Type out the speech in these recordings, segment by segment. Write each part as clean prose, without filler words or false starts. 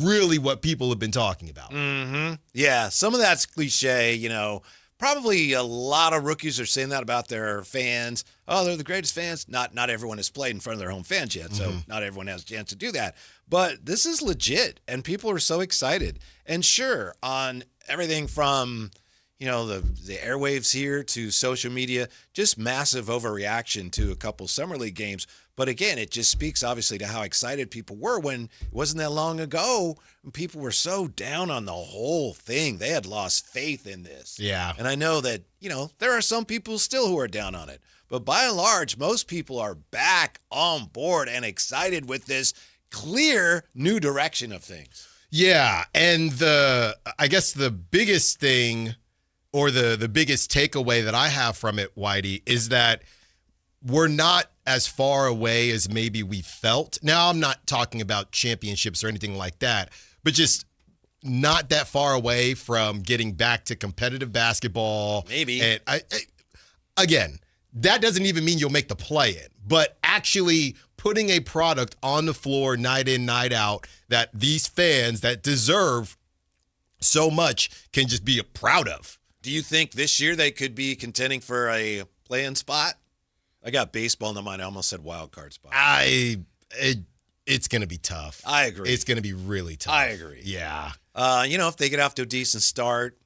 really what people have been talking about. Mm-hmm. Yeah, some of that's cliche, Probably a lot of rookies are saying that about their fans. Oh, they're the greatest fans. Not everyone has played in front of their home fans yet, so not everyone has a chance to do that. But this is legit, and people are so excited. And sure, on everything from the airwaves here to social media, just massive overreaction to a couple summer league games. But again, it just speaks obviously to how excited people were when it wasn't that long ago. People were so down on the whole thing. They had lost faith in this. Yeah. And I know that, there are some people still who are down on it. But by and large, most people are back on board and excited with this clear new direction of things. Yeah. And I guess the biggest thing or the biggest takeaway that I have from it, Whitey, is that we're not as far away as maybe we felt. Now, I'm not talking about championships or anything like that, but just not that far away from getting back to competitive basketball. Maybe. And again, that doesn't even mean you'll make the play-in, but actually putting a product on the floor night in, night out that these fans that deserve so much can just be proud of. Do you think this year they could be contending for a play-in spot? I got baseball in the mind. I almost said wild card spot. It's going to be tough. I agree. It's going to be really tough. I agree. Yeah. If they get off to a decent start,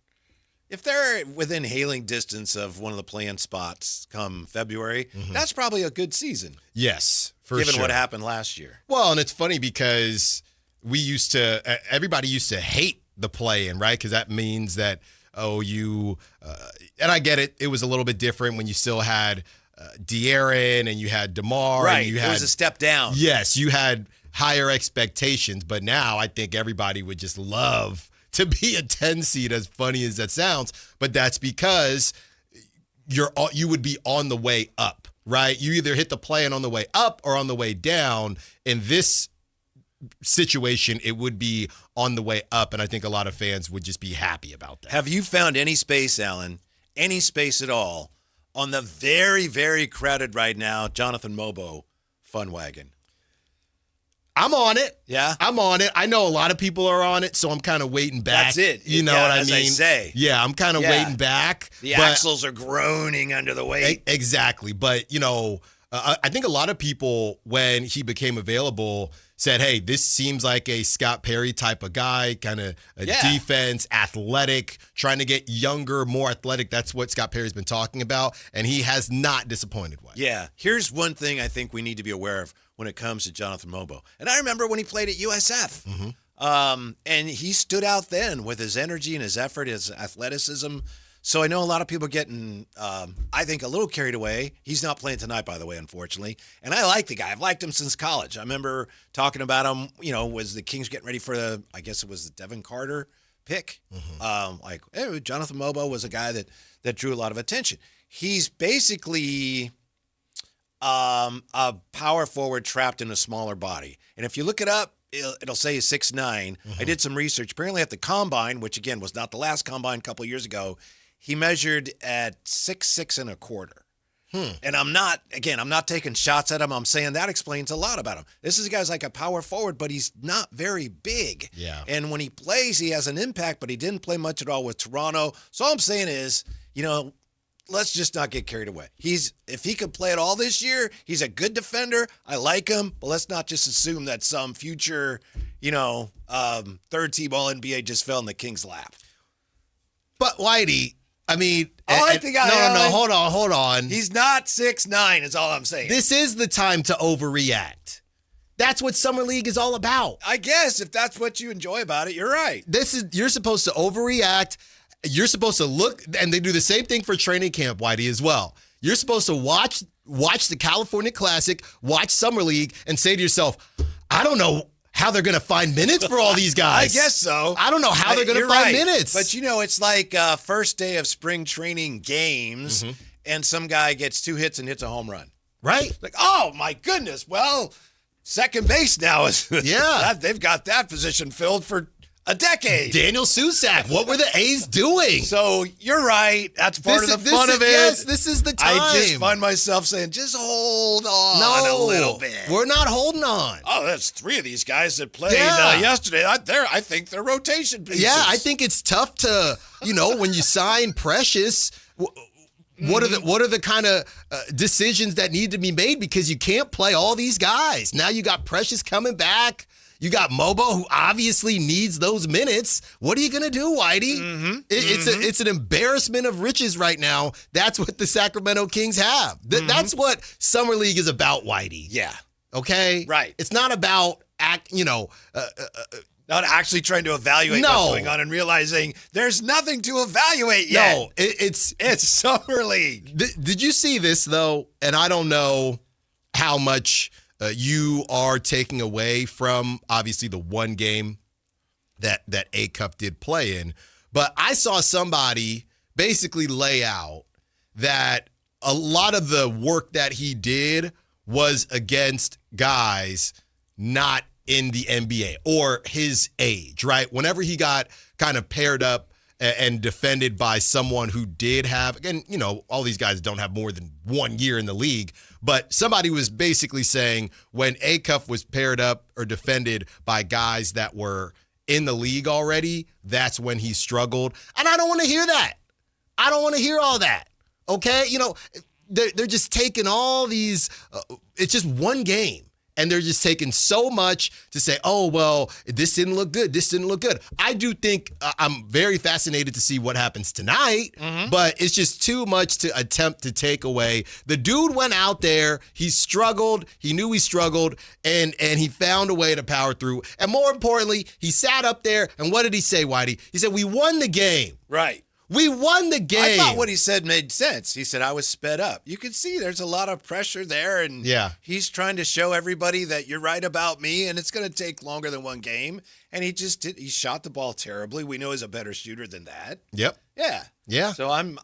if they're within hailing distance of one of the play-in spots come February, that's probably a good season. Yes, for sure. Given what happened last year. Well, and it's funny because everybody used to hate the play-in, right? Because that means that, and I get it. It was a little bit different when you still had De'Aaron and you had DeMar. Right, and it was a step down. Yes, you had higher expectations, but now I think everybody would just love to be a 10 seed, as funny as that sounds, but that's because you would be on the way up, right? You either hit the play-in on the way up or on the way down. In this situation, it would be on the way up, and I think a lot of fans would just be happy about that. Have you found any space, Alan, any space at all, on the very, very crowded right now Jonathan Mobo fun wagon? I'm on it. Yeah? I'm on it. I know a lot of people are on it, so I'm kind of waiting back. That's it. You know what I as mean? I say. Yeah, I'm kind of waiting back. The axles are groaning under the weight. Exactly. But, I think a lot of people, when he became available, said, hey, this seems like a Scott Perry type of guy, kind of a defense, athletic, trying to get younger, more athletic. That's what Scott Perry's been talking about, and he has not disappointed. Yeah. Here's one thing I think we need to be aware of when it comes to Jonathan Mobo. And I remember when he played at USF, and he stood out then with his energy and his effort, his athleticism. So I know a lot of people are getting, I think, a little carried away. He's not playing tonight, by the way, unfortunately. And I like the guy. I've liked him since college. I remember talking about him, was the Kings getting ready for I guess it was the Devin Carter pick. Jonathan Mobo was a guy that drew a lot of attention. He's basically a power forward trapped in a smaller body. And if you look it up, it'll say he's 6'9". I did some research. Apparently at the Combine, which again was not the last Combine a couple years ago, he measured at 6'6" and a quarter. And I'm not taking shots at him. I'm saying that explains a lot about him. This is a guy's like a power forward, but he's not very big. Yeah. And when he plays, he has an impact, but he didn't play much at all with Toronto. So all I'm saying is, let's just not get carried away. If he could play it all this year, he's a good defender. I like him, but let's not just assume that some future, third team All-NBA just fell in the Kings' lap. But Whitey, I mean, hold on. He's not 6'9", is all I'm saying. This is the time to overreact. That's what Summer League is all about. I guess if that's what you enjoy about it, you're right. You're supposed to overreact. You're supposed to look, and they do the same thing for training camp, Whitey, as well. You're supposed to watch the California Classic, watch Summer League, and say to yourself, I don't know how they're going to find minutes for all these guys. I guess so. I don't know how they're going to find minutes. But, it's like first day of spring training games, and some guy gets 2 hits and hits a home run. Right. Like, oh, my goodness. Well, second base now is they've got that position filled for a decade. Daniel Susac, what were the A's doing? So you're right. That's part of the fun of it. Yes, this is the time. I just find myself saying, just hold on a little bit. We're not holding on. Oh, that's 3 of these guys that played yesterday. I think they're rotation pieces. Yeah, I think it's tough to, when you sign Precious, what are the kind of decisions that need to be made, because you can't play all these guys. Now you got Precious coming back. You got Mobo, who obviously needs those minutes. What are you going to do, Whitey? It's an embarrassment of riches right now. That's what the Sacramento Kings have. That's what Summer League is about, Whitey. Yeah. Okay? Right. It's not about, not actually trying to evaluate what's going on and realizing there's nothing to evaluate yet. No, it's Summer League. Did you see this, though? And I don't know how much you are taking away from, obviously, the one game that Acuff did play in. But I saw somebody basically lay out that a lot of the work that he did was against guys not in the NBA or his age, right? Whenever he got kind of paired up and defended by someone who did have, again, all these guys don't have more than 1 year in the league, but somebody was basically saying when Acuff was paired up or defended by guys that were in the league already, that's when he struggled. And I don't want to hear that. I don't want to hear all that. Okay? They're just taking all these, it's just one game. And they're just taking so much to say, oh, well, this didn't look good. This didn't look good. I do think I'm very fascinated to see what happens tonight, but it's just too much to attempt to take away. The dude went out there. He struggled. He knew he struggled, and he found a way to power through. And more importantly, he sat up there, and what did he say, Whitey? He said, we won the game. Right. We won the game. I thought what he said made sense. He said, I was sped up. You can see there's a lot of pressure there, and he's trying to show everybody that you're right about me, and it's going to take longer than one game. And he shot the ball terribly. We know he's a better shooter than that. Yep. Yeah. Yeah. So I'm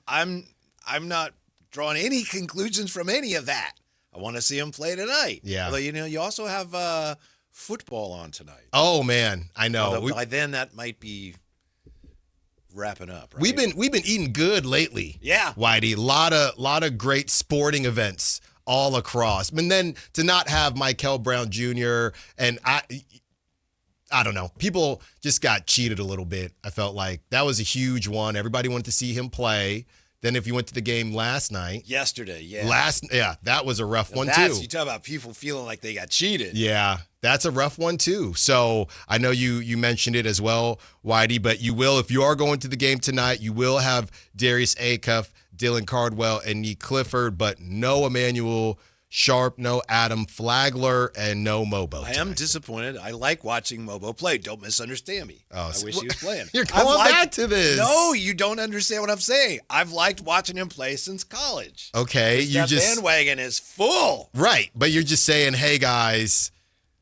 not drawing any conclusions from any of that. I want to see him play tonight. Yeah. Although, you also have football on tonight. Oh, man. I know. Although, by then, that might be wrapping up, right? We've been eating good lately. Yeah. Whitey. Lot of great sporting events all across. And then to not have Michael Brown Jr. and I don't know. People just got cheated a little bit. I felt like that was a huge one. Everybody wanted to see him play. Then if you went to the game yesterday, that was a rough one too. too. You talk about people feeling like they got cheated. Yeah, that's a rough one too. So I know you mentioned it as well, Whitey, but you will, if you are going to the game tonight, you will have Darius Acuff, Dylan Cardwell, and Nique Clifford, but no Emmanuel Sharp, no Adam Flagler, and no Mobo. I am disappointed. I like watching Mobo play. Don't misunderstand me. I wish he was playing. You're going back to this. No, you don't understand what I'm saying. I've liked watching him play since college. Okay, that bandwagon is full. Right, but you're just saying, hey, guys.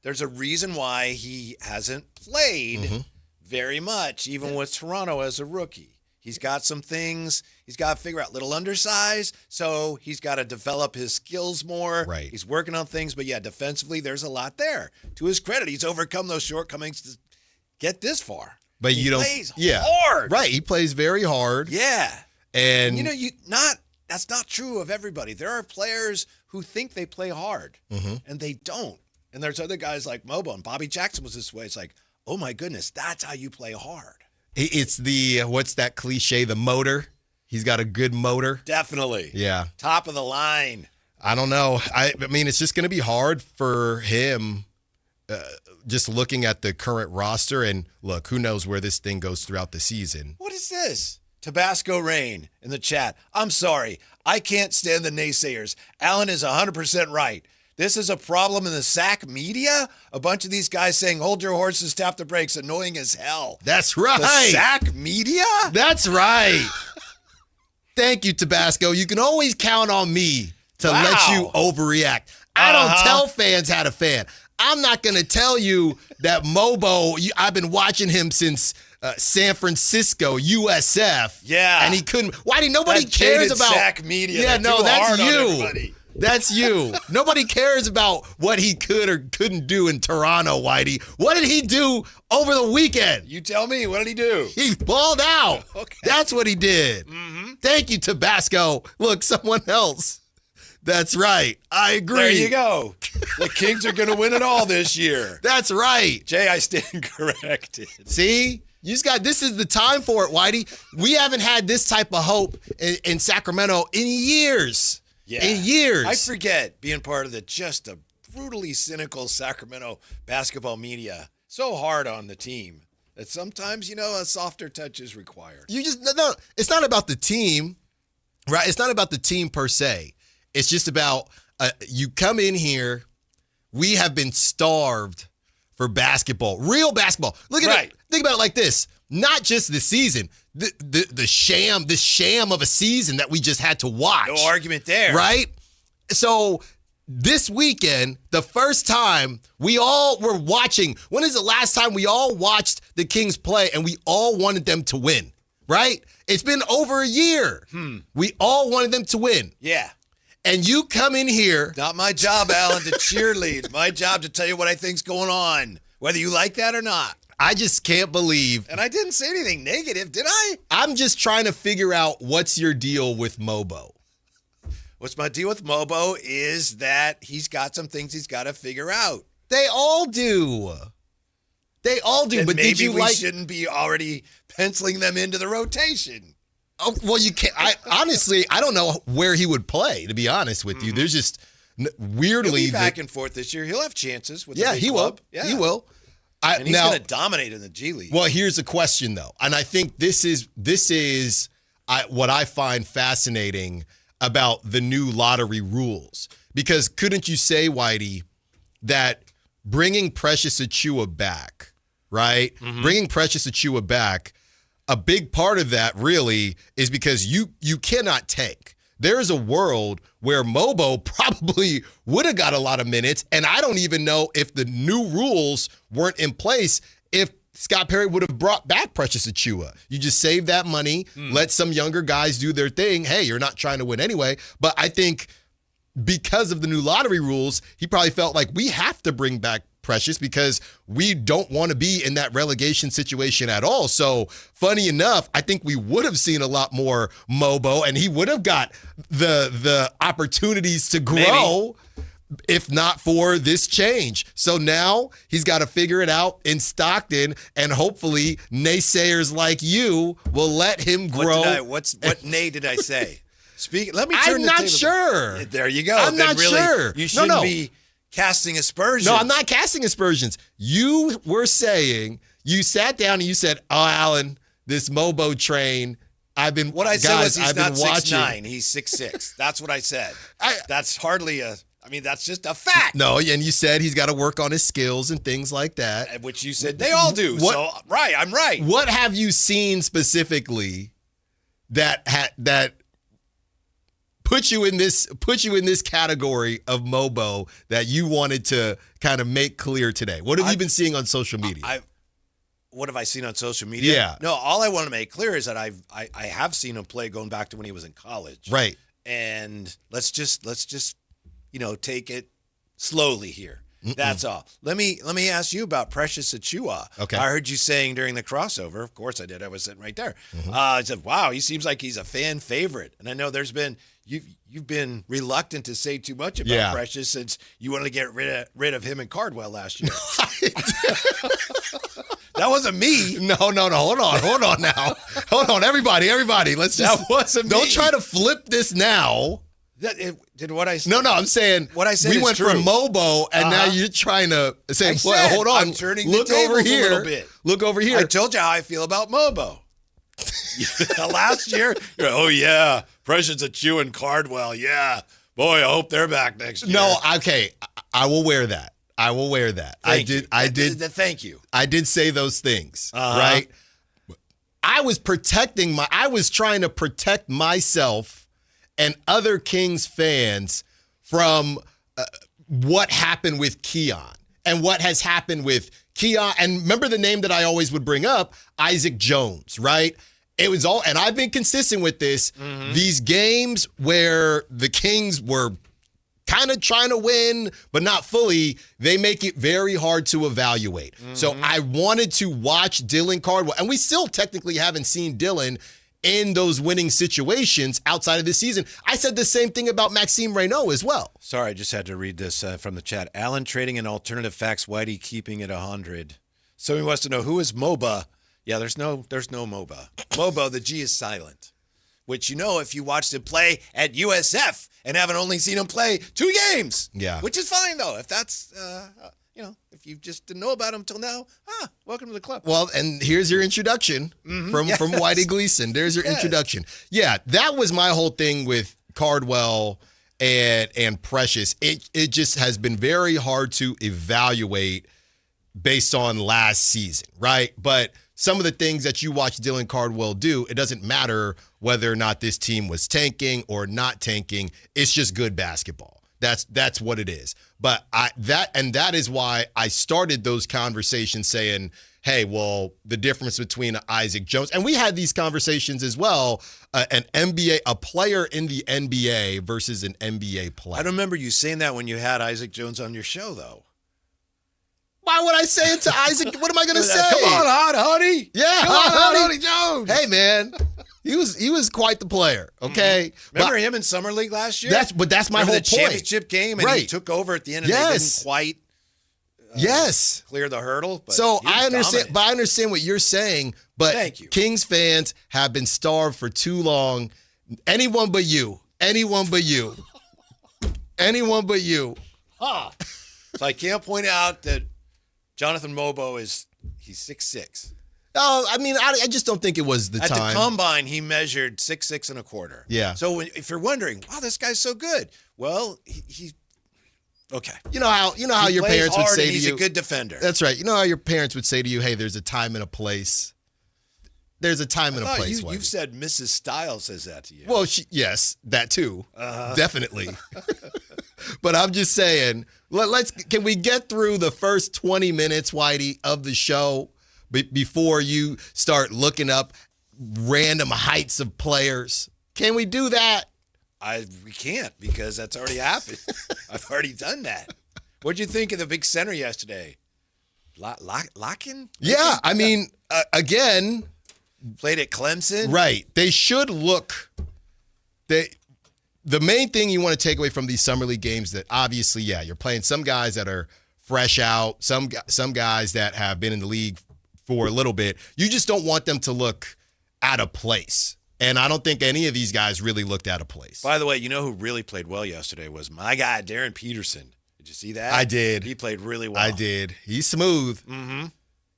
There's a reason why he hasn't played very much, even with Toronto as a rookie. He's got some things he's got to figure out. Little undersized, so he's got to develop his skills more. Right. He's working on things, but defensively, there's a lot there. To his credit, he's overcome those shortcomings to get this far. But he plays hard. Right, he plays very hard. Yeah. And that's not true of everybody. There are players who think they play hard, and they don't. And there's other guys like Mobo, and Bobby Jackson was this way. It's like, oh my goodness, that's how you play hard. It's the, what's that cliche, the motor? He's got a good motor. Definitely. Yeah. Top of the line. I don't know. I mean, it's just going to be hard for him just looking at the current roster. And look, who knows where this thing goes throughout the season. What is this? Tabasco Rain in the chat. I'm sorry. I can't stand the naysayers. Alan is 100% right. This is a problem in the SAC media. A bunch of these guys saying, hold your horses, tap the brakes, annoying as hell. That's right. The SAC media? That's right. Thank you, Tabasco. You can always count on me to let you overreact. I don't tell fans how to fan. I'm not going to tell you that Mobo, I've been watching him since San Francisco, USF. Yeah. And he couldn't. Why did nobody cares about SAC media? Yeah, no, that's you. That's you. Nobody cares about what he could or couldn't do in Toronto, Whitey. What did he do over the weekend? You tell me. What did he do? He balled out. Okay. That's what he did. Mm-hmm. Thank you, Tabasco. Look, someone else. That's right. I agree. There you go. The Kings are going to win it all this year. That's right. Jay, I stand corrected. See? This is the time for it, Whitey. We haven't had this type of hope in Sacramento in years. Yeah. In years. I forget being part of just a brutally cynical Sacramento basketball media. So hard on the team that sometimes, a softer touch is required. No, it's not about the team, right? It's not about the team per se. It's just about you come in here, we have been starved for basketball, real basketball. Look at it. Think about it like this. Not just the season, the sham of a season that we just had to watch. No argument there. Right? So this weekend, the first time we all were watching, when is the last time we all watched the Kings play and we all wanted them to win? Right? It's been over a year. We all wanted them to win. Yeah. And you come in here. Not my job, Alan, to cheerlead. My job to tell you what I think's going on, whether you like that or not. I just can't believe. And I didn't say anything negative, did I? I'm just trying to figure out what's your deal with Mobo. What's my deal with Mobo is that he's got some things he's got to figure out. They all do. They all do. And but maybe did you we shouldn't be already penciling them into the rotation. Oh, well, you can't. Honestly, I don't know where he would play, to be honest with you. There's just weirdly. He'll be back and forth this year. He'll have chances with the big he club. will. Yeah, he will. And he's going to dominate in the G League. Well, here's a question, though. And I think this is what I find fascinating about the new lottery rules. Because couldn't you say, Whitey, that bringing Precious Achiuwa back, right? Bringing Precious Achiuwa back, a big part of that really is because you cannot tank. There is a world where Mobo probably would have got a lot of minutes, and I don't even know if the new rules weren't in place if Scott Perry would have brought back Precious Achiuwa. You just save that money, let some younger guys do their thing. Hey, you're not trying to win anyway. But I think because of the new lottery rules, he probably felt like we have to bring back Precious because we don't want to be in that relegation situation at all. So funny enough, I think we would have seen a lot more Mobo and he would have got the opportunities to grow if not for this change. So now he's got to figure it out in Stockton and hopefully naysayers like you will let him grow. What nay did I say? Let me turn I'm the not table. sure. There you go. I'm then not really, sure. You shouldn't be casting aspersions. No, I'm not casting aspersions. You were saying, you sat down and you said, oh, Alan, this Mobo train, what I said was he's not watching. 6'9", he's 6'6". That's what I said. That's hardly that's just a fact. No, and you said he's got to work on his skills and things like that. Which you said they all do. I'm right. What have you seen specifically that put you in this category of Mobo that you wanted to kind of make clear today? What have you been seeing on social media? What have I seen on social media? Yeah. No, all I want to make clear is that I have seen him play going back to when he was in college. Right. And let's just take it slowly here. That's all. Let me ask you about Precious Achiuwa. Okay. I heard you saying during the crossover. Of course I did. I was sitting right there. I said, "Wow, he seems like he's a fan favorite." And I know you've been reluctant to say too much about Precious since you wanted to get rid of him and Cardwell last year. That wasn't me. No. Hold on now. Hold on, everybody. Let's just. That wasn't me. Don't try to flip this now. Did what I said? No, I'm saying what I said. We went true. from Mobo, and now you're trying to say, "Well, hold on, I'm turning look the tables over here. a little bit. Look over here." I told you how I feel about Mobo. Last year, oh yeah, Precious Achiuwa and Cardwell, yeah. Boy, I hope they're back next year. No, okay, I will wear that. I did. Thank you. I did say those things, right? I was trying to protect myself and other Kings fans from what happened with Keon and what has happened with Keon. And remember the name that I always would bring up, Isaac Jones, right? It was all, and I've been consistent with this, these games where the Kings were kind of trying to win, but not fully, they make it very hard to evaluate. So I wanted to watch Dylan Cardwell, and we still technically haven't seen Dylan in those winning situations outside of this season. I said the same thing about Maxime Reynaud as well. Sorry, I just had to read this from the chat. Alan trading an alternative facts, Whitey keeping it 100. So he wants to know, who is MOBA? Yeah, there's no MOBA. MOBA, the G is silent. Which, if you watched him play at USF and haven't only seen him play 2 games. Yeah. Which is fine, though. If that's, if you just didn't know about him till now, welcome to the club. Well, and here's your introduction from Whitey Gleason. There's your introduction. Yeah, that was my whole thing with Cardwell and Precious. It just has been very hard to evaluate based on last season, right? But some of the things that you watch Dylan Cardwell do, it doesn't matter whether or not this team was tanking or not tanking. It's just good basketball. That's what it is. But that is why I started those conversations saying, hey, well, the difference between Isaac Jones, and we had these conversations as well, a player in the NBA versus an NBA player. I don't remember you saying that when you had Isaac Jones on your show, though. Why would I say it to Isaac? What am I going to say? Come on, Hot Honey. Yeah, Come on, Hot Honey Jones. Hey, man. He was quite the player, okay? Remember him in Summer League last year? That's my whole the point. Championship game, and he took over at the end, and they didn't quite clear the hurdle. But so I understand what you're saying, but thank you. Kings fans have been starved for too long. Anyone but you. Anyone but you. Anyone but you. So I can't point out that Jonathan Mobo he's 6'6". Oh, I mean, I just don't think it was the time. At the combine, he measured 6'6" and a quarter. Yeah. So if you're wondering, wow, this guy's so good. Well, he okay. You know how your parents would say to you, he's a good defender. That's right. You know how your parents would say to you, hey, there's a time and a place. There's a time and a place. You've said Mrs. Styles says that to you. Well, yes, that too. Definitely. But I'm just saying, can we get through the first 20 minutes, Whitey, of the show before you start looking up random heights of players? Can we do that? We can't, because that's already happened. I've already done that. What'd you think of the big center yesterday? Larkin? Yeah, I mean, again, played at Clemson. Right. They should look. The main thing you want to take away from these summer league games, that obviously, you're playing some guys that are fresh out, some guys that have been in the league for a little bit. You just don't want them to look out of place. And I don't think any of these guys really looked out of place. By the way, you know who really played well yesterday was my guy, Darren Peterson. Did you see that? I did. He played really well. I did. He's smooth. Mm-hmm.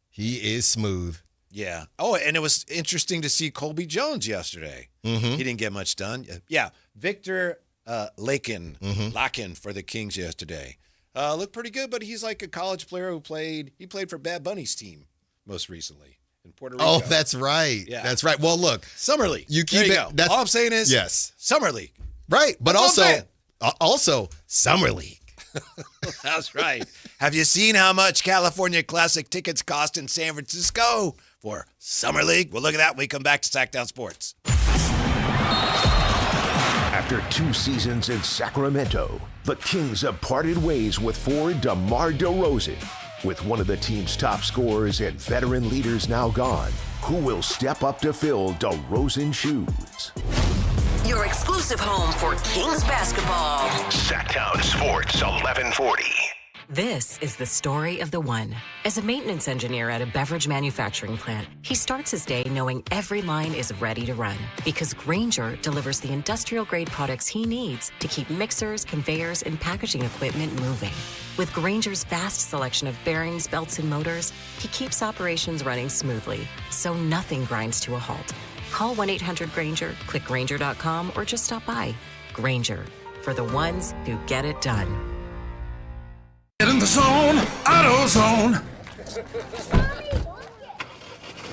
He is smooth. Yeah. Oh, and it was interesting to see Colby Jones yesterday. Mm-hmm. He didn't get much done. Yeah. Victor Lakin for the Kings yesterday. Looked pretty good, but he's like a college player who played for Bad Bunny's team most recently in Puerto Rico. Oh, that's right. Yeah. That's right. Well, look. Summer League. You keep there you go. All I'm saying is Summer League. Right. But also Summer League. That's right. Have you seen how much California Classic tickets cost in San Francisco for Summer League? Well, look at that when we come back to Sactown Sports. After 2 seasons in Sacramento, the Kings have parted ways with forward DeMar DeRozan. With one of the team's top scorers and veteran leaders now gone, who will step up to fill DeRozan's shoes? Your exclusive home for Kings basketball. Sactown Sports 1140. This is the story of the one. As a maintenance engineer at a beverage manufacturing plant, he starts his day knowing every line is ready to run, because Grainger delivers the industrial-grade products he needs to keep mixers, conveyors, and packaging equipment moving. With Grainger's vast selection of bearings, belts, and motors, he keeps operations running smoothly, so nothing grinds to a halt. Call 1-800-GRAINGER, click Grainger.com, or just stop by. Grainger, for the ones who get it done. Get in the zone, AutoZone.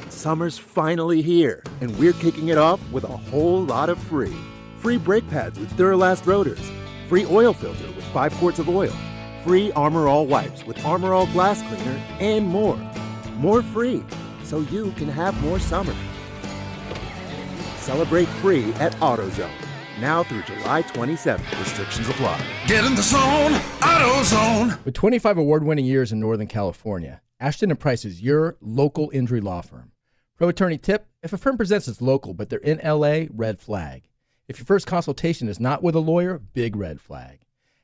Summer's finally here, and we're kicking it off with a whole lot of free. Free brake pads with Duralast rotors. Free oil filter with 5 quarts of oil. Free Armor All wipes with Armor All glass cleaner, and more. More free, so you can have more summer. Celebrate free at AutoZone. now through July 27th. Restrictions apply. Get in the zone, AutoZone. With 25 award-winning years in Northern California, Ashton & Price is your local injury law firm. Pro attorney tip: if a firm presents as local but they're in LA, red flag. If your first consultation is not with a lawyer, big red flag.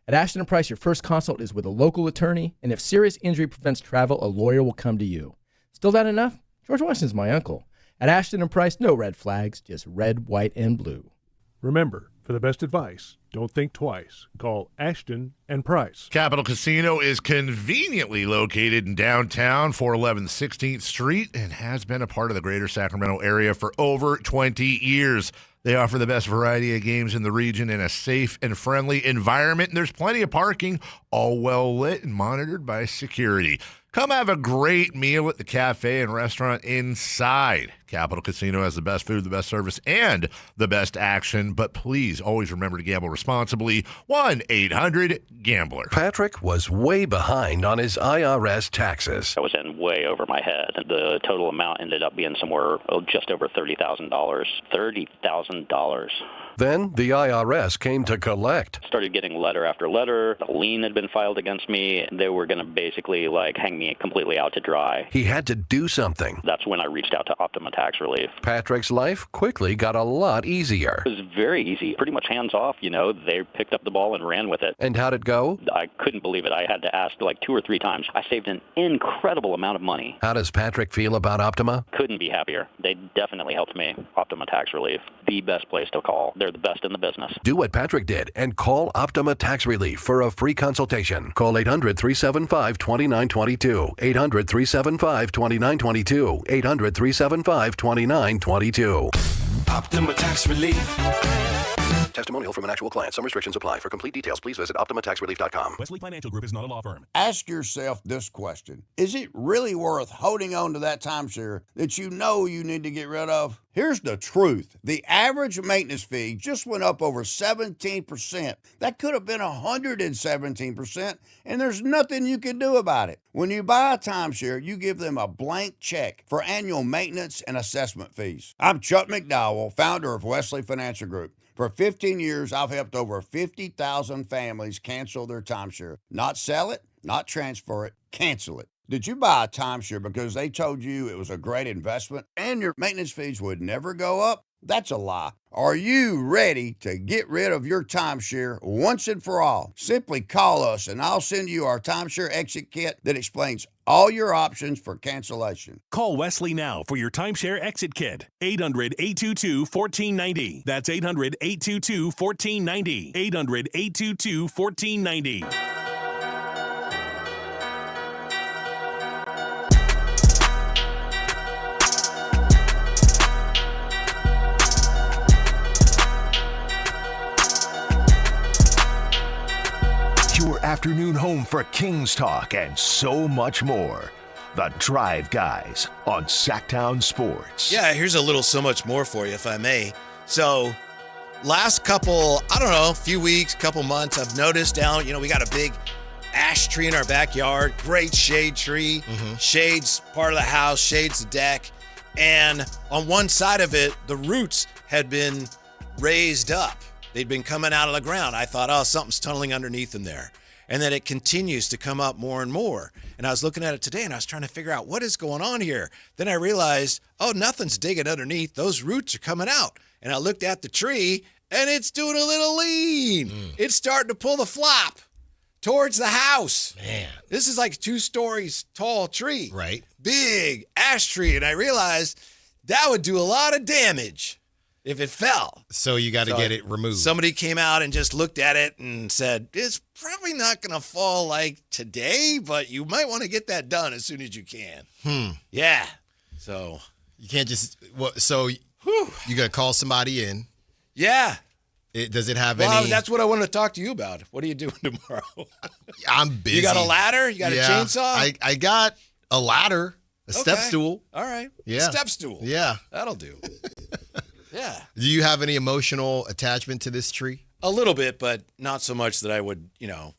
At Ashton & Price, your first consult is with a local attorney, and if serious injury prevents travel, a lawyer will come to you. Still not enough? George Washington's my uncle. At Ashton & Price, no red flags, just red, white, and blue. Remember, for the best advice, don't think twice. Call Ashton & Price. Capital Casino is conveniently located in downtown, 411 16th Street, and has been a part of the greater Sacramento area for over 20 years. They offer the best variety of games in the region in a safe and friendly environment, and there's plenty of parking, all well lit and monitored by security. Come have a great meal at the cafe and restaurant inside. Capital Casino has the best food, the best service, and the best action. But please always remember to gamble responsibly. 1-800-GAMBLER. Patrick was way behind on his IRS taxes. I was in way over my head. The total amount ended up being somewhere just over $30,000. $30,000. Then the IRS came to collect. Started getting letter after letter. A lien had been filed against me. They were going to basically hang me completely out to dry. He had to do something. That's when I reached out to Optima Tax Relief. Patrick's life quickly got a lot easier. It was very easy, pretty much hands off. They picked up the ball and ran with it. And how'd it go? I couldn't believe it. I had to ask 2 or 3 times. I saved an incredible amount of money. How does Patrick feel about Optima? Couldn't be happier. They definitely helped me. Optima Tax Relief, the best place to call. They're the best in the business. Do what Patrick did and call Optima Tax Relief for a free consultation. Call 800-375-2922. 800-375-2922. 800-375-2922. Optima Tax Relief. Testimonial from an actual client. Some restrictions apply. For complete details, please visit OptimaTaxRelief.com. Wesley Financial Group is not a law firm. Ask yourself this question. Is it really worth holding on to that timeshare that you know you need to get rid of? Here's the truth. The average maintenance fee just went up over 17%. That could have been 117%, and there's nothing you can do about it. When you buy a timeshare, you give them a blank check for annual maintenance and assessment fees. I'm Chuck McDowell, founder of Wesley Financial Group. For 15 years, I've helped over 50,000 families cancel their timeshare. Not sell it, not transfer it, cancel it. Did you buy a timeshare because they told you it was a great investment and your maintenance fees would never go up? That's a lie. Are you ready to get rid of your timeshare once and for all? Simply call us and I'll send you our timeshare exit kit that explains all your options for cancellation. Call Wesley now for your timeshare exit kit. 800-822-1490. That's 800-822-1490. 800-822-1490. Your afternoon home for Kings Talk and so much more. The Drive Guys on Sactown Sports. Yeah, here's a little so much more for you, if I may. So, last few weeks, couple months, I've noticed down, we got a big ash tree in our backyard, great shade tree. Mm-hmm. Shades part of the house, shades the deck. And on one side of it, the roots had been raised up. They'd been coming out of the ground. I thought, something's tunneling underneath in there. And then it continues to come up more and more. And I was looking at it today, and I was trying to figure out what is going on here. Then I realized, nothing's digging underneath. Those roots are coming out. And I looked at the tree, and it's doing a little lean. It's starting to pull the flop towards the house. Man. This is like a 2 stories tall tree. Right. Big ash tree. And I realized that would do a lot of damage if it fell. So you got to get it removed. Somebody came out and just looked at it and said, it's probably not going to fall like today, but you might want to get that done as soon as you can. Yeah. So you can't just, you got to call somebody in. Yeah. Does it have any? That's what I wanted to talk to you about. What are you doing tomorrow? I'm busy. You got a ladder? You got a chainsaw? I got a ladder, a step stool. All right. Yeah. Step stool. Yeah. That'll do. Yeah. Do you have any emotional attachment to this tree? A little bit, but not so much that I would,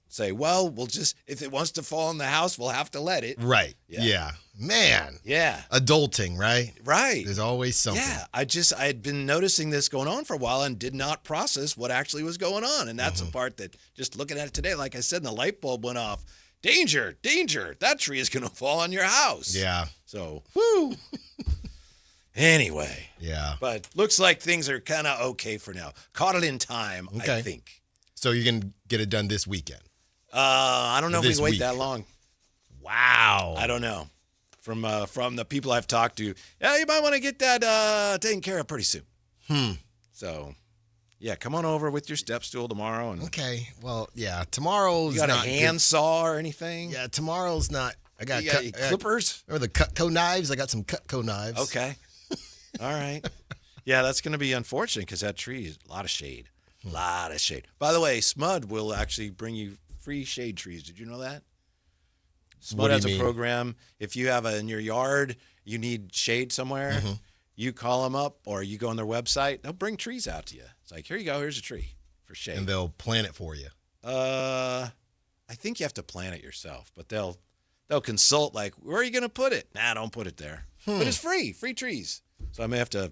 say, well, we'll just, if it wants to fall in the house, we'll have to let it. Right. Yeah. Man. Yeah. Adulting, right? Right. There's always something. Yeah. I had been noticing this going on for a while and did not process what actually was going on. And that's the part that just looking at it today, like I said, the light bulb went off. Danger, danger. That tree is going to fall on your house. Yeah. So, woo. Anyway. Yeah. But looks like things are kind of okay for now. Caught it in time, I think. So you can get it done this weekend? I don't know if we can wait that long. Wow. I don't know. From the people I've talked to, yeah, you might want to get that taken care of pretty soon. So, yeah, come on over with your step stool tomorrow. And okay. Well, yeah, tomorrow's you got not a hand saw or anything? Yeah, tomorrow's not. I got clippers. Or the Cutco knives. I got some Cutco knives. Okay. All right. Yeah, that's going to be unfortunate because that tree is a lot of shade. A lot of shade. By the way, SMUD will actually bring you free shade trees. Did you know that? SMUD has a program. If you have in your yard, you need shade somewhere, you call them up or you go on their website, they'll bring trees out to you. It's like, here you go. Here's a tree for shade. And they'll plant it for you. I think you have to plant it yourself, but they'll consult like, where are you going to put it? Nah, don't put it there. But it's free trees. So I may have to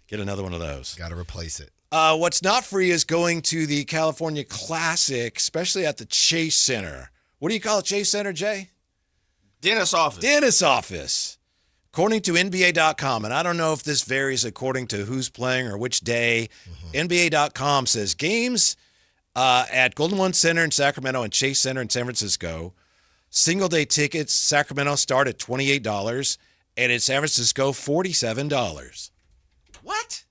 get another one of those. Got to replace it. What's not free is going to the California Classic, especially at the Chase Center. What do you call it, Chase Center, Jay? Dentist office. Dentist office. According to NBA.com, and I don't know if this varies according to who's playing or which day, NBA.com says games at Golden One Center in Sacramento and Chase Center in San Francisco, single-day tickets, Sacramento start at $28, and in San Francisco, $47. What?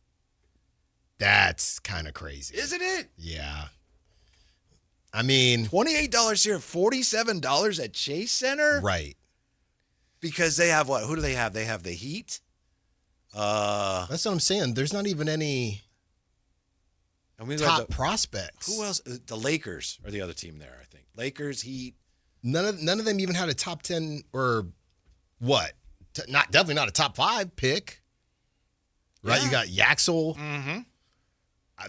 That's kind of crazy. Isn't it? Yeah. I mean, $28 here, $47 at Chase Center? Right. Because they have what? Who do they have? They have the Heat. That's what I'm saying. There's not even any top prospects. Who else? The Lakers are the other team there, I think. Lakers, Heat. None of them even had a top 10 or what? Definitely not a top 5 pick. Right? Yeah. You got Yaxel. Mm-hmm.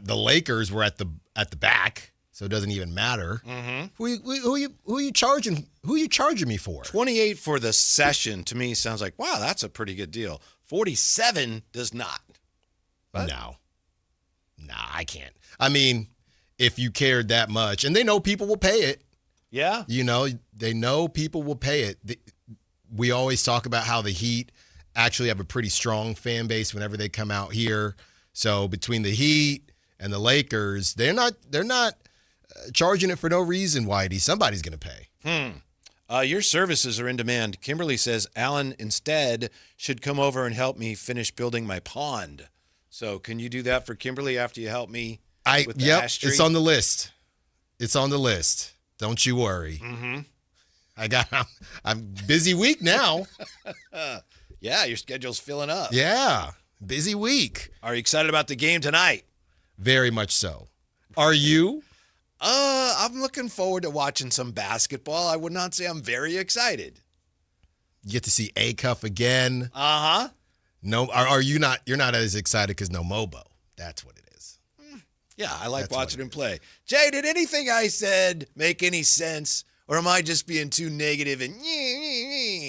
The Lakers were at the back, so it doesn't even matter. Mm-hmm. Who are you charging? Who are you charging me for? 28 for the session to me sounds like, wow, that's a pretty good deal. 47 does not. But No, I can't. I mean, if you cared that much, and they know people will pay it. Yeah. They know people will pay it. We always talk about how the Heat actually have a pretty strong fan base whenever they come out here. So between the Heat and the Lakers, they're not charging it for no reason, Whitey. Somebody's going to pay. Your services are in demand. Kimberly says Alan instead should come over and help me finish building my pond. So can you do that for Kimberly after you help me with the ash tree? It's on the list. It's on the list. Don't you worry. Mm-hmm. I'm busy week now. Yeah, your schedule's filling up. Yeah, busy week. Are you excited about the game tonight? Very much so. Are you? I'm looking forward to watching some basketball. I would not say I'm very excited. You get to see Acuff again. Uh-huh. No, are you not? You're not as excited because no Mobo. That's what it is. Yeah, I like watching him play. Jay, did anything I said make any sense? Or am I just being too negative and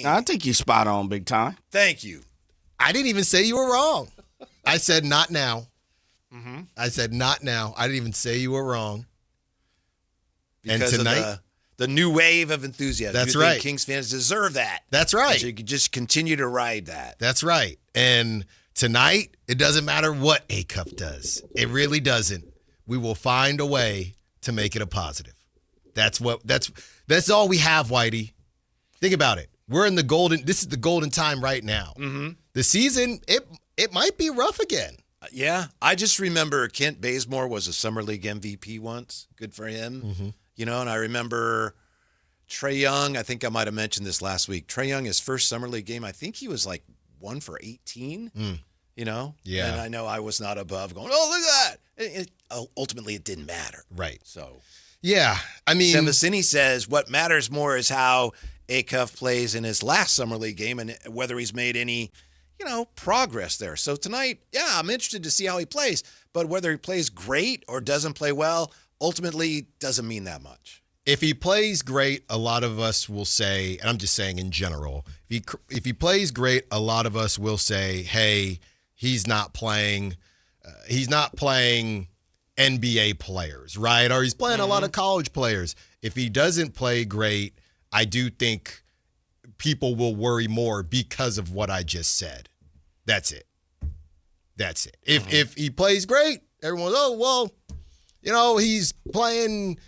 I think you spot on big time. Thank you. I didn't even say you were wrong. I said not now. Mm-hmm. I said not now. I didn't even say you were wrong. Because and tonight, of the new wave of enthusiasm. That's you think right. Kings fans deserve that. That's right. So you can just continue to ride that. That's right. And tonight, it doesn't matter what Acuff does. It really doesn't. We will find a way to make it a positive. That's all we have, Whitey. Think about it. We're in this is the golden time right now. Mm-hmm. The season, it might be rough again. Yeah. I just remember Kent Bazemore was a Summer League MVP once. Good for him. Mm-hmm. And I remember Trae Young. I think I might have mentioned this last week. Trae Young, his first Summer League game, I think he was like 1 for 18. Yeah. And I know I was not above going, oh, look at that. Ultimately, it didn't matter. Right. So. Yeah. I mean. Sevasini says what matters more is how Acuff plays in his last Summer League game and whether he's made any progress there. So tonight, I'm interested to see how he plays. But whether he plays great or doesn't play well, ultimately doesn't mean that much. If he plays great, a lot of us will say, and I'm just saying in general, if he plays great, a lot of us will say, hey, he's not playing NBA players, right? Or he's playing a lot of college players. If he doesn't play great, I do think people will worry more because of what I just said. That's it. If he plays great, everyone's, he's playing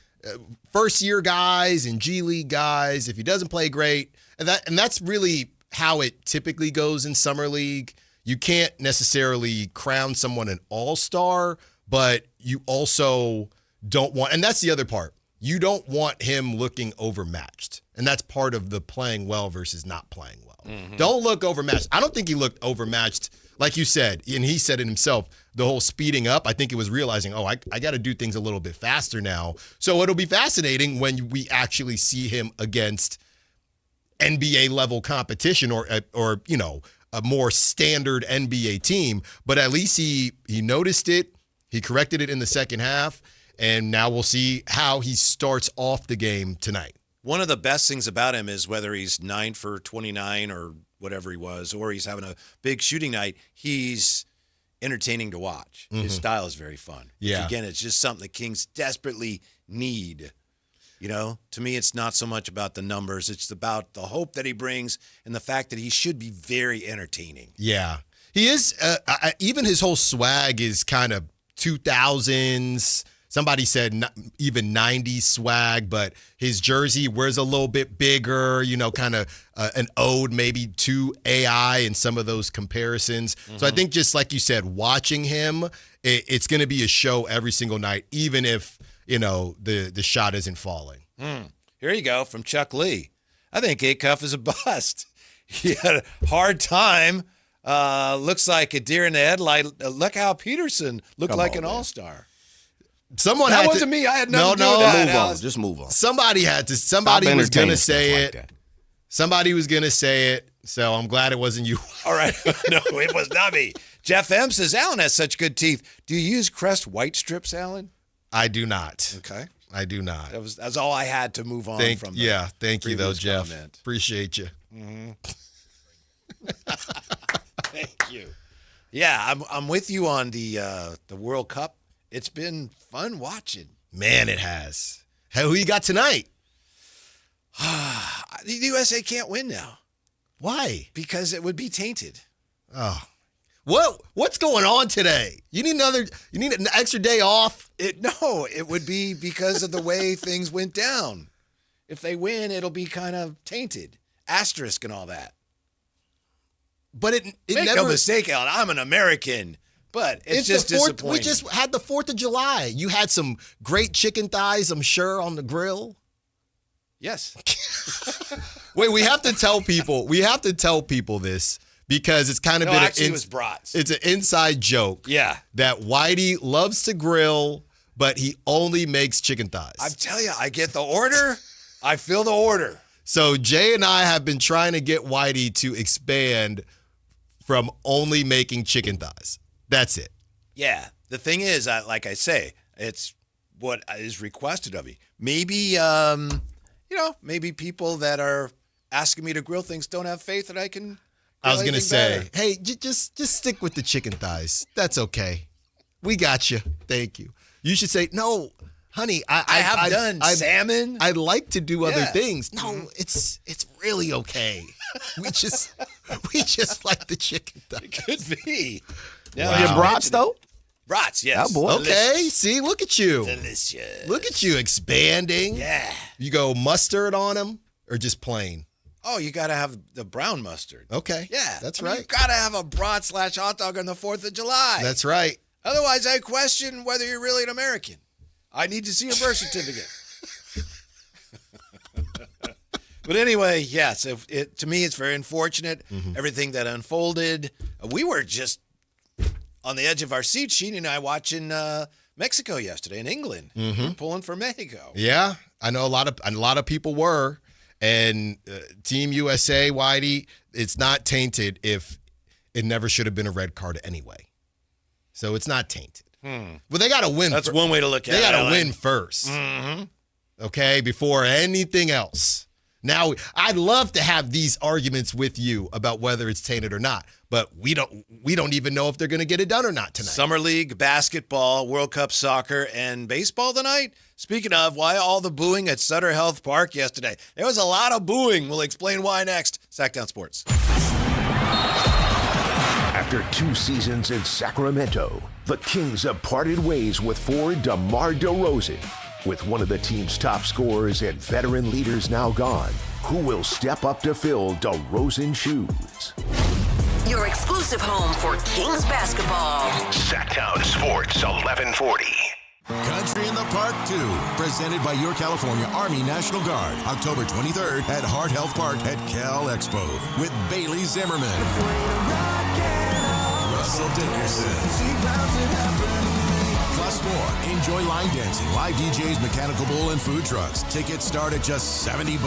first-year guys and G League guys. If he doesn't play great, and that's really how it typically goes in Summer League. You can't necessarily crown someone an all-star, but you also don't want, and that's the other part, you don't want him looking overmatched. And that's part of the playing well versus not playing well. Don't look overmatched. I don't think he looked overmatched, like you said, and he said it himself, the whole speeding up. I think it was realizing, I got to do things a little bit faster now. So it'll be fascinating when we actually see him against NBA level competition or a more standard NBA team. But at least he noticed it. He corrected it in the second half. And now we'll see how he starts off the game tonight. One of the best things about him is whether he's 9 for 29 or whatever he was, or he's having a big shooting night, he's entertaining to watch. His style is very fun. Yeah. Which, again, it's just something the Kings desperately need. To me, it's not so much about the numbers. It's about the hope that he brings and the fact that he should be very entertaining. Yeah. He is. Even his whole swag is kind of 2000s. Somebody said even 90s swag, but his jersey wears a little bit bigger, kind of an ode maybe to AI and some of those comparisons. So I think just like you said, watching him, it's going to be a show every single night, even if, the shot isn't falling. Here you go from Chuck Lee. I think Acuff is a bust. He had a hard time. Looks like a deer in the headlight. Look how Peterson looked like an all-star. Someone that had wasn't me. I had nothing to do with that. Move on. Just move on. Somebody was going to say it. Somebody was going to say it. So I'm glad it wasn't you. All right. No, it was not me. Jeff M says, Alan has such good teeth. Do you use Crest white strips, Alan? I do not. Okay. I do not. That's all I had to move on from. Thank you though, Jeff. Comment. Appreciate you. Thank you. Yeah, I'm with you on the World Cup. It's been fun watching. Man, it has. Hey, who you got tonight? The USA can't win now. Why? Because it would be tainted. Oh. What's going on today? You need an extra day off? It would be because of the way things went down. If they win, it'll be kind of tainted. Asterisk and all that. But Make no mistake, Alan, I'm an American. But it's just disappointing. We just had the 4th of July. You had some great chicken thighs, I'm sure, on the grill. Yes. Wait, we have to tell people this because it's kind of it was brats. It's an inside joke. Yeah. That Whitey loves to grill, but he only makes chicken thighs. I'm telling you, I get the order, I fill the order. So Jay and I have been trying to get Whitey to expand from only making chicken thighs. That's it. Yeah. The thing is, like I say, it's what is requested of me. Maybe, maybe people that are asking me to grill things don't have faith that I can. I was going to say, better. hey, just stick with the chicken thighs. That's okay. We got you. Thank you. You should say, no, honey, I have done salmon. I'd like to do other things. No, it's really okay. We just like the chicken thighs. It could be. Wow. Your brats, though? Brats, yes. Oh, boy. Okay, see, look at you. Delicious. Look at you expanding. Yeah. You go mustard on them or just plain? Oh, you got to have the brown mustard. Okay. Yeah. That's right. You got to have a brat/hot dog on the 4th of July. That's right. Otherwise, I question whether you're really an American. I need to see your birth certificate. But anyway, yes, to me, it's very unfortunate. Everything that unfolded. We were just on the edge of our seats, Sheeny and I, watching Mexico yesterday in England. We're pulling for Mexico. Yeah, I know a lot of people were. And Team USA, Whitey, it's not tainted if it never should have been a red card anyway. So it's not tainted. Well, they got to win. That's one way to look at it. They got to win first. Okay, before anything else. Now, I'd love to have these arguments with you about whether it's tainted or not, but we don't even know if they're going to get it done or not tonight. Summer League, basketball, World Cup soccer, and baseball tonight. Speaking of, why all the booing at Sutter Health Park yesterday? There was a lot of booing. We'll explain why next. Sactown Sports. After 2 seasons in Sacramento, the Kings have parted ways with forward DeMar DeRozan. With one of the team's top scorers and veteran leaders now gone, who will step up to fill DeRozan's shoes? Your exclusive home for Kings basketball. Sactown Sports 1140. Country in the Park 2, presented by your California Army National Guard, October 23rd at Hart Health Park at Cal Expo with Bailey Zimmerman, Russell Dickerson. Plus more. Enjoy line dancing, live DJs, mechanical bull, and food trucks. Tickets start at just $70.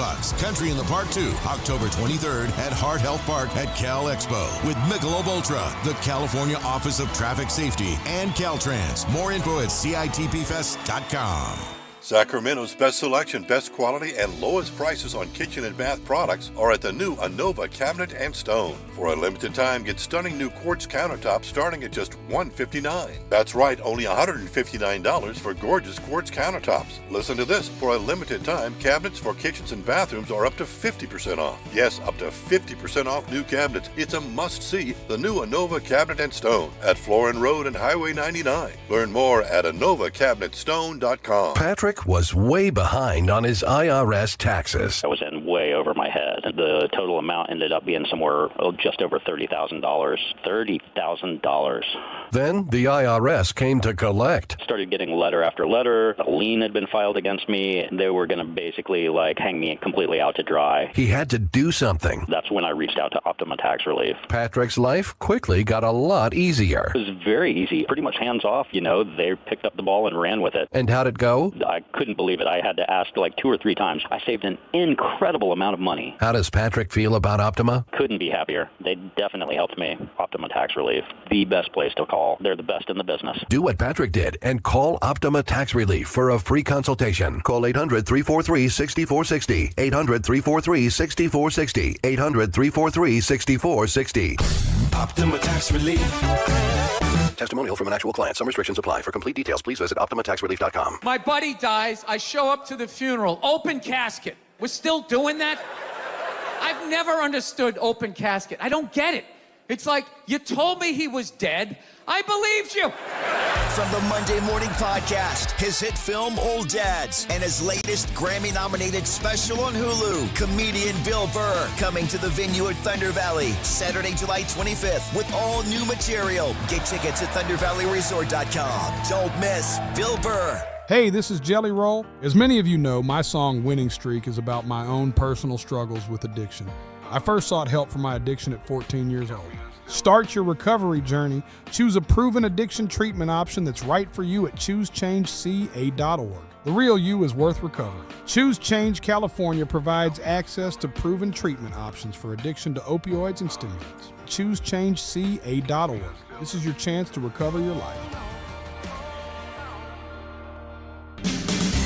Country in the Park 2, October 23rd at Hart Health Park at Cal Expo with Michelob Ultra, the California Office of Traffic Safety, and Caltrans. More info at CITPFest.com. Sacramento's best selection, best quality, and lowest prices on kitchen and bath products are at the new Anova Cabinet and Stone. For a limited time, get stunning new quartz countertops starting at just $159. That's right, only $159 for gorgeous quartz countertops. Listen to this. For a limited time, cabinets for kitchens and bathrooms are up to 50% off. Yes, up to 50% off new cabinets. It's a must-see. The new Anova Cabinet and Stone at Florin Road and Highway 99. Learn more at AnovaCabinetStone.com. Patrick was way behind on his IRS taxes. I was in way over my head. The total amount ended up being somewhere just over $30,000. $30,000. Then the IRS came to collect. Started getting letter after letter. A lien had been filed against me. They were going to basically hang me completely out to dry. He had to do something. That's when I reached out to Optima Tax Relief. Patrick's life quickly got a lot easier. It was very easy, pretty much hands off. They picked up the ball and ran with it. And how'd it go? I couldn't believe it. I had to ask 2 or 3 times. I saved an incredible amount of money. How does Patrick feel about Optima? Couldn't be happier. They definitely helped me. Optima Tax Relief, the best place to call. They're the best in the business. Do what Patrick did and call Optima Tax Relief for a free consultation. Call 800-343-6460. 800-343-6460. 800-343-6460. Optima Tax Relief. Testimonial from an actual client. Some restrictions apply. For complete details, please visit OptimaTaxRelief.com. My buddy dies. I show up to the funeral. Open casket. We're still doing that? I've never understood open casket. I don't get it. It's like, you told me he was dead. I believed you. From the Monday Morning Podcast, his hit film Old Dads, and his latest Grammy-nominated special on Hulu, comedian Bill Burr, coming to the venue at Thunder Valley, Saturday, July 25th, with all new material. Get tickets at ThunderValleyResort.com. Don't miss Bill Burr. Hey, this is Jelly Roll. As many of you know, my song Winning Streak is about my own personal struggles with addiction. I first sought help for my addiction at 14 years old. Start your recovery journey. Choose a proven addiction treatment option that's right for you at ChooseChangeCA.org. The real you is worth recovering. Choose Change California provides access to proven treatment options for addiction to opioids and stimulants. ChooseChangeCA.org. This is your chance to recover your life.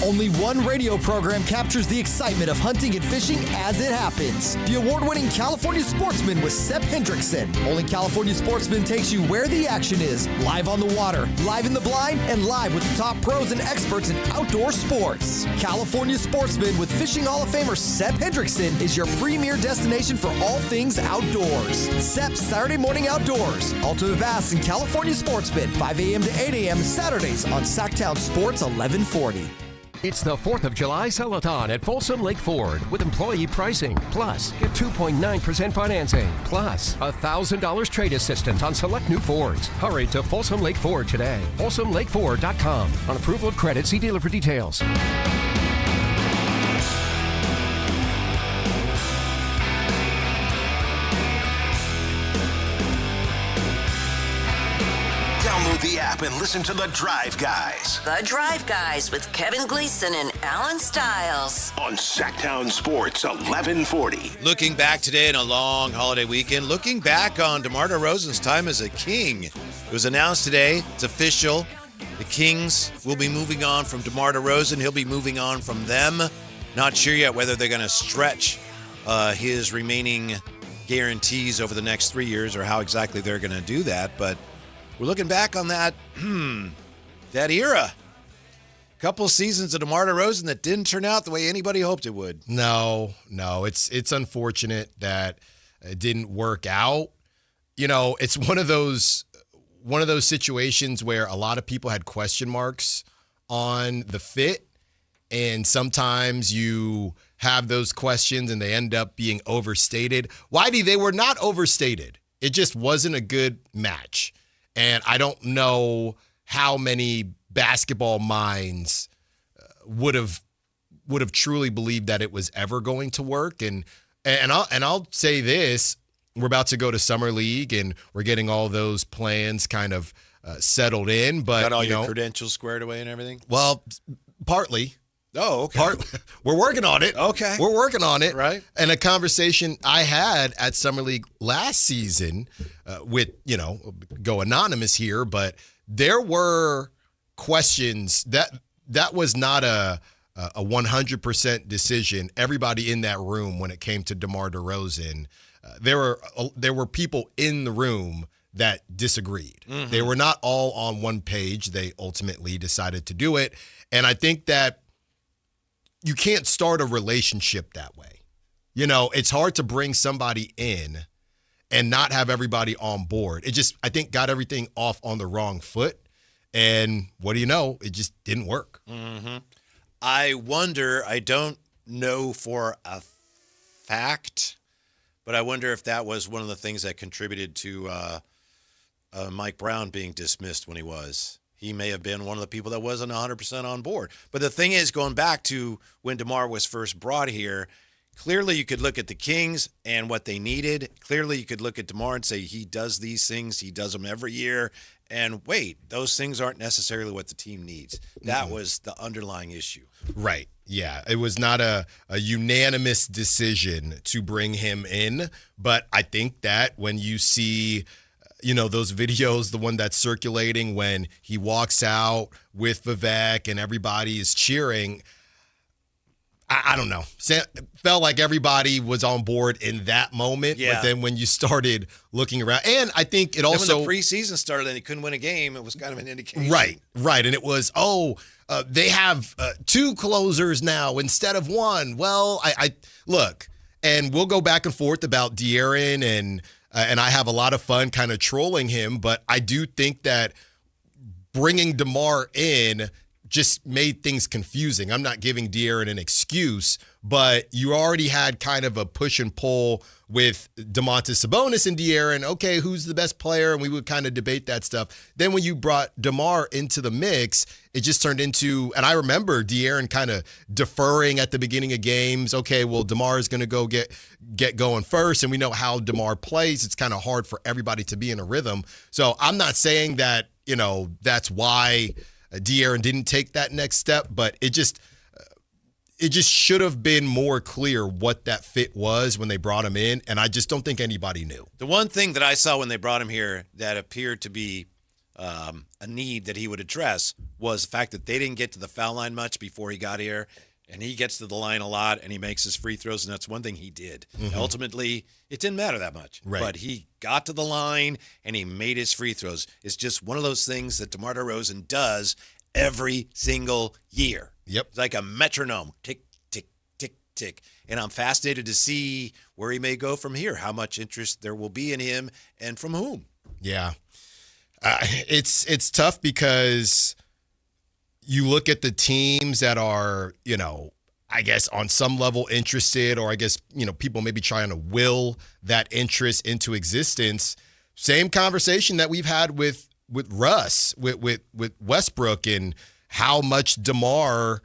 Only one radio program captures the excitement of hunting and fishing as it happens. The award-winning California Sportsman with Sep Hendrickson. Only California Sportsman takes you where the action is, live on the water, live in the blind, and live with the top pros and experts in outdoor sports. California Sportsman with Fishing Hall of Famer Sep Hendrickson is your premier destination for all things outdoors. Sep's Saturday Morning Outdoors. Ultimate Bass and California Sportsman, 5 a.m. to 8 a.m. Saturdays on Sactown Sports 1140. It's the 4th of July Sell-A-Thon at Folsom Lake Ford with employee pricing. Plus, get 2.9% financing. Plus, $1,000 trade assistance on select new Fords. Hurry to Folsom Lake Ford today. FolsomLakeFord.com. On approval of credit, see dealer for details. Download the app and listen to The Drive Guys. The Drive Guys with Kevin Gleason and Alan Stiles. On Sactown Sports 1140. Looking back today in a long holiday weekend, looking back on DeMar DeRozan's time as a King. It was announced today, it's official. The Kings will be moving on from DeMar DeRozan. He'll be moving on from them. Not sure yet whether they're going to stretch his remaining guarantees over the next 3 years or how exactly they're going to do that. But we're looking back on that era. Couple seasons of DeMar DeRozan that didn't turn out the way anybody hoped it would. No. It's unfortunate that it didn't work out. You know, it's one of those situations where a lot of people had question marks on the fit, and sometimes you have those questions and they end up being overstated. Whitey, they were not overstated. It just wasn't a good match. And I don't know how many basketball minds would have truly believed that it was ever going to work. And I'll say this, we're about to go to Summer League and we're getting all those plans kind of settled in. But got all your credentials squared away and everything? Well, partly. Oh, okay. We're working on it. Okay. We're working on it. Right. And a conversation I had at Summer League last season with, go anonymous here, but there were questions that was not a 100% decision. Everybody in that room when it came to DeMar DeRozan, there were people in the room that disagreed. Mm-hmm. They were not all on one page. They ultimately decided to do it. And I think that you can't start a relationship that way. It's hard to bring somebody in and not have everybody on board. It just, I think, got everything off on the wrong foot. And what do you know? It just didn't work. Mm-hmm. I wonder, I don't know for a fact, but I wonder if that was one of the things that contributed to Mike Brown being dismissed when he was. He may have been one of the people that wasn't 100% on board. But the thing is, going back to when DeMar was first brought here, clearly you could look at the Kings and what they needed. Clearly you could look at DeMar and say he does these things, he does them every year. And wait, those things aren't necessarily what the team needs. That was the underlying issue. Right. Yeah. It was not a unanimous decision to bring him in. But I think that when you see those videos, the one that's circulating when he walks out with Vivek and everybody is cheering, I don't know. Felt like everybody was on board in that moment. Yeah. But then when you started looking around, and I think it also... when the preseason started and he couldn't win a game, it was kind of an indication. Right. And it was, they have 2 closers now instead of 1. Well, I look, and we'll go back and forth about De'Aaron and I have a lot of fun kind of trolling him, but I do think that bringing DeMar in just made things confusing. I'm not giving De'Aaron an excuse, but you already had kind of a push and pull with Domantas Sabonis and De'Aaron. Okay, who's the best player? And we would kind of debate that stuff. Then when you brought DeMar into the mix, it just turned into, and I remember De'Aaron kind of deferring at the beginning of games. Okay, well, DeMar is going to go get going first, and we know how DeMar plays. It's kind of hard for everybody to be in a rhythm. So I'm not saying that, that's why De'Aaron didn't take that next step, but it just should have been more clear what that fit was when they brought him in, and I just don't think anybody knew. The one thing that I saw when they brought him here that appeared to be a need that he would address was the fact that they didn't get to the foul line much before he got here, and he gets to the line a lot, and he makes his free throws, and that's one thing he did. Mm-hmm. Ultimately, it didn't matter that much, right. But he got to the line, and he made his free throws. It's just one of those things that DeMar DeRozan does every single year. Yep. It's like a metronome. Tick, tick, tick, tick. And I'm fascinated to see where he may go from here, how much interest there will be in him, and from whom. Yeah. It's tough because you look at the teams that are, I guess on some level interested, or I guess, people maybe trying to will that interest into existence. Same conversation that we've had with Russ, with Westbrook, and how much DeMar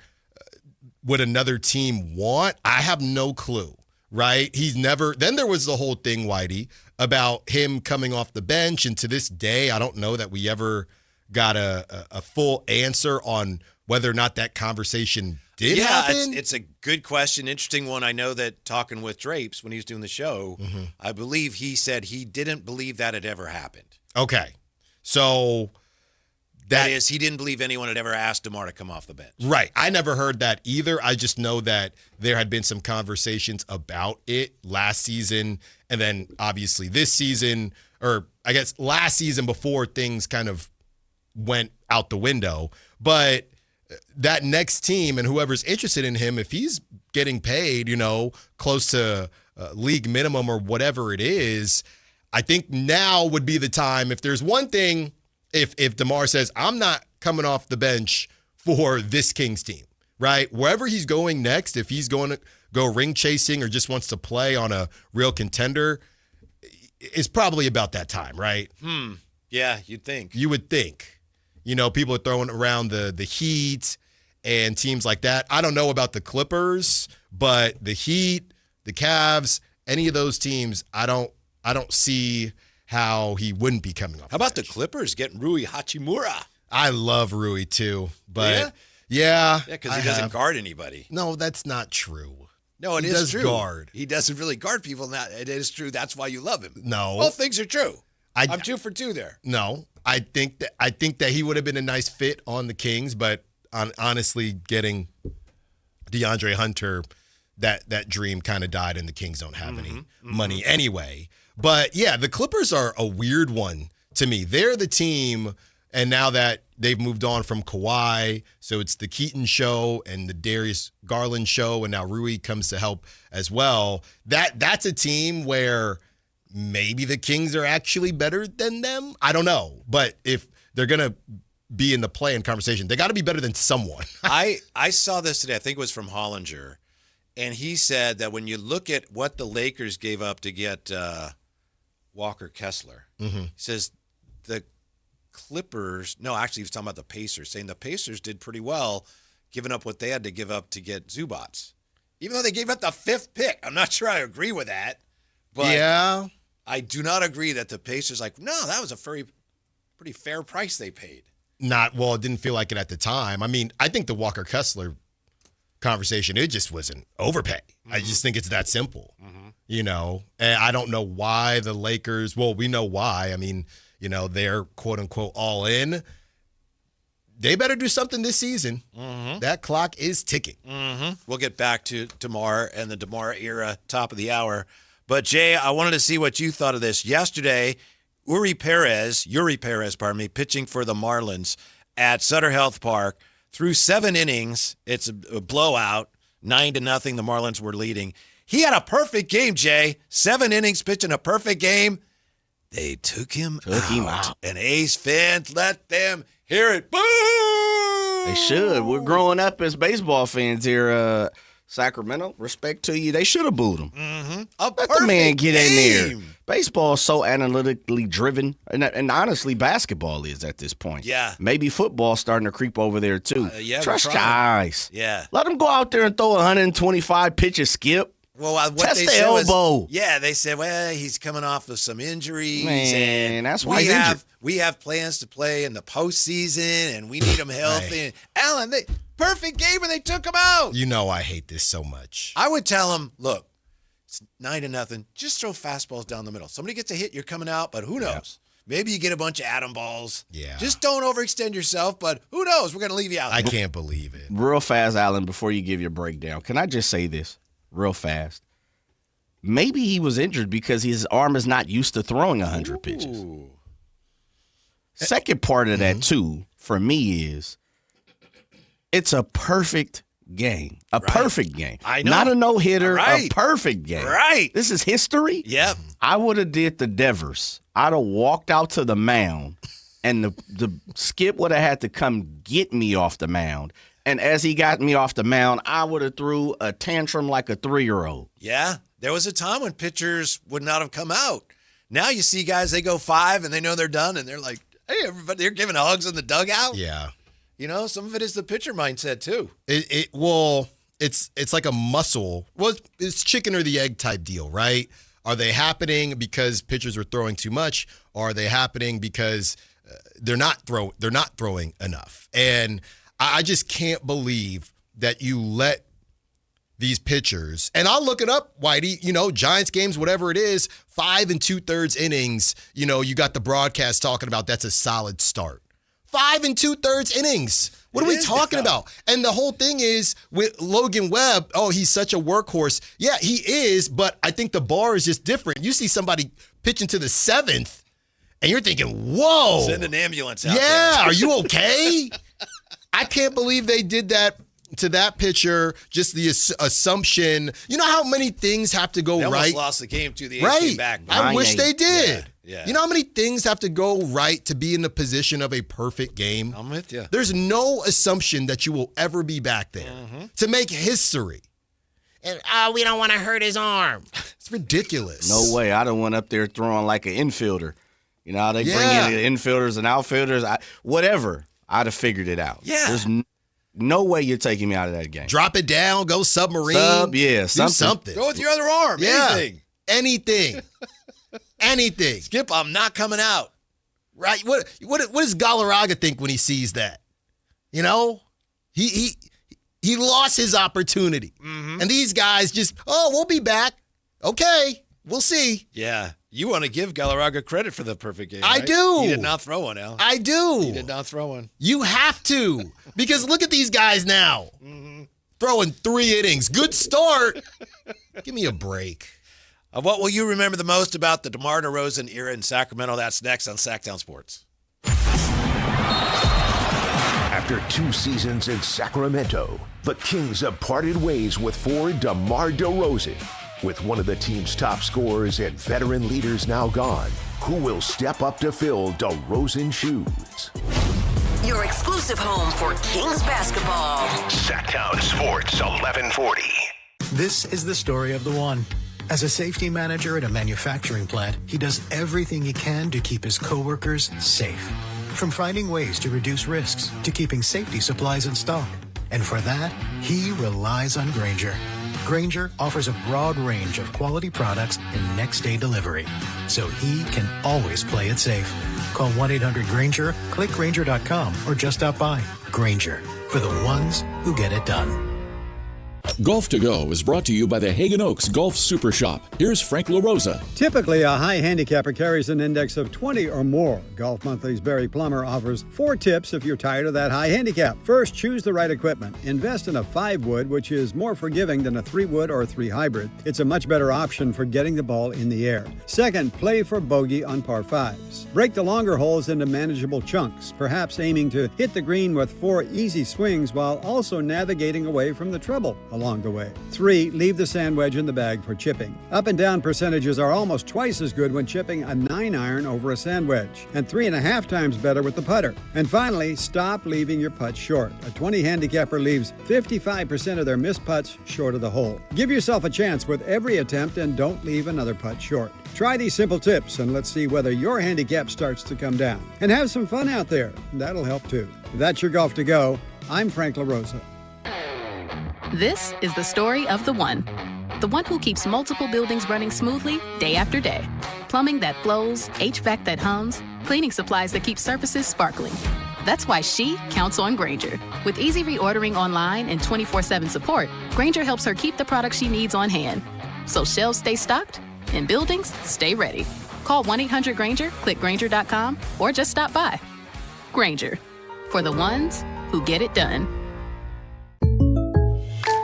would another team want. I have no clue. right? He's never. Then there was the whole thing, Whitey, about him coming off the bench, and to this day, I don't know that we ever got a full answer on whether or not that conversation did happen. It's a good question, interesting one. I know that talking with Drapes when he was doing the show, I believe he said he didn't believe that had ever happened. Okay, so that is, he didn't believe anyone had ever asked DeMar to come off the bench. Right. I never heard that either. I just know that there had been some conversations about it last season, and then obviously this season, or I guess last season before things kind of went out the window. But that next team and whoever's interested in him, if he's getting paid, close to league minimum or whatever it is, I think now would be the time. If there's one thing, if DeMar says, I'm not coming off the bench for this Kings team, right? Wherever he's going next, if he's going to go ring chasing or just wants to play on a real contender, it's probably about that time, right? Yeah, you'd think. You would think. People are throwing around the Heat and teams like that. I don't know about the Clippers, but the Heat, the Cavs, any of those teams, I don't see how he wouldn't be coming off. How about the Clippers getting Rui Hachimura? I love Rui too, but yeah, because he doesn't guard anybody. No, that's not true. No, it he is does true. Guard. He doesn't really guard people. Now it is true. That's why you love him. No, both things are true. I'm 2 for 2 there. No, I think that he would have been a nice fit on the Kings, but honestly, getting DeAndre Hunter, that dream kind of died, and the Kings don't have any money anyway. But yeah, the Clippers are a weird one to me. They're the team, and now that they've moved on from Kawhi, so it's the Keaton show and the Darius Garland show, and now Rui comes to help as well. That's a team where maybe the Kings are actually better than them. I don't know. But if they're going to be in the play-in conversation, they got to be better than someone. I saw this today. I think it was from Hollinger. And he said that when you look at what the Lakers gave up to get Walker Kessler, he says the Clippers, no, actually he was talking about the Pacers, saying the Pacers did pretty well giving up what they had to give up to get Zubats. Even though they gave up the 5th pick. I'm not sure I agree with that. But yeah. I do not agree that the Pacers no, that was a pretty fair price they paid. It didn't feel like it at the time. I mean, I think the Walker Kessler conversation, it just was an overpay. I just think it's that simple. And I don't know why the Lakers, we know why. I mean, they're quote unquote all in. They better do something this season. That clock is ticking. We'll get back to DeMar and the DeMar era, top of the hour. But, Jay, I wanted to see what you thought of this. Yesterday, Yuri Perez, pitching for the Marlins at Sutter Health Park. Through 7 innings, it's a blowout, 9-0, the Marlins were leading. He had a perfect game, Jay. 7 innings, pitching a perfect game. They took him out. And A's fans let them hear it. Boo! They should. We're growing up as baseball fans here. Sacramento, respect to you. They should have booed him. Let the man get in there. Baseball is so analytically driven, and honestly, basketball is at this point. Yeah. Maybe football's starting to creep over there, too. Trust guys. Yeah. Let them go out there and throw 125 pitches, Skip. Well, what test they the said elbow. They said, he's coming off of some injuries. Man, and that's why he's injured. We have plans to play in the postseason, and we need him healthy. Right. Alan, perfect game, and they took him out. I hate this so much. I would tell him, look, it's 9-0. Just throw fastballs down the middle. Somebody gets a hit, you're coming out, but who knows? Maybe you get a bunch of atom balls. Yeah. Just don't overextend yourself, but who knows? We're going to leave you out. I can't believe it. Real fast, Alan, before you give your breakdown, can I just say this real fast? Maybe he was injured because his arm is not used to throwing 100 pitches. Second part of that, too, for me is it's a perfect game. Perfect game. I know. Not a no-hitter, a perfect game. Right. This is history. Yep. I would have did the Devers. I'd have walked out to the mound, and the Skip would have had to come get me off the mound. And as he got me off the mound, I would have threw a tantrum like a 3-year-old. Yeah. There was a time when pitchers would not have come out. Now you see guys, they go 5 and they know they're done, and they're like, hey, everybody, they're giving hugs in the dugout. Yeah. Some of it is the pitcher mindset, too. it's like a muscle. Well, it's chicken or the egg type deal, right? Are they happening because pitchers are throwing too much, or are they happening because they're not throwing enough? And I just can't believe that you let these pitchers, and I'll look it up, Whitey, Giants games, whatever it is, 5 2/3 innings, you got the broadcast talking about that's a solid start. 5 2/3 innings. What are we talking about? And the whole thing is with Logan Webb, he's such a workhorse. Yeah, he is, but I think the bar is just different. You see somebody pitching to the 7th, and you're thinking, whoa. Send an ambulance out there. Yeah, are you okay? I can't believe they did that to that pitcher, just the assumption. You know how many things have to go they right? Almost lost the game to the right. came back. I wish they did. Yeah. You know how many things have to go right to be in the position of a perfect game? I'm with you. There's no assumption that you will ever be back there to make history. And we don't want to hurt his arm. It's ridiculous. No way. I don't went up there throwing like an infielder. You know how they bring in the infielders and outfielders? Whatever. I'd have figured it out. Yeah. There's no way you're taking me out of that game. Drop it down, go submarine. Do something. Go with your other arm. Yeah. Anything. Anything. Skip, I'm not coming out. Right? What does Galarraga think when he sees that? He lost his opportunity. And these guys just, we'll be back. Okay, we'll see. Yeah. You want to give Galarraga credit for the perfect game, I right? do. He did not throw one, Al. I do. He did not throw one. You have to. Because look at these guys now. Throwing 3 innings. Good start. Give me a break. What will you remember the most about the DeMar DeRozan era in Sacramento? That's next on Sactown Sports. After 2 seasons in Sacramento, the Kings have parted ways with forward DeMar DeRozan. With one of the team's top scorers and veteran leaders now gone, who will step up to fill DeRozan's shoes? Your exclusive home for Kings basketball. Sactown Sports 1140. This is the story of the one. As a safety manager at a manufacturing plant, he does everything he can to keep his coworkers safe. From finding ways to reduce risks to keeping safety supplies in stock. And for that, he relies on Grainger. Grainger offers a broad range of quality products and next-day delivery, so he can always play it safe. Call 1-800-GRAINGER, click Grainger.com, or just stop by. Grainger, for the ones who get it done. Golf to Go is brought to you by the Hagen Oaks Golf Super Shop. Here's Frank LaRosa. Typically, a high handicapper carries an index of 20 or more. Golf Monthly's Barry Plummer offers 4 tips if you're tired of that high handicap. First, choose the right equipment. Invest in a 5-wood, which is more forgiving than a 3-wood or 3 hybrid. It's a much better option for getting the ball in the air. Second, play for bogey on par 5s. Break the longer holes into manageable chunks, perhaps aiming to hit the green with 4 easy swings while also navigating away from the trouble along the way. 3, leave the sand wedge in the bag for chipping. Up and down percentages are almost twice as good when chipping a 9-iron over a sand wedge, and 3.5 times better with the putter. And finally, stop leaving your putts short. A 20 handicapper leaves 55% of their missed putts short of the hole. Give yourself a chance with every attempt and don't leave another putt short. Try these simple tips and let's see whether your handicap starts to come down. And have some fun out there. That'll help too. That's your Golf to Go. I'm Frank LaRosa. This is the story of the one who keeps multiple buildings running smoothly day after day. Plumbing that flows, HVAC that hums, cleaning supplies that keep surfaces sparkling. That's why she counts on Grainger. With easy reordering online and 24/7 support, Grainger helps her keep the products she needs on hand. So shelves stay stocked and buildings stay ready. Call 1-800-GRAINGER, click Grainger.com, or just stop by. Grainger, for the ones who get it done.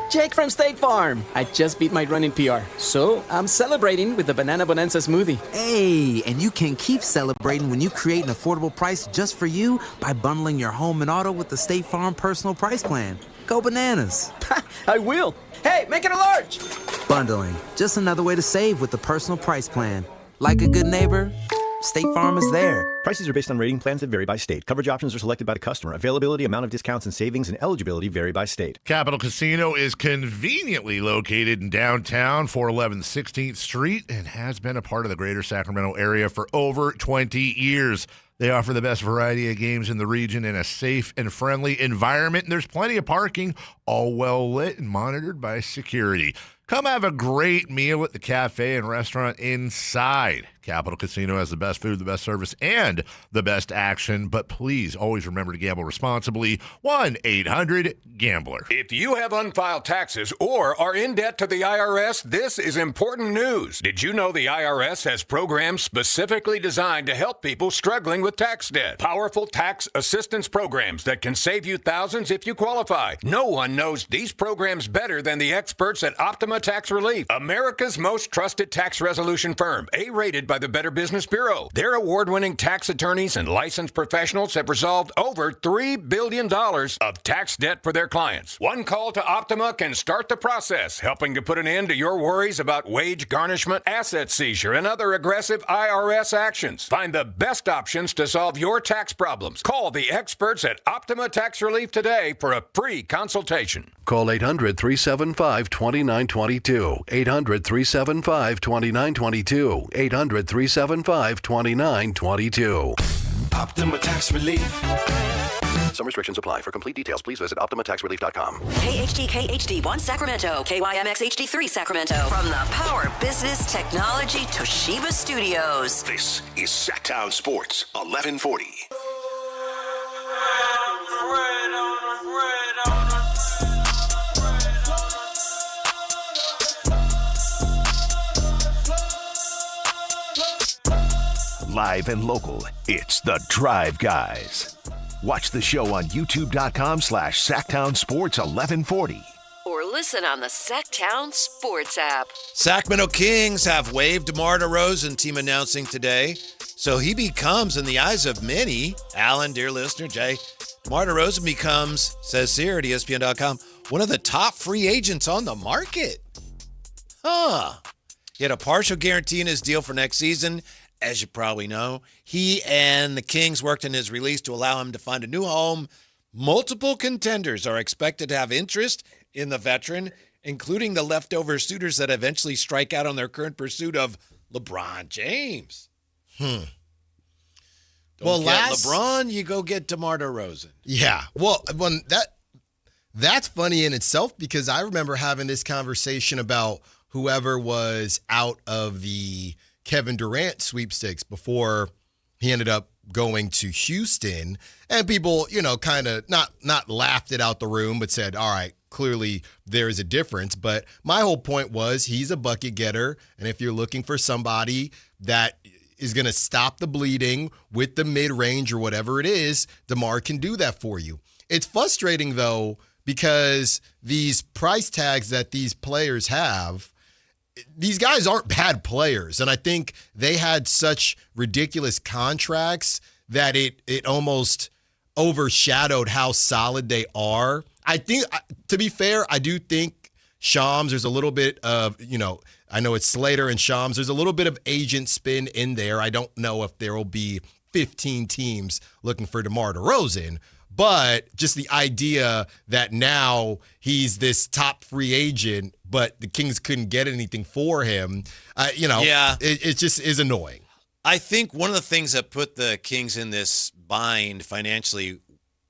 Jake from State Farm. I just beat my running PR, so I'm celebrating with the Banana Bonanza smoothie. Hey, and you can keep celebrating when you create an affordable price just for you by bundling your home and auto with the State Farm Personal Price Plan. Go bananas. I will. Hey, make it a large. Bundling, just another way to save with the Personal Price Plan. Like a good neighbor, State Farm is there. Prices are based on rating plans that vary by state. Coverage options are selected by the customer. Availability, amount of discounts and savings, and eligibility vary by state. Capital Casino is conveniently located in downtown, 411 16th Street, and has been a part of the greater Sacramento area for over 20 years. They offer the best variety of games in the region in a safe and friendly environment, and there's plenty of parking, all well lit and monitored by security. Come have a great meal at the cafe and restaurant inside. Capital Casino has the best food, the best service, and the best action. But please always remember to gamble responsibly. 1-800-GAMBLER. If you have unfiled taxes or are in debt to the IRS, this is important news. Did you know the IRS has programs specifically designed to help people struggling with tax debt? Powerful tax assistance programs that can save you thousands if you qualify. No one knows these programs better than the experts at Optima Tax Relief, America's most trusted tax resolution firm, A-rated by the Better Business Bureau. Their award-winning tax attorneys and licensed professionals have resolved over $3 billion of tax debt for their clients. One call to Optima can start the process, helping to put an end to your worries about wage garnishment, asset seizure, and other aggressive IRS actions. Find the best options to solve your tax problems. Call the experts at Optima Tax Relief today for a free consultation. Call 800-375-2922. 800-375-2922. 800-375-2922. Optima Tax Relief. Some restrictions apply. For complete details, please visit OptimaTaxRelief.com. KHD1 Sacramento, KYMX HD3 Sacramento. From the Power Business Technology Toshiba Studios. This is Sactown Sports 1140. Live and local, it's The Drive Guys. Watch the show on youtube.com/Sactown Sports 1140. Or listen on the Sactown Sports app. Sacramento Kings have waived DeMar DeRozan, team announcing today. So he becomes, in the eyes of many, Alan, dear listener, Jay, DeMar DeRozan becomes, says here at ESPN.com, one of the top free agents on the market. He had a partial guarantee in his deal for next season. As you probably know, he and the Kings worked in his release to allow him to find a new home. Multiple contenders are expected to have interest in the veteran, including the leftover suitors that eventually strike out on their current pursuit of LeBron James. Don't get LeBron, you go get DeMar DeRozan. Yeah. Well, that's funny in itself because I remember having this conversation about whoever was out of the Kevin Durant sweepstakes before he ended up going to Houston, and people, kind of not laughed it out the room, but said, all right, clearly there is a difference. But my whole point was he's a bucket getter, and if you're looking for somebody that is going to stop the bleeding with the mid-range or whatever it is, DeMar can do that for you. It's frustrating, though, because these price tags that these players have, these guys aren't bad players, and I think they had such ridiculous contracts that it almost overshadowed how solid they are. I think, to be fair, I do think Shams, there's a little bit of, I know it's Slater and Shams, there's a little bit of agent spin in there. I don't know if there will be 15 teams looking for DeMar DeRozan, but just the idea that now he's this top free agent, but the Kings couldn't get anything for him, it just is annoying. I think one of the things that put the Kings in this bind financially,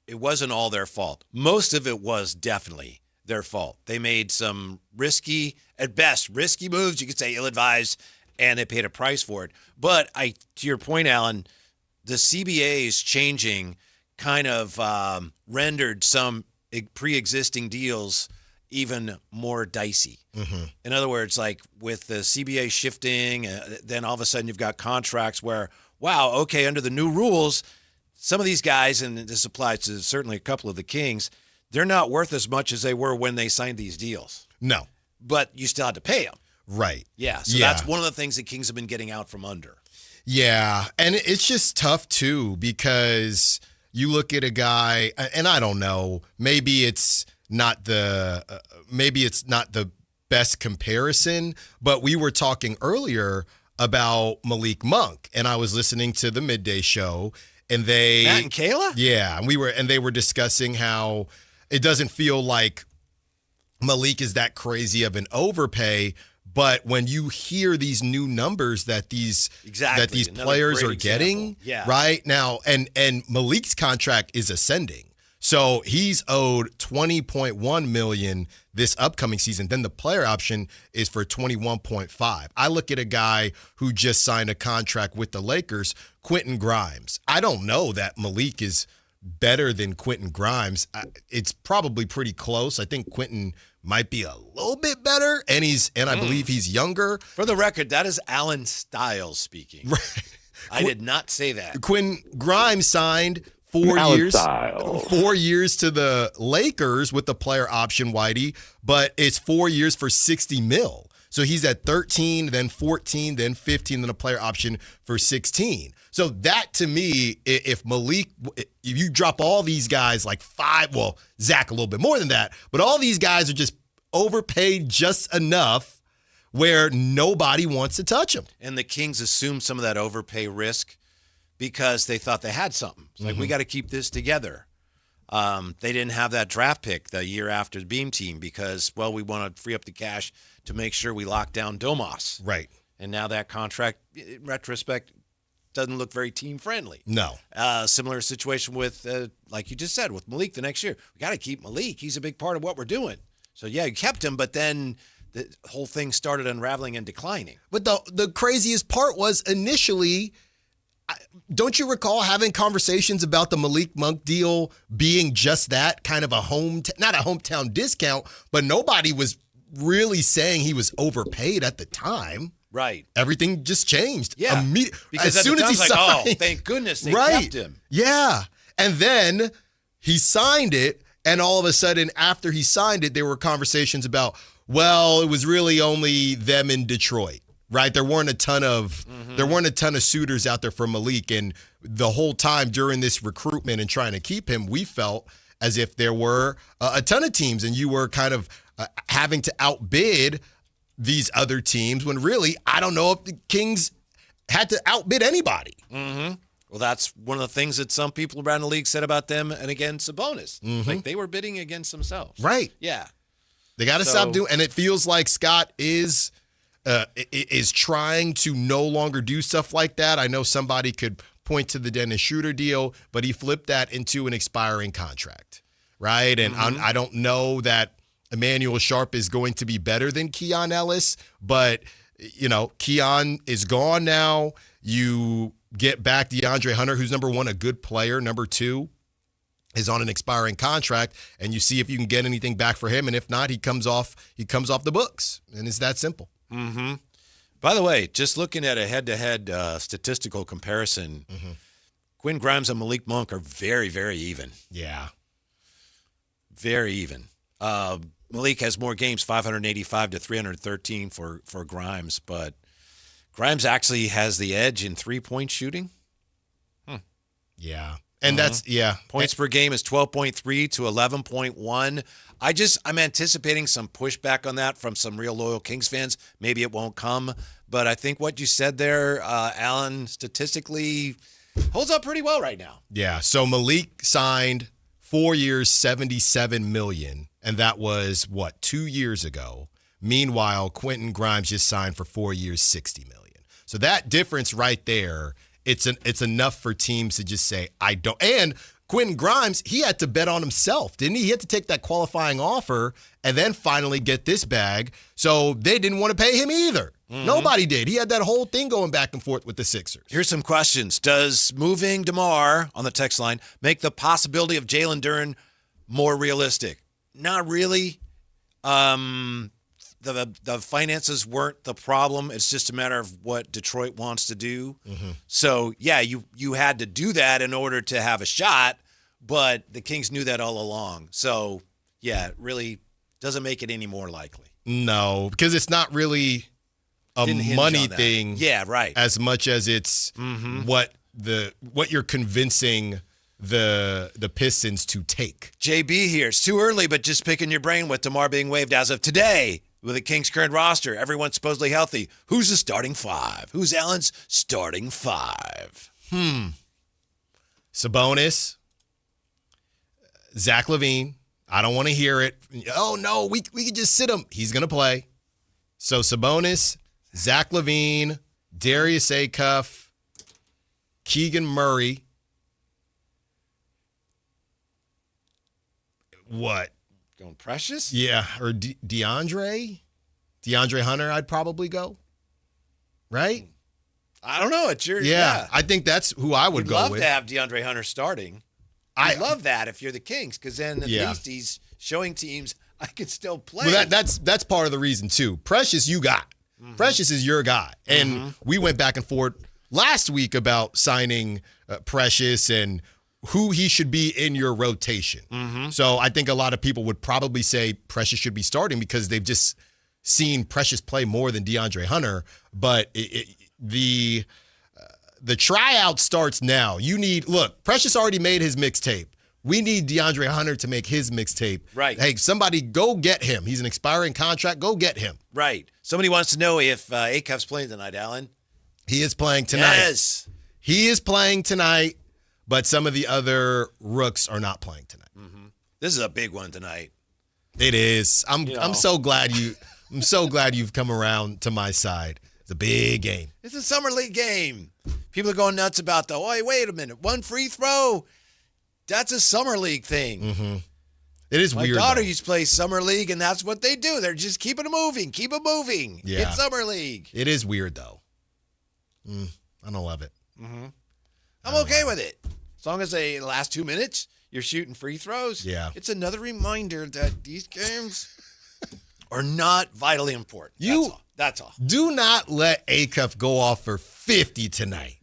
it wasn't all their fault. Most of it was definitely their fault. They made some at best, risky moves, you could say ill-advised, and they paid a price for it. But to your point, Alan, the CBA's changing kind of rendered some pre-existing deals even more dicey. Mm-hmm. In other words, like with the CBA shifting, then all of a sudden you've got contracts where, wow, okay, under the new rules, some of these guys, and this applies to certainly a couple of the Kings, they're not worth as much as they were when they signed these deals. No. But you still had to pay them. Right. Yeah, so that's one of the things the Kings have been getting out from under. Yeah, and it's just tough, too, because you look at a guy, and I don't know, maybe it's not the best comparison, but we were talking earlier about Malik Monk, and I was listening to the midday show, and Matt and Kayla? Yeah, and they were discussing how it doesn't feel like Malik is that crazy of an overpay, But when you hear these new numbers that these players are getting, right now, and Malik's contract is ascending. So he's owed $20.1 million this upcoming season. Then the player option is for $21.5. I look at a guy who just signed a contract with the Lakers, Quentin Grimes. I don't know that Malik is better than Quentin Grimes. It's probably pretty close. I think Quentin might be a little bit better, and I believe he's younger. For the record, that is Alan Stiles speaking. Right. I did not say that. Quentin Grimes signed 4 years to the Lakers with the player option, Whitey, but it's 4 years for $60 million. So he's at 13, then 14, then 15, then a player option for 16. So that to me, if you drop all these guys like Zach a little bit more than that, but all these guys are just overpaid just enough where nobody wants to touch them. And the Kings assumed some of that overpay risk because they thought they had something. It's like, we got to keep this together. They didn't have that draft pick the year after the Beam team because, we want to free up the cash to make sure we lock down Domas. Right. And now that contract, in retrospect, doesn't look very team-friendly. No. Similar situation with, like you just said, with Malik the next year. We got to keep Malik. He's a big part of what we're doing. So, yeah, you kept him, but then the whole thing started unraveling and declining. But the craziest part was initially – don't you recall having conversations about the Malik Monk deal being just that, kind of not a hometown discount, but nobody was really saying he was overpaid at the time. Right. Everything just changed. Yeah. As soon as he signed. Thank goodness they kept him. Yeah. And then he signed it, and all of a sudden, after he signed it, there were conversations about, it was really only them in Detroit. Right, there weren't a ton of suitors out there for Malik, and the whole time during this recruitment and trying to keep him, we felt as if there were a ton of teams, and you were kind of having to outbid these other teams. When really, I don't know if the Kings had to outbid anybody. Mm-hmm. Well, that's one of the things that some people around the league said about them, and again, Sabonis, like they were bidding against themselves. Right. Yeah. They got to stop doing, and it feels like Scott is trying to no longer do stuff like that. I know somebody could point to the Dennis Schroeder deal, but he flipped that into an expiring contract, right? And I don't know that Emmanuel Sharp is going to be better than Keon Ellis, but, Keon is gone now. You get back DeAndre Hunter, who's number one, a good player. Number two is on an expiring contract, and you see if you can get anything back for him. And if not, he comes off the books, and it's that simple. Mm-hmm. By the way, just looking at a head-to-head statistical comparison, Quinn Grimes and Malik Monk are very, very even. Yeah. Very even. Malik has more games, 585 to 313 for Grimes, but Grimes actually has the edge in three-point shooting. Yeah. And that's, Points per game is 12.3 to 11.1. I'm anticipating some pushback on that from some real loyal Kings fans. Maybe it won't come. But I think what you said there, Alan, statistically holds up pretty well right now. Yeah. So Malik signed 4 years, $77 million. And that was, 2 years ago. Meanwhile, Quentin Grimes just signed for 4 years, $60 million. So that difference right there, it's enough for teams to just say, I don't. And Quentin Grimes, he had to bet on himself, didn't he? He had to take that qualifying offer and then finally get this bag. So they didn't want to pay him either. Nobody did. He had that whole thing going back and forth with the Sixers. Here's some questions. Does moving DeMar on the text line make the possibility of Jalen Duren more realistic? Not really. The finances weren't the problem. It's just a matter of what Detroit wants to do. So, yeah, you had to do that in order to have a shot, but the Kings knew that all along. So, yeah, it really doesn't make it any more likely. No, because it's not really a money thing. Yeah, right. As much as it's what you're convincing the Pistons to take. JB here. It's too early, but just picking your brain with DeMar being waived as of today. With the Kings' current roster, everyone's supposedly healthy. Who's the starting five? Who's Allen's starting five? Sabonis, Zach LaVine. I don't want to hear it. Oh, no, we could just sit him. He's going to play. So Sabonis, Zach LaVine, Darius Acuff, Keegan Murray. What? Going Precious? Yeah, or DeAndre Hunter, I'd probably go. Right? I don't know. It's your yeah. I think that's who I would You'd go love with. to have DeAndre Hunter starting. I love that if you're the Kings, because then at least he's showing teams I could still play. Well, that's part of the reason too. Precious, you got. Precious is your guy, and we went back and forth last week about signing Precious and who he should be in your rotation. So I think a lot of people would probably say Precious should be starting because they've just seen Precious play more than DeAndre Hunter. But the tryout starts now. Precious already made his mixtape. We need DeAndre Hunter to make his mixtape. Right. Hey, somebody go get him. He's an expiring contract. Go get him. Right. Somebody wants to know if Acuff's playing tonight, Alan. He is playing tonight. Yes. He is playing tonight, but some of the other rooks are not playing tonight. This is a big one tonight. It is. I'm so glad you've come around to my side. It's a big game. It's a summer league game. People are going nuts about wait a minute, one free throw. That's a summer league thing. It is My weird. My daughter though. used to play summer league, and that's what they do. They're just keeping it moving. Keep it moving. Yeah. It's summer league. It is weird, though. I don't love it. I'm okay with it. As long as the last 2 minutes, you're shooting free throws. Yeah. It's another reminder that these games are not vitally important. That's all. Do not let Acuff go off for 50 tonight,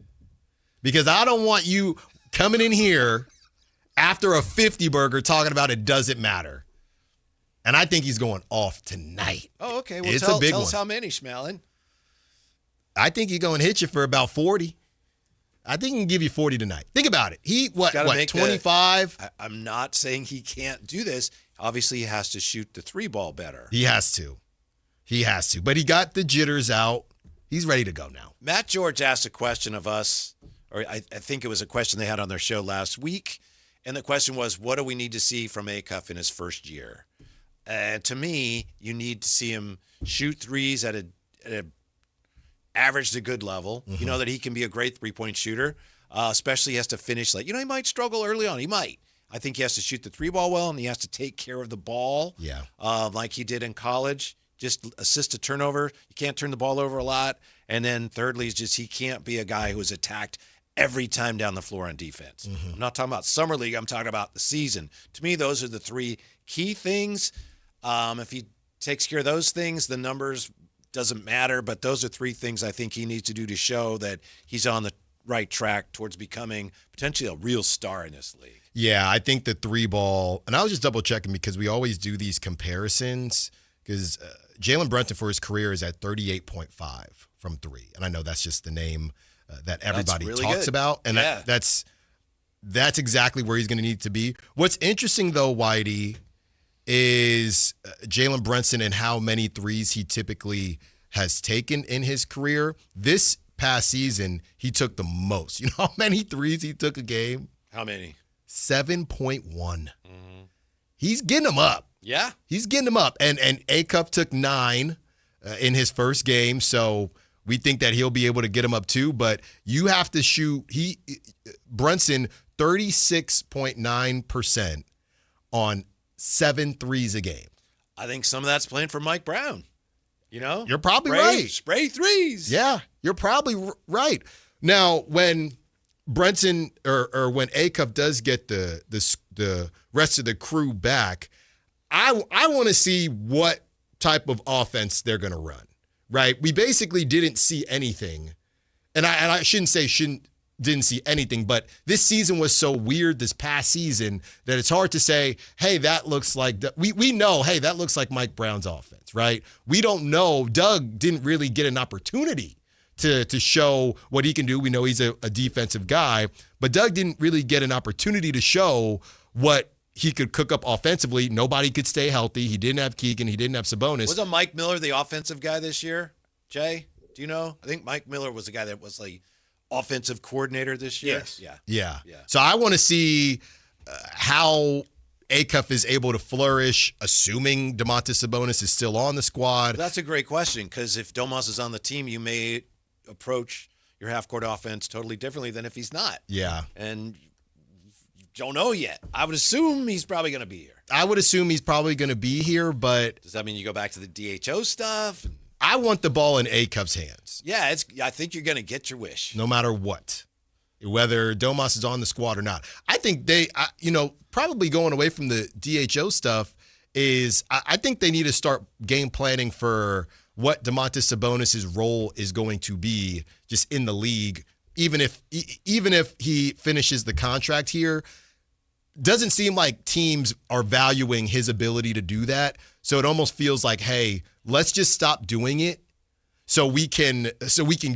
because I don't want you coming in here after a 50 burger talking about it doesn't matter. And I think he's going off tonight. Oh, okay. Well, It's tell a big us one. how many, Schmelling. I think he's going to hit you for about 40. I think he can give you 40 tonight. Think about it. He, what 25? I'm not saying he can't do this. Obviously, he has to shoot the three ball better. He has to. But he got the jitters out. He's ready to go now. Matt George asked a question of us, or I think it was a question they had on their show last week. And the question was, what do we need to see from Acuff in his first year? To me, you need to see him shoot threes at a average to good level. You know that he can be a great three-point shooter, especially he has to finish. He might struggle early on. He might. I think he has to shoot the three ball well, and he has to take care of the ball like he did in college. Just assist a turnover. You can't turn the ball over a lot. And then thirdly is just he can't be a guy who is attacked every time down the floor on defense. I'm not talking about summer league. I'm talking about the season. To me, those are the three key things. If he takes care of those things, the numbers doesn't matter. But those are three things I think he needs to do to show that he's on the right track towards becoming potentially a real star in this league. Yeah, I think the three ball, and I was just double checking because we always do these comparisons because Jalen Brunson for his career is at 38.5 from three. And I know that's just the name that everybody really talks good. about. And that's exactly where he's going to need to be. What's interesting, though, Whitey, is Jalen Brunson and how many threes he typically has taken in his career. This past season, he took the most. You know how many threes he took a game? How many? 7.1. He's getting them up. Yeah. He's getting them up. And Acuff took 9 in his first game, so we think that he'll be able to get him up too. But you have to shoot Brunson 36.9% on 7 threes a game. I think some of that's playing for Mike Brown. You know? You're probably right. Spray threes. Yeah, you're probably right. Now, when Brunson or when Acuff does get the rest of the crew back, I want to see what type of offense they're going to run, right? We basically didn't see anything, and I didn't see anything, but this season was so weird this past season that it's hard to say, hey, that looks like we know, hey, that looks like Mike Brown's offense, right? We don't know. Doug didn't really get an opportunity to show what he can do. We know he's a defensive guy, but Doug didn't really get an opportunity to show what he could cook up offensively. Nobody could stay healthy. He didn't have Keegan. He didn't have Sabonis. Wasn't Mike Miller the offensive guy this year, Jay? Do you know? I think Mike Miller was the guy that was the offensive coordinator this year. Yes. Yeah. So I want to see how Acuff is able to flourish, assuming Domantas Sabonis is still on the squad? That's a great question, because if Domas is on the team, you may approach your half-court offense totally differently than if he's not. Yeah. And you don't know yet. I would assume he's probably going to be here. I would assume he's probably going to be here, but Does that mean you go back to the DHO stuff? I want the ball in Acuff's hands. Yeah, I think you're going to get your wish. No matter what, whether Domas is on the squad or not. I think probably going away from the DHO stuff is I think they need to start game planning for what Domantas Sabonis' role is going to be just in the league, even if he finishes the contract here. Doesn't seem like teams are valuing his ability to do that. So it almost feels like, hey, let's just stop doing it so we can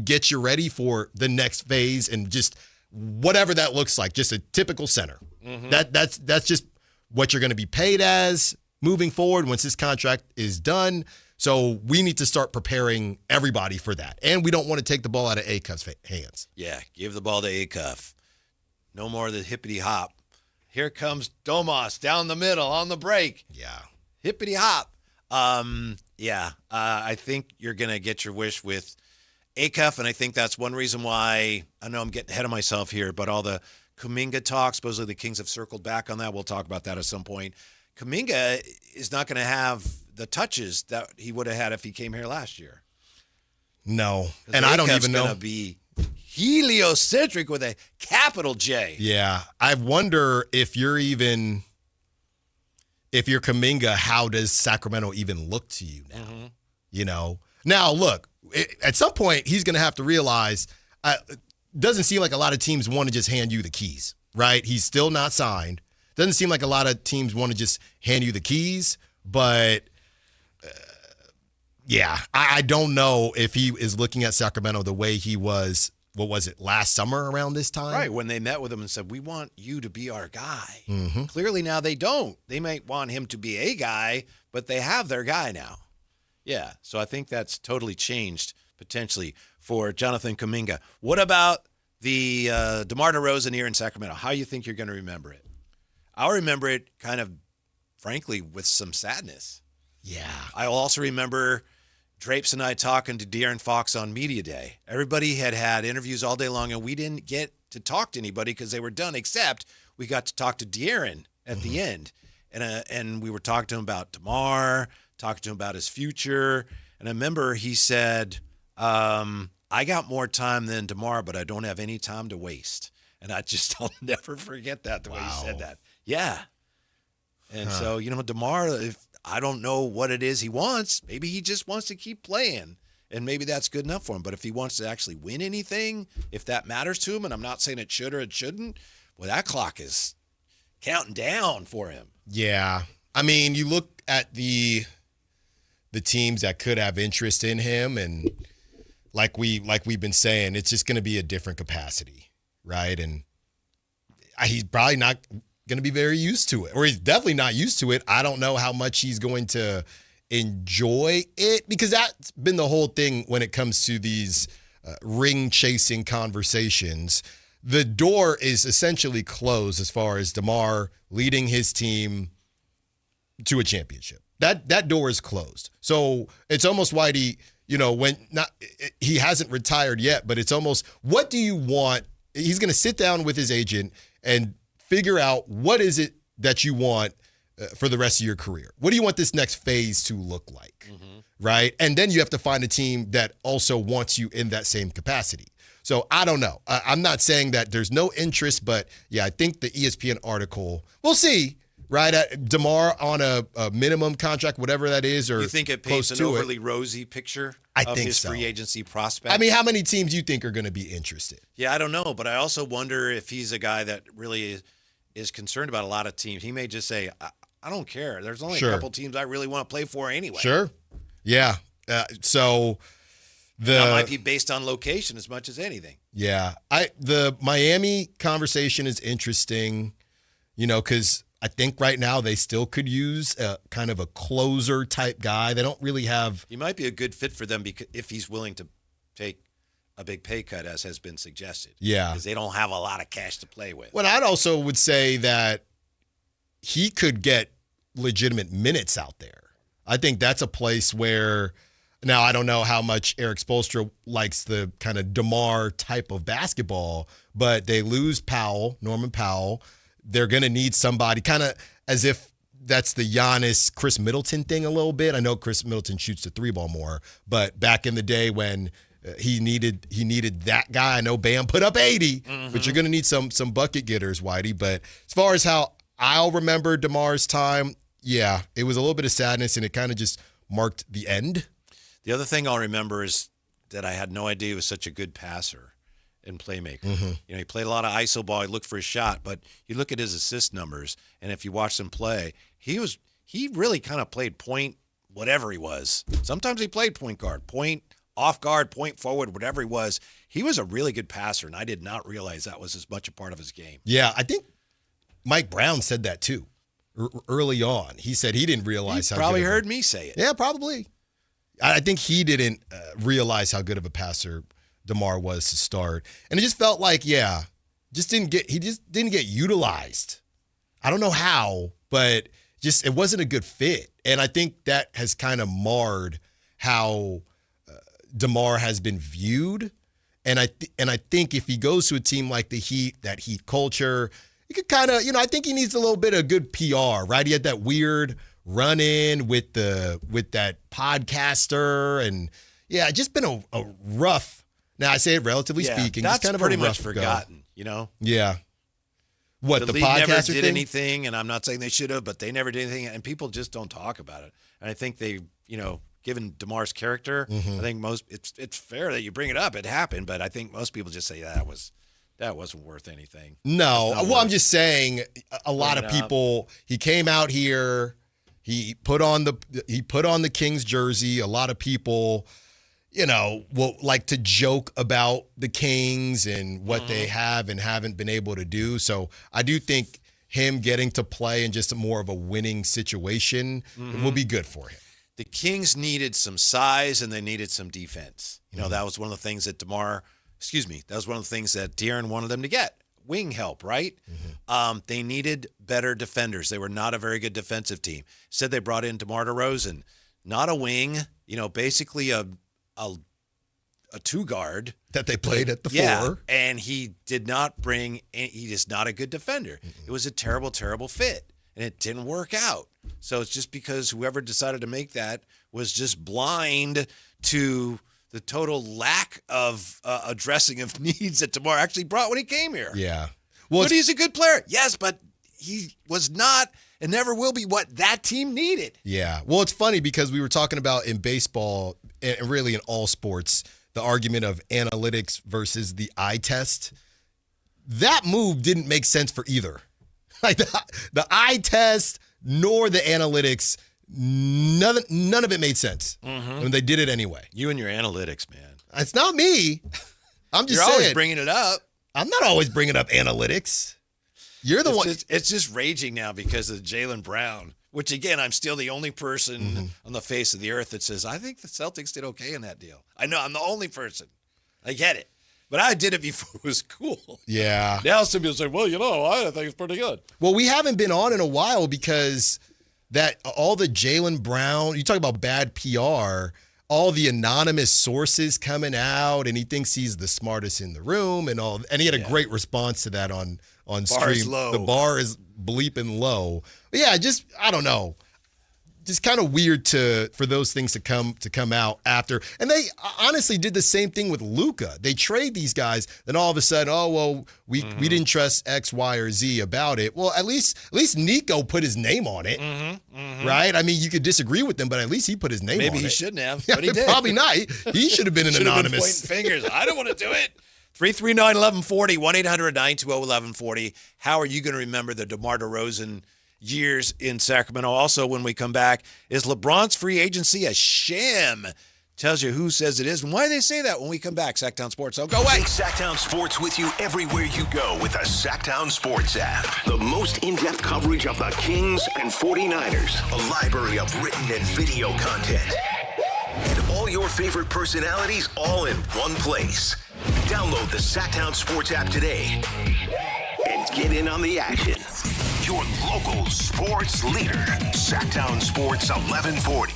get you ready for the next phase and just whatever that looks like, just a typical center. Mm-hmm. That's just what you're going to be paid as moving forward once this contract is done. So we need to start preparing everybody for that. And we don't want to take the ball out of Acuff's hands. Yeah, give the ball to Acuff. No more of the hippity hop. Here comes Domas down the middle on the break. Yeah. Hippity hop. I think you're going to get your wish with Acuff, and I think that's one reason why, I know I'm getting ahead of myself here, but all the Kuminga talk, supposedly the Kings have circled back on that. We'll talk about that at some point. Kuminga is not going to have the touches that he would have had if he came here last year. No, and I don't even know. Going to be heliocentric with a capital J. Yeah, I wonder if you're Kuminga, how does Sacramento even look to you now? Mm-hmm. You know, now look, at some point he's going to have to realize. Doesn't seem like a lot of teams want to just hand you the keys, right? He's still not signed. Doesn't seem like a lot of teams want to just hand you the keys, but I don't know if he is looking at Sacramento the way he was, what was it, last summer around this time? Right, when they met with him and said, we want you to be our guy. Mm-hmm. Clearly now they don't. They might want him to be a guy, but they have their guy now. Yeah, so I think that's totally changed potentially for Jonathan Kuminga. What about the DeMar DeRozan here in Sacramento? How do you think you're going to remember it? I'll remember it kind of, frankly, with some sadness. Yeah. I'll also remember Drapes and I talking to De'Aaron Fox on Media Day. Everybody had interviews all day long, and we didn't get to talk to anybody because they were done, except we got to talk to De'Aaron at the end. And we were talking to him about DeMar, talking to him about his future. And I remember he said, I got more time than DeMar, but I don't have any time to waste. And I'll never forget that, the way he said that. Yeah. And so, DeMar, I don't know what it is he wants. Maybe he just wants to keep playing, and maybe that's good enough for him. But if he wants to actually win anything, if that matters to him, and I'm not saying it should or it shouldn't, well, that clock is counting down for him. Yeah. I mean, you look at the teams that could have interest in him, and like we've been saying, it's just going to be a different capacity, right? And he's probably not going to be very used to it, or he's definitely not used to it. I don't know how much he's going to enjoy it, because that's been the whole thing when it comes to these ring-chasing conversations. The door is essentially closed as far as DeMar leading his team to a championship. That door is closed. So it's almost why he hasn't retired yet, but it's almost, what do you want? He's going to sit down with his agent and figure out what is it that you want for the rest of your career. What do you want this next phase to look like, right? And then you have to find a team that also wants you in that same capacity. So I don't know. I'm not saying that there's no interest, but yeah, I think the ESPN article, we'll see, right? DeMar on a minimum contract, whatever that is, or you think it paints an overly rosy picture of his free agency prospect? I mean, how many teams do you think are going to be interested? Yeah, I don't know, but I also wonder if he's a guy that really is concerned about a lot of teams. He may just say, I don't care. There's only a couple teams I really want to play for anyway. Sure. Yeah. So that might be based on location as much as anything. Yeah. The Miami conversation is interesting, because I think right now they still could use a kind of a closer type guy. They don't really have. He might be a good fit for them if he's willing to take a big pay cut, as has been suggested. Yeah. Because they don't have a lot of cash to play with. Well, I'd also would say that he could get legitimate minutes out there. I think that's a place where, now I don't know how much Eric Spoelstra likes the kind of DeMar type of basketball, but they lose Norman Powell. They're going to need somebody kind of as if that's the Giannis, Chris Middleton thing a little bit. I know Chris Middleton shoots the 3-ball more, but back in the day when he needed that guy, I know Bam put up 80, but you're going to need some bucket getters, Whitey. But as far as how I'll remember DeMar's time, yeah, it was a little bit of sadness, and it kind of just marked the end. The other thing I'll remember is that I had no idea he was such a good passer and playmaker. He played a lot of iso ball. He looked for his shot, but you look at his assist numbers, and if you watch him play, he really kind of played point, whatever he was. Sometimes he played point guard, point off guard, point forward, whatever he was. He was a really good passer, and I did not realize that was as much a part of his game. Yeah, I think Mike Brown said that too early on. He said he didn't realize how probably good heard me say it. Yeah, probably. I think he didn't realize how good of a passer DeMar was to start. And it just felt like, he just didn't get utilized. I don't know how, but just it wasn't a good fit. And I think that has kind of marred how DeMar has been viewed. And I think if he goes to a team like the Heat, that Heat culture, he could kind of, I think he needs a little bit of good PR, right? He had that weird run-in with that podcaster, and just been a rough. Now I say it relatively speaking, that's just kind of pretty a rough much forgotten, Yeah. What, the league podcaster never did thing? anything, and I'm not saying they should have, but they never did anything, and people just don't talk about it. And I think they, given DeMar's character, I think it's fair that you bring it up. It happened, but I think most people just say that wasn't worth anything. No, well, I'm just saying a lot of people. He came out here, he put on the Kings jersey. A lot of people, will like to joke about the Kings and what they have and haven't been able to do. So I do think him getting to play in just more of a winning situation will be good for him. The Kings needed some size and they needed some defense. That was one of the things that that was one of the things that De'Aaron wanted them to get. Wing help, right? They needed better defenders. They were not a very good defensive team. Said they brought in DeMar DeRozan, not a wing, basically a two-guard. That they played at the 4. And he did not bring – he is not a good defender. It was a terrible, terrible fit, and it didn't work out. So it's just because whoever decided to make that was just blind to the total lack of addressing of needs that DeMar actually brought when he came here. Yeah. But he's a good player. Yes, but he was not and never will be what that team needed. Yeah. Well, it's funny because we were talking about in baseball and really in all sports, the argument of analytics versus the eye test. That move didn't make sense for either. Like the eye test nor the analytics, none of it made sense. When they did it anyway. You and your analytics, man. It's not me. I'm just You're saying. always bringing it up. I'm not always bringing up analytics. You're the one. It's just raging now because of Jaylen Brown, which, again, I'm still the only person on the face of the earth that says, I think the Celtics did okay in that deal. I know, I'm the only person. I get it. But I did it before it was cool. Yeah. Now some people say, well, I think it's pretty good. Well, we haven't been on in a while because that all the Jaylen Brown, you talk about bad PR, all the anonymous sources coming out, and he thinks he's the smartest in the room and all. And he had a great response to that on stream. Is low. The bar is bleeping low. But yeah, just I don't know. Just kind of weird for those things to come out after. And they honestly did the same thing with Luka. They trade these guys, then all of a sudden, we didn't trust X, Y, or Z about it. Well, at least Nico put his name on it, right? I mean, you could disagree with him, but at least he put his name on it. Maybe he shouldn't have, Yeah, but he did. Probably not. He should have been an anonymous. Been pointing fingers. I don't want to do it. 339-1140, 1-800-920-1140. How are you going to remember the DeMar DeRozan years in Sacramento? Also, when we come back, is LeBron's free agency a sham? Tells you who says it is and why they say that when we come back. Sactown Sports. Don't go away. Take Sactown Sports with you everywhere you go with the Sactown Sports app. The most in-depth coverage of the Kings and 49ers. A library of written and video content. And all your favorite personalities all in one place. Download the Sactown Sports app today and get in on the action. Your local sports leader. Sactown Sports 1140.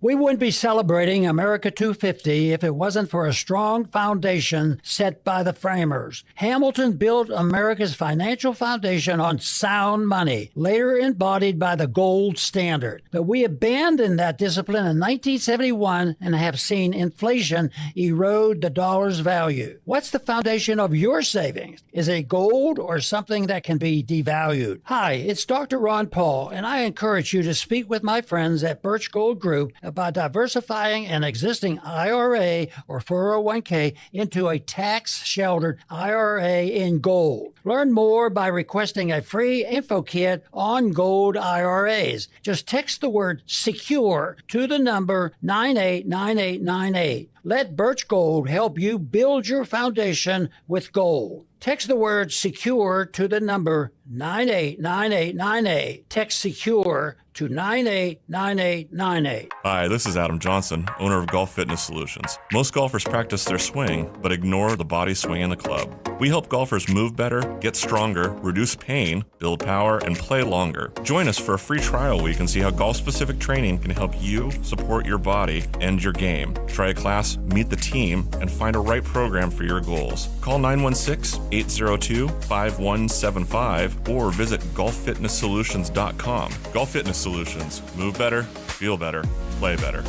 We wouldn't be celebrating America 250 if it wasn't for a strong foundation set by the framers. Hamilton built America's financial foundation on sound money, later embodied by the gold standard. But we abandoned that discipline in 1971 and have seen inflation erode the dollar's value. What's the foundation of your savings? Is it gold or something that can be devalued? Hi, it's Dr. Ron Paul, and I encourage you to speak with my friends at Birch Gold Group about diversifying an existing IRA or 401k into a tax-sheltered IRA in gold. Learn more by requesting a free info kit on gold IRAs. Just text the word SECURE to the number 989898. Let Birch Gold help you build your foundation with gold. Text the word SECURE to the number 989898. Text SECURE to 989898. Hi, this is Adam Johnson, owner of Golf Fitness Solutions. Most golfers practice their swing, but ignore the body swing in the club. We help golfers move better, get stronger, reduce pain, build power, and play longer. Join us for a free trial week and see how golf-specific training can help you support your body and your game. Try a class, meet the team, and find a right program for your goals. Call 916-802-5175 or visit golffitnesssolutions.com. Golf Fitness Solutions. Move better, feel better, play better.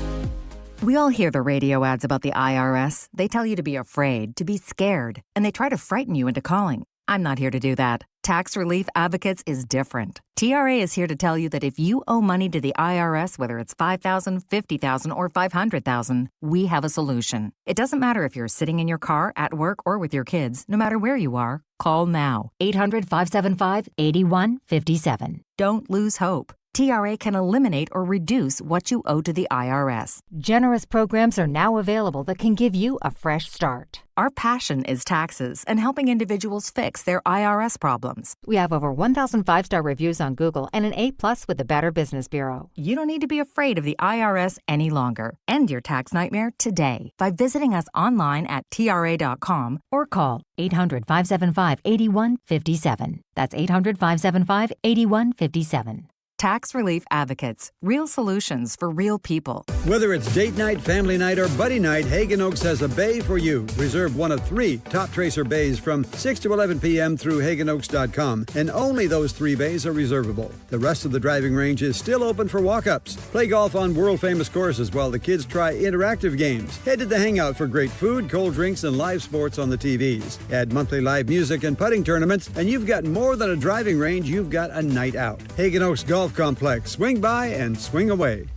We all hear the radio ads about the IRS. They tell you to be afraid, to be scared, and they try to frighten you into calling. I'm not here to do that. Tax Relief Advocates is different. TRA is here to tell you that if you owe money to the IRS, whether it's $5,000, $50,000, or $500,000, we have a solution. It doesn't matter if you're sitting in your car, at work, or with your kids. No matter where you are, call now. 800-575-8157. Don't lose hope. TRA can eliminate or reduce what you owe to the IRS. Generous programs are now available that can give you a fresh start. Our passion is taxes and helping individuals fix their IRS problems. We have over 1,000 five-star reviews on Google and an A+ with the Better Business Bureau. You don't need to be afraid of the IRS any longer. End your tax nightmare today by visiting us online at TRA.com or call 800-575-8157. That's 800-575-8157. Tax Relief Advocates. Real solutions for real people. Whether it's date night, family night, or buddy night, Hagen Oaks has a bay for you. Reserve one of 3 Top Tracer bays from 6 to 11 p.m. through HagenOaks.com, and only those 3 bays are reservable. The rest of the driving range is still open for walk-ups. Play golf on world-famous courses while the kids try interactive games. Head to the Hangout for great food, cold drinks, and live sports on the TVs. Add monthly live music and putting tournaments, and you've got more than a driving range, you've got a night out. Hagen Oaks Golf Complex. Swing by and swing away.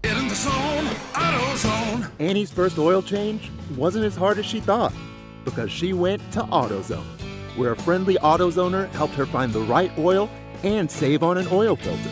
Get in the zone, AutoZone. Annie's first oil change wasn't as hard as she thought because she went to AutoZone, where a friendly AutoZoner helped her find the right oil and save on an oil filter.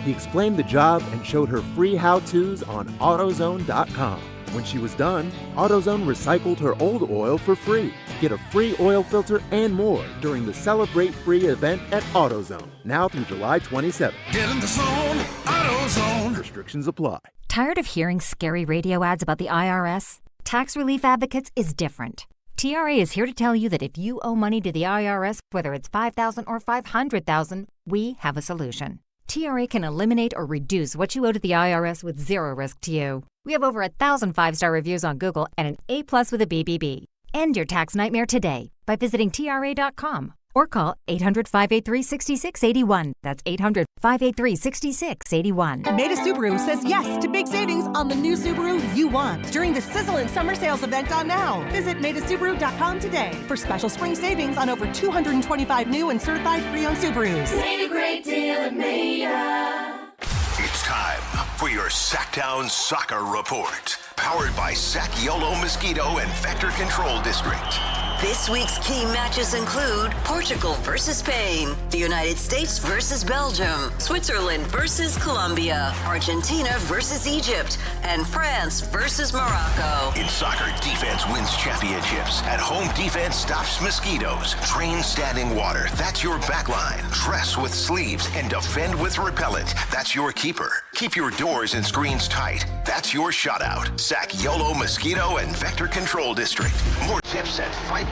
He explained the job and showed her free how-tos on AutoZone.com. When she was done, AutoZone recycled her old oil for free. Get a free oil filter and more during the Celebrate Free event at AutoZone, now through July 27th. Get in the zone, AutoZone. Restrictions apply. Tired of hearing scary radio ads about the IRS? Tax Relief Advocates is different. TRA is here to tell you that if you owe money to the IRS, whether it's $5,000 or $500,000, we have a solution. TRA can eliminate or reduce what you owe to the IRS with zero risk to you. We have over 1,000 five-star reviews on Google and an A+ with a BBB. End your tax nightmare today by visiting TRA.com or call 800-583-6681. That's 800-583-6681. Maida Subaru says yes to big savings on the new Subaru you want during the sizzling summer sales event on now. Visit MaidaSubaru.com today for special spring savings on over 225 new and certified pre-owned Subarus. Made a great deal at Maida. It's time for your Sactown Soccer Report. Powered by Sac Yolo Mosquito and Vector Control District. This week's key matches include Portugal versus Spain, the United States versus Belgium, Switzerland versus Colombia, Argentina versus Egypt, and France versus Morocco. In soccer, defense wins championships. At home, defense stops mosquitoes. Train standing water. That's your backline. Dress with sleeves and defend with repellent. That's your keeper. Keep your doors and screens tight. That's your shutout. Sac Yolo Mosquito and Vector Control District. More tips at FightTheBite.net.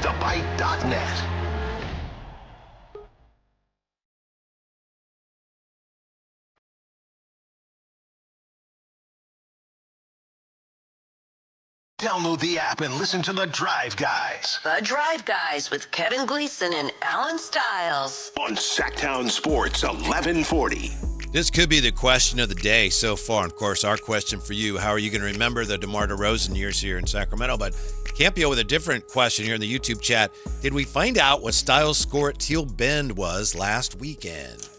Download the app and listen to The Drive Guys. The Drive Guys with Kevin Gleason and Alan Stiles. On Sactown Sports 1140. This could be the question of the day so far. And of course, our question for you, how are you going to remember the DeMar DeRozan years here in Sacramento? But can't be with a different question here in the YouTube chat. Did we find out what Stiles' score at Teal Bend was last weekend?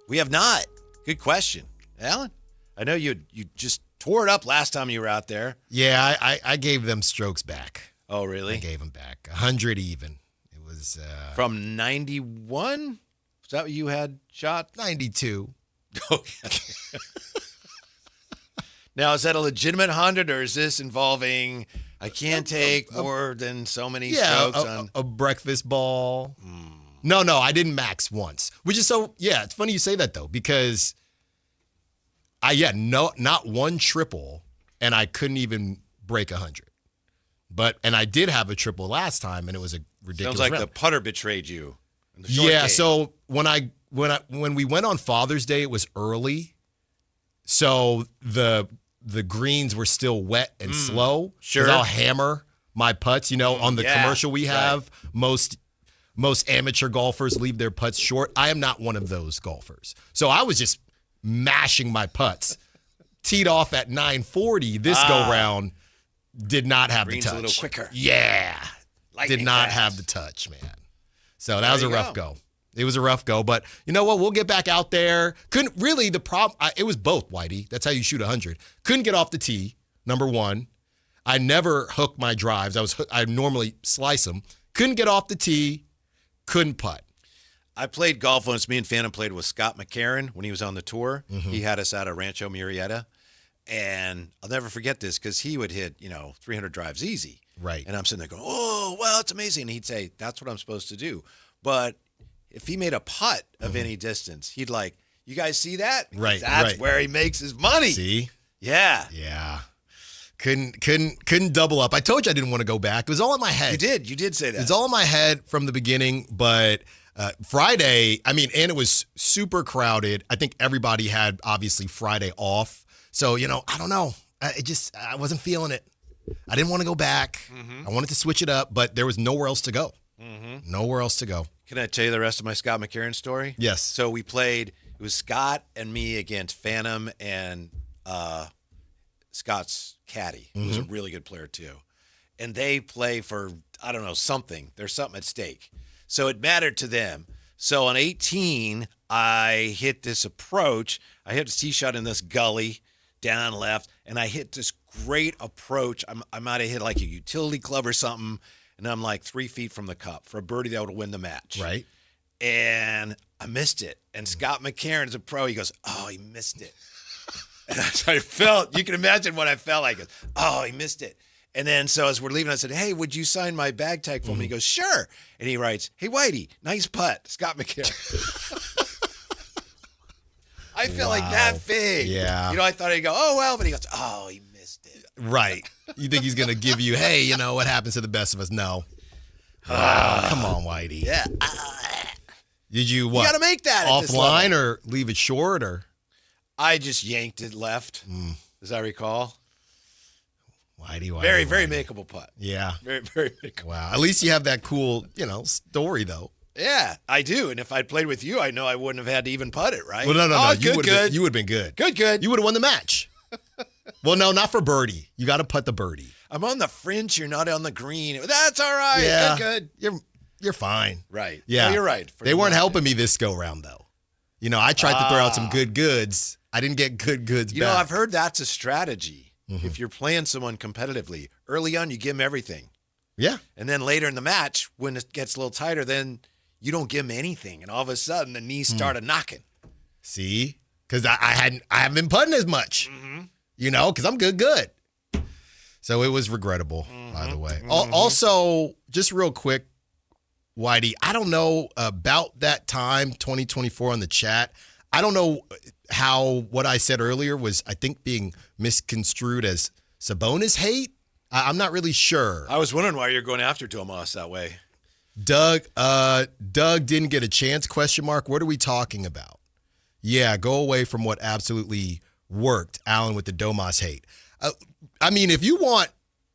We have not. Good question. Alan, I know you just tore it up last time you were out there. Yeah, I gave them strokes back. Oh, really? I gave them back. 100 even. It was... From 91? Is that what you had shot? 92. Okay. Now, is that a legitimate 100, or is this involving I can't take more than so many strokes on a breakfast ball? No, I didn't max once. Which is it's funny you say that, though, because not one triple, and I couldn't even break 100. And I did have a triple last time, and it was a ridiculous Sounds like round. the putter betrayed you. In the short game. So when we went on Father's Day, it was early, so the greens were still wet and slow. Sure, I'll hammer my putts. On the commercial we have, most amateur golfers leave their putts short. I am not one of those golfers, so I was just mashing my putts. Teed off at 940. This go round did not have the touch. A little quicker. Yeah, Lightning did not fast. have the touch, man. So that was a rough go. It was a rough go, but you know what? We'll get back out there. Couldn't really, the problem, it was both, Whitey. That's how you shoot 100. Couldn't get off the tee, number one. I never hook my drives. I normally slice them. Couldn't get off the tee. Couldn't putt. I played golf once. Me and Phantom played with Scott McCarron when he was on the tour. Mm-hmm. He had us out of Rancho Murrieta. And I'll never forget this because he would hit, 300 drives easy. Right. And I'm sitting there going, oh, well, it's amazing. And he'd say, that's what I'm supposed to do. But if he made a putt of any distance, he'd like, you guys see that? Because Right. that's where he makes his money. See? Yeah. Yeah. Couldn't double up. I told you I didn't want to go back. It was all in my head. You did say that. It's all in my head from the beginning, but Friday, and it was super crowded. I think everybody had, obviously, Friday off. So, I don't know. I wasn't feeling it. I didn't want to go back. I wanted to switch it up, but there was nowhere else to go. Nowhere else to go. Can I tell you the rest of my Scott McCarron story? Yes. So we played, it was Scott and me against Phantom and Scott's caddy, who was a really good player too. And they play for, I don't know, something. There's something at stake. So it mattered to them. So on 18, I hit this approach. I hit a tee shot in this gully down left, and I hit this great approach. I might have hit like a utility club or something, and I'm like 3 feet from the cup for a birdie that would win the match. Right. And I missed it. And Scott McCarron is a pro. He goes, oh, he missed it. And that's how I felt. You can imagine what I felt like. Oh, he missed it. And then so as we're leaving, I said, hey, would you sign my bag tag for me? He goes, sure. And he writes, hey, Whitey, nice putt, Scott McCarron. I feel like that big. Yeah. I thought he'd go, oh, well, but he goes, oh, he missed it. Right. You think he's going to give you, hey, what happens to the best of us? No. Wow. Come on, Whitey. Yeah. Did you what? You got to make that at this offline level. or leave it short or? I just yanked it left, as I recall. Whitey. Very, very makeable putt. Yeah. Very, very makeable. Wow. At least you have that cool, story, though. Yeah, I do. And if I'd played with you, I know I wouldn't have had to even putt it, right? Well, no. Oh, You would have been good. Good. You would have won the match. Well, no, not for birdie. You got to putt the birdie. I'm on the fringe. You're not on the green. That's all right. Yeah. Good. You're fine. Right. Yeah. No, you're right. They weren't helping me this go round, though. I tried to throw out some good goods. I didn't get good goods back. I've heard that's a strategy. If you're playing someone competitively, early on, you give them everything. Yeah. And then later in the match, when it gets a little tighter, then you don't give them anything. And all of a sudden, the knees started knocking. See? Because I haven't been putting as much, because I'm good. So it was regrettable, by the way. Also, just real quick, Whitey, I don't know about that time, 2024 on the chat. I don't know how what I said earlier was, I think, being misconstrued as Sabonis hate. I'm not really sure. I was wondering why you're going after Tomas that way. Doug didn't get a chance, ? What are we talking about? Yeah, go away from what absolutely worked, Alan, with the Domas hate. If you want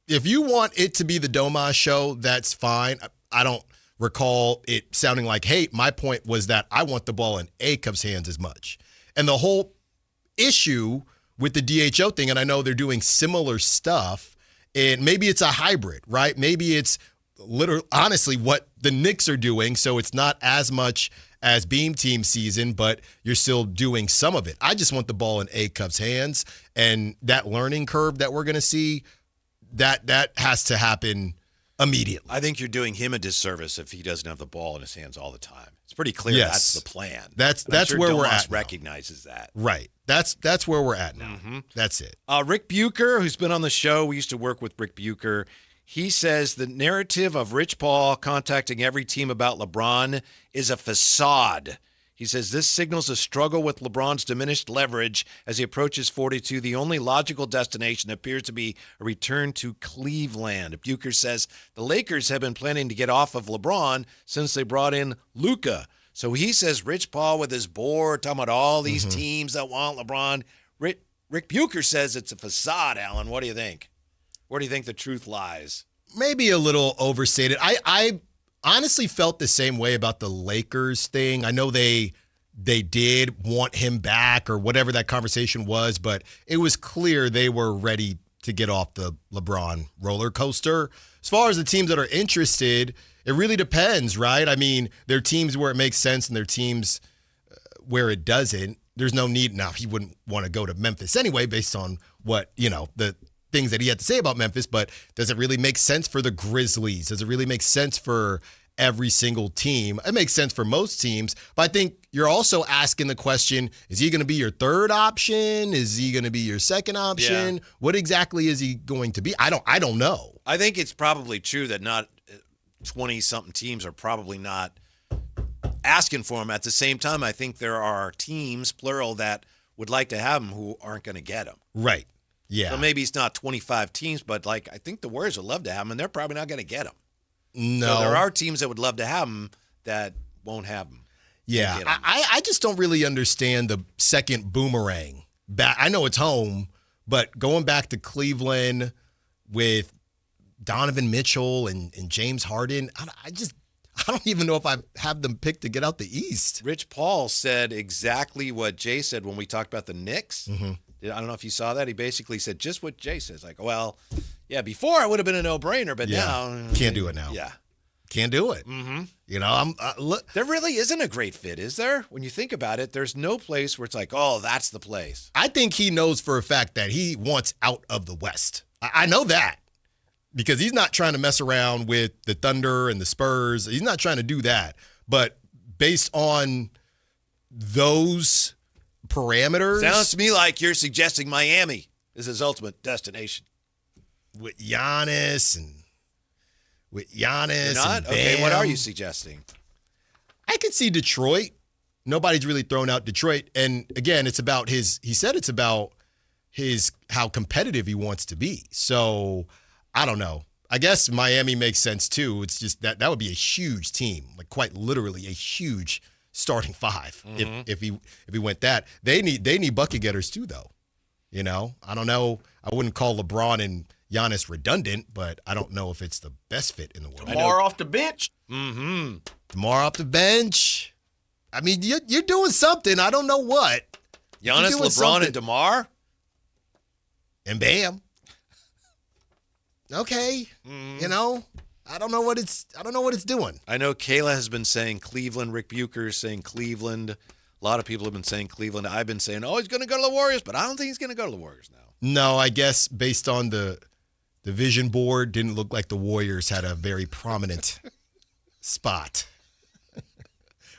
if you want it to be the Domas show, that's fine. I don't recall it sounding like, hey, my point was that I want the ball in Acuff's hands as much. And the whole issue with the DHO thing, and I know they're doing similar stuff, and maybe it's a hybrid, right? Maybe it's literally, honestly, what the Knicks are doing, so it's not as much as Beam Team season, but you're still doing some of it. I just want the ball in Acuff's hands, and that learning curve that we're going to see, that has to happen immediately. I think you're doing him a disservice if he doesn't have the ball in his hands all the time. It's pretty clear that's the plan. That's sure where Domas we're at. recognizes that. Right. That's where we're at now. That's it. Rick Bucher, who's been on the show, we used to work with Rick Bucher. He says the narrative of Rich Paul contacting every team about LeBron is a facade. He says this signals a struggle with LeBron's diminished leverage as he approaches 42. The only logical destination appears to be a return to Cleveland. Bucher says the Lakers have been planning to get off of LeBron since they brought in Luka. So he says Rich Paul with his board, talking about all these teams that want LeBron. Rick Bucher says it's a facade, Alan. What do you think? Where do you think the truth lies? Maybe a little overstated. I honestly felt the same way about the Lakers thing. I know they did want him back or whatever that conversation was, but it was clear they were ready to get off the LeBron roller coaster. As far as the teams that are interested, it really depends, right? I mean, there are teams where it makes sense and there are teams where it doesn't. There's no need. Now, he wouldn't want to go to Memphis anyway based on what, the things that he had to say about Memphis, but does it really make sense for the Grizzlies? Does it really make sense for every single team? It makes sense for most teams, but I think you're also asking the question, is he going to be your third option? Is he going to be your second option? Yeah. What exactly is he going to be? I don't know. I think it's probably true that not 20-something teams are probably not asking for him. At the same time, I think there are teams, plural, that would like to have him who aren't going to get him. Right. Yeah. So maybe it's not 25 teams, but I think the Warriors would love to have him, and they're probably not going to get him. No. So there are teams that would love to have him that won't have him. Yeah. I just don't really understand the second boomerang back. I know it's home, but going back to Cleveland with Donovan Mitchell and James Harden, I don't even know if I have them picked to get out the East. Rich Paul said exactly what Jay said when we talked about the Knicks. Mm-hmm. I don't know if you saw that. He basically said just what Jay says. Yeah, before it would have been a no-brainer, but now. Can't do it now. Yeah. Can't do it. Mm-hmm. Look. There really isn't a great fit, is there? When you think about it, there's no place where it's like, oh, that's the place. I think he knows for a fact that he wants out of the West. I know that because he's not trying to mess around with the Thunder and the Spurs. He's not trying to do that. But based on those parameters. Sounds to me like you're suggesting Miami is his ultimate destination. With Giannis. You're not? Okay, what are you suggesting? I could see Detroit. Nobody's really thrown out Detroit. And again, it's about he said it's about how competitive he wants to be. So I don't know. I guess Miami makes sense too. It's just that would be a huge team, like quite literally a huge starting five. Mm-hmm. If he went that. They need bucket getters too, though. I don't know. I wouldn't call LeBron and Giannis redundant, but I don't know if it's the best fit in the world. DeMar off the bench. Mm-hmm. DeMar off the bench. I mean, you're doing something. I don't know what. Giannis, LeBron, and DeMar? And bam. Okay. I don't know what it's doing. I know Kayla has been saying Cleveland. Rick Bucher is saying Cleveland. A lot of people have been saying Cleveland. I've been saying, he's going to go to the Warriors, but I don't think he's going to go to the Warriors now. No, I guess based on the vision board, didn't look like the Warriors had a very prominent spot.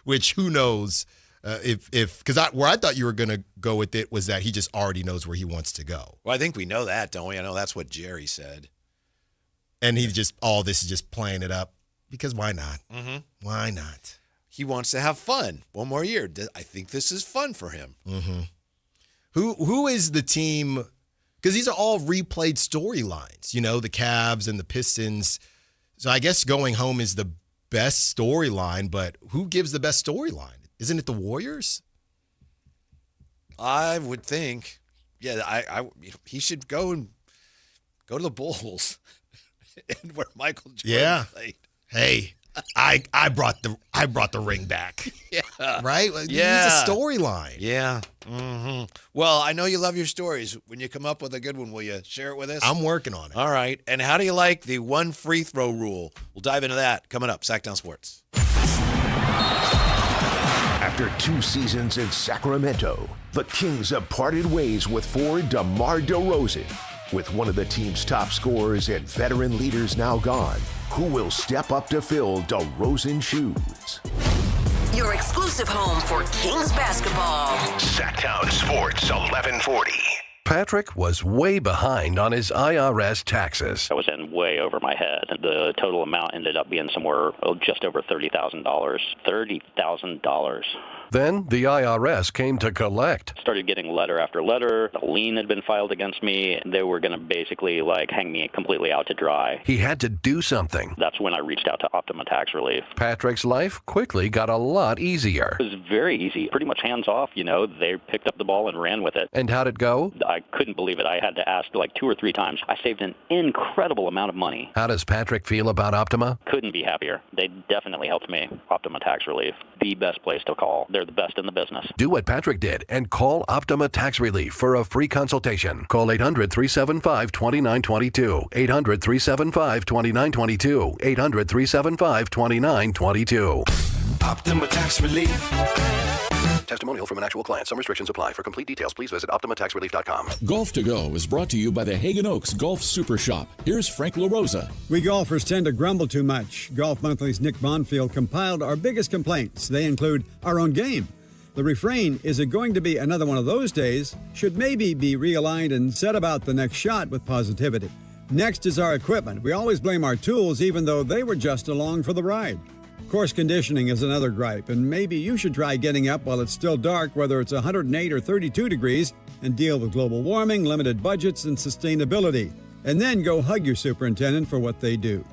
Which, who knows because where I thought you were going to go with it was that he just already knows where he wants to go. Well, I think we know that, don't we? I know that's what Jerry said. And he all this is just playing it up because why not? Mm-hmm. Why not? He wants to have fun. One more year. I think this is fun for him. Mm-hmm. Who is the team? Because these are all replayed storylines, the Cavs and the Pistons. So I guess going home is the best storyline, but who gives the best storyline? Isn't it the Warriors? I would think. Yeah, he should go to the Bulls. and where Michael Jordan played. Hey, I brought the ring back. Yeah. Right? Yeah. It's a storyline. Yeah. Mm-hmm. Well, I know you love your stories. When you come up with a good one, will you share it with us? I'm working on it. All right. And how do you like the one free throw rule? We'll dive into that coming up. Sactown Sports. After 2 seasons in Sacramento, the Kings have parted ways with forward DeMar DeRozan. With one of the team's top scorers and veteran leaders now gone, who will step up to fill DeRozan's shoes? Your exclusive home for Kings basketball. Sactown Sports 1140. Patrick was way behind on his IRS taxes. I was in way over my head. The total amount ended up being somewhere just over $30,000. $30,000. Then the IRS came to collect. Started getting letter after letter. A lien had been filed against me. They were going to basically hang me completely out to dry. He had to do something. That's when I reached out to Optima Tax Relief. Patrick's life quickly got a lot easier. It was very easy, pretty much hands off. They picked up the ball and ran with it. And how'd it go? I couldn't believe it. I had to ask 2 or 3 times. I saved an incredible amount of money. How does Patrick feel about Optima? Couldn't be happier. They definitely helped me. Optima Tax Relief, the best place to call. They're the best in the business. Do what Patrick did and call Optima Tax Relief for a free consultation. Call 800-375-2922. 800-375-2922. 800-375-2922. Optima Tax Relief. Testimonial from an actual client. Some restrictions apply. For complete details, please visit OptimaTaxRelief.com. Golf to Go is brought to you by the Hagen Oaks Golf Super Shop. Here's Frank LaRosa. We golfers tend to grumble too much. Golf Monthly's Nick Bonfield compiled our biggest complaints. They include our own game. The refrain, is it going to be another one of those days, should maybe be realigned and set about the next shot with positivity. Next is our equipment. We always blame our tools even though they were just along for the ride. Course conditioning is another gripe, and maybe you should try getting up while it's still dark, whether it's 108 or 32 degrees, and deal with global warming, limited budgets, and sustainability. And then go hug your superintendent for what they do.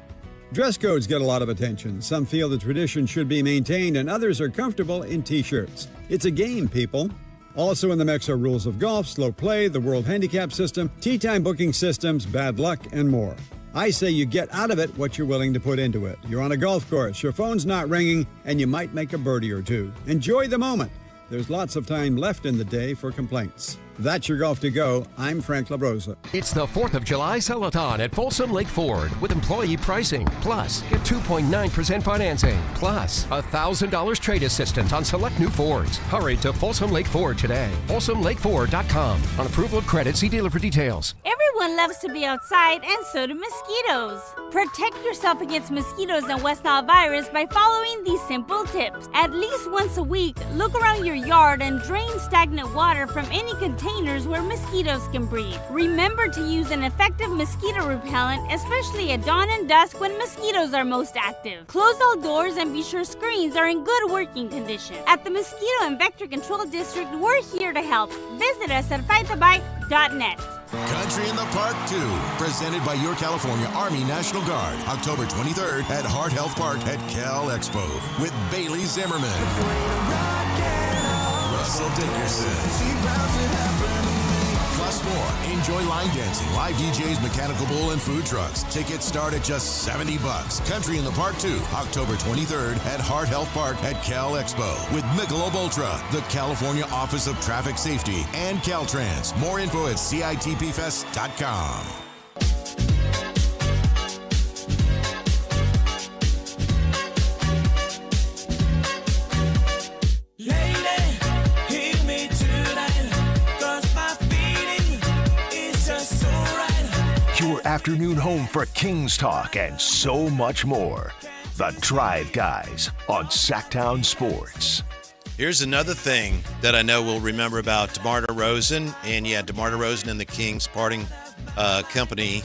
Dress codes get a lot of attention. Some feel the tradition should be maintained, and others are comfortable in T-shirts. It's a game, people. Also in the mix are rules of golf, slow play, the World Handicap System, tee time booking systems, bad luck, and more. I say you get out of it what you're willing to put into it. You're on a golf course, your phone's not ringing, and you might make a birdie or two. Enjoy the moment. There's lots of time left in the day for complaints. That's your Golf to Go. I'm Frank LaRosa. It's the 4th of July Sell-a-thon at Folsom Lake Ford with employee pricing. Plus, get 2.9% financing. Plus, $1,000 trade assistance on select new Fords. Hurry to Folsom Lake Ford today. FolsomLakeFord.com. On approval of credit, see dealer for details. Everyone loves to be outside, and so do mosquitoes. Protect yourself against mosquitoes and West Nile virus by following these simple tips. At least once a week, look around your yard and drain stagnant water from any containers where mosquitoes can breed. Remember to use an effective mosquito repellent, especially at dawn and dusk when mosquitoes are most active. Close all doors and be sure screens are in good working condition. At the Mosquito and Vector Control District, we're here to help. Visit us at fightthebite.net. Country in the Park 2, presented by your California Army National Guard, October 23rd at Hart Health Park at Cal Expo with Bailey Zimmerman, Russell Dickerson, plus more. Enjoy line dancing, live DJs, mechanical bull, and food trucks. Tickets start at just $70. Country in the Park 2, October 23rd at Hart Health Park at Cal Expo with Michelob Ultra, the California Office of Traffic Safety, and Caltrans. More info at CITPFest.com. Your afternoon home for Kings Talk and so much more. The Drive Guys on Sactown Sports. Here's another thing that I know we'll remember about DeMar DeRozan. And yeah, DeMar DeRozan and the Kings parting company.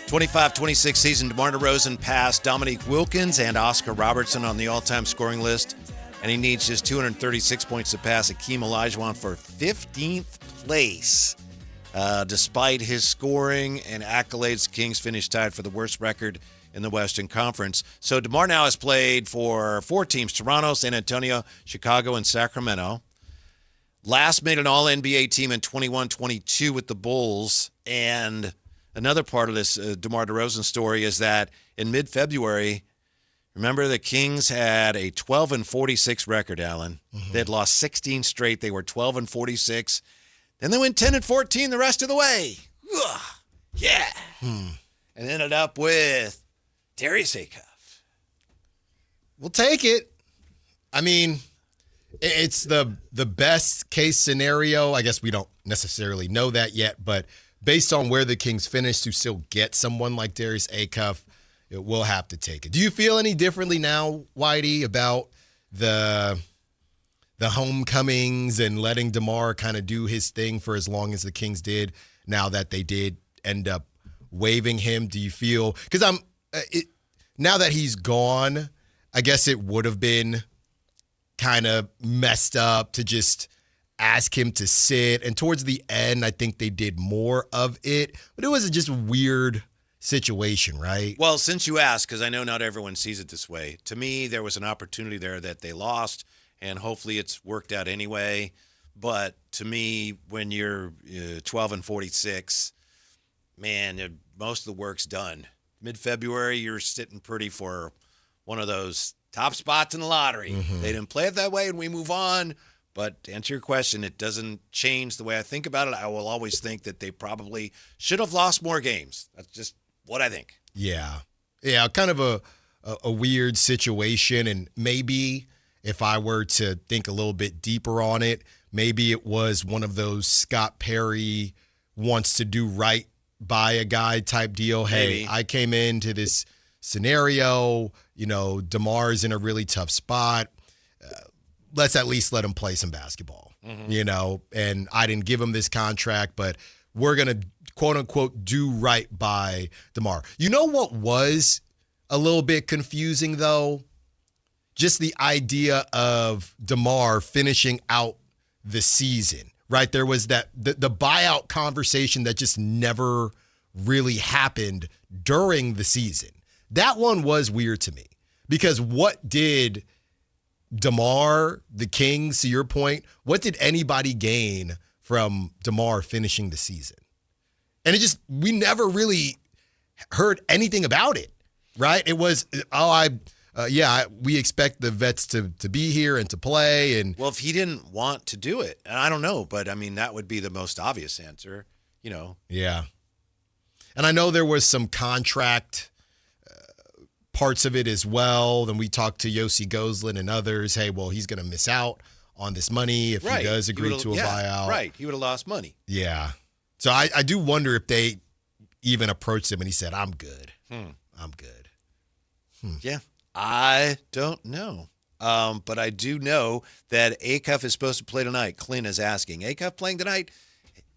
25-26 season, DeMar DeRozan passed Dominique Wilkins and Oscar Robertson on the all-time scoring list. And he needs just 236 points to pass Hakeem Olajuwon for 15th place. Despite his scoring and accolades, the Kings finished tied for the worst record in the Western Conference. So DeMar now has played for 4 teams: Toronto, San Antonio, Chicago, and Sacramento. Last made an All-NBA team in 21-22 with the Bulls. And another part of this DeMar DeRozan story is that in mid-February, remember the Kings had a 12-46 record, Alan. Mm-hmm. They had lost 16 straight. They were 12-46. Then they went 10-14 the rest of the way. Ugh. Yeah. And ended up with Darius Acuff. We'll take it. I mean, it's the best case scenario. I guess we don't necessarily know that yet, but based on where the Kings finished, to still get someone like Darius Acuff, we'll have to take it. Do you feel any differently now, Whitey, about the homecomings and letting DeMar kind of do his thing for as long as the Kings did, now that they did end up waiving him? Do you feel, because now that he's gone, I guess it would have been kind of messed up to just ask him to sit. And towards the end, I think they did more of it. But it was just a weird situation, right? Well, since you asked, because I know not everyone sees it this way, to me, there was an opportunity there that they lost, and hopefully it's worked out anyway. But to me, when you're 12-46, man, most of the work's done. Mid-February, you're sitting pretty for one of those top spots in the lottery. Mm-hmm. They didn't play it that way, and we move on. But to answer your question, it doesn't change the way I think about it. I will always think that they probably should have lost more games. That's just what I think. Yeah, kind of a weird situation. And maybe if I were to think a little bit deeper on it, maybe it was one of those Scott Perry wants to do right by a guy type deal. Maybe. Hey, I came into this scenario, DeMar's in a really tough spot. Let's at least let him play some basketball, and I didn't give him this contract, but we're going to, quote unquote, do right by DeMar. You know what was a little bit confusing, though? Just the idea of DeMar finishing out the season, right? There was the buyout conversation that just never really happened during the season. That one was weird to me, because what did DeMar, the Kings, to your point, what did anybody gain from DeMar finishing the season? And we never really heard anything about it, right? It was, we expect the vets to be here and to play. And well, if he didn't want to do it, and I don't know, but I mean, that would be the most obvious answer, Yeah. And I know there was some contract parts of it as well. Then we talked to Yossi Gozlan and others. Hey, well, he's going to miss out on this money if he does agree to a buyout. Right. He would have lost money. Yeah. So I do wonder if they even approached him and he said, I'm good. I'm good. Yeah. I don't know. But I do know that Acuff is supposed to play tonight. Clint is asking, Acuff playing tonight?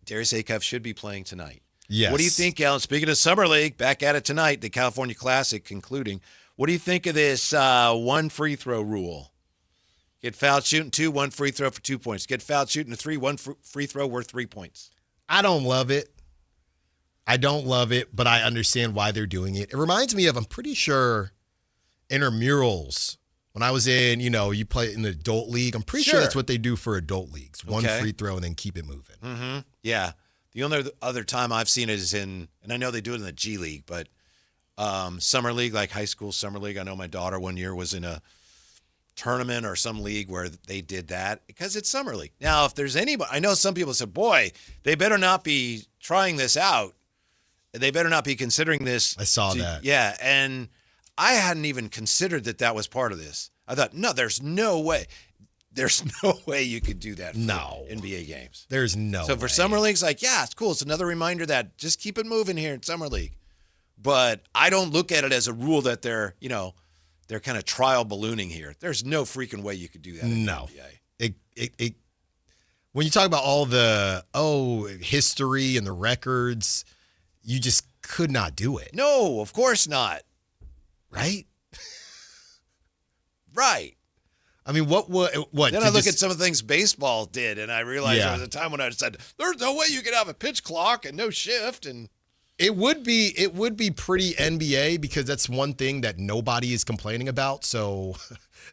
Darius Acuff should be playing tonight. Yes. What do you think, Alan? Speaking of Summer League, back at it tonight, the California Classic concluding. What do you think of this one free throw rule? Get fouled shooting 2, 1 free throw for 2 points. Get fouled shooting 3, 1 free throw worth 3 points. I don't love it. But I understand why they're doing it. It reminds me of, I'm pretty sure, intramurals. When I was in, you play in the adult league. I'm pretty sure that's what they do for adult leagues. One free throw and then keep it moving. Mm-hmm. Yeah. The only other time I've seen it is and I know they do it in the G League, but summer league, like high school summer league. I know my daughter one year was in a tournament or some league where they did that because it's summer league. Now, if there's anybody, I know some people said, boy, they better not be trying this out. They better not be considering this. I saw that. Yeah, and I hadn't even considered that was part of this. I thought, no, there's no way. There's no way you could do that for NBA games. There's no So for way. Summer League's like, yeah, it's cool. It's another reminder that just keep it moving here in Summer League. But I don't look at it as a rule that they're kind of trial ballooning here. There's no freaking way you could do that in the NBA. It when you talk about all the history and the records, you just could not do it. No, of course not. Right? Right. I mean, what? Then I look at some of the things baseball did, and I realized there was a time when I said, "There's no way you could have a pitch clock and no shift." And it would be pretty NBA because that's one thing that nobody is complaining about. So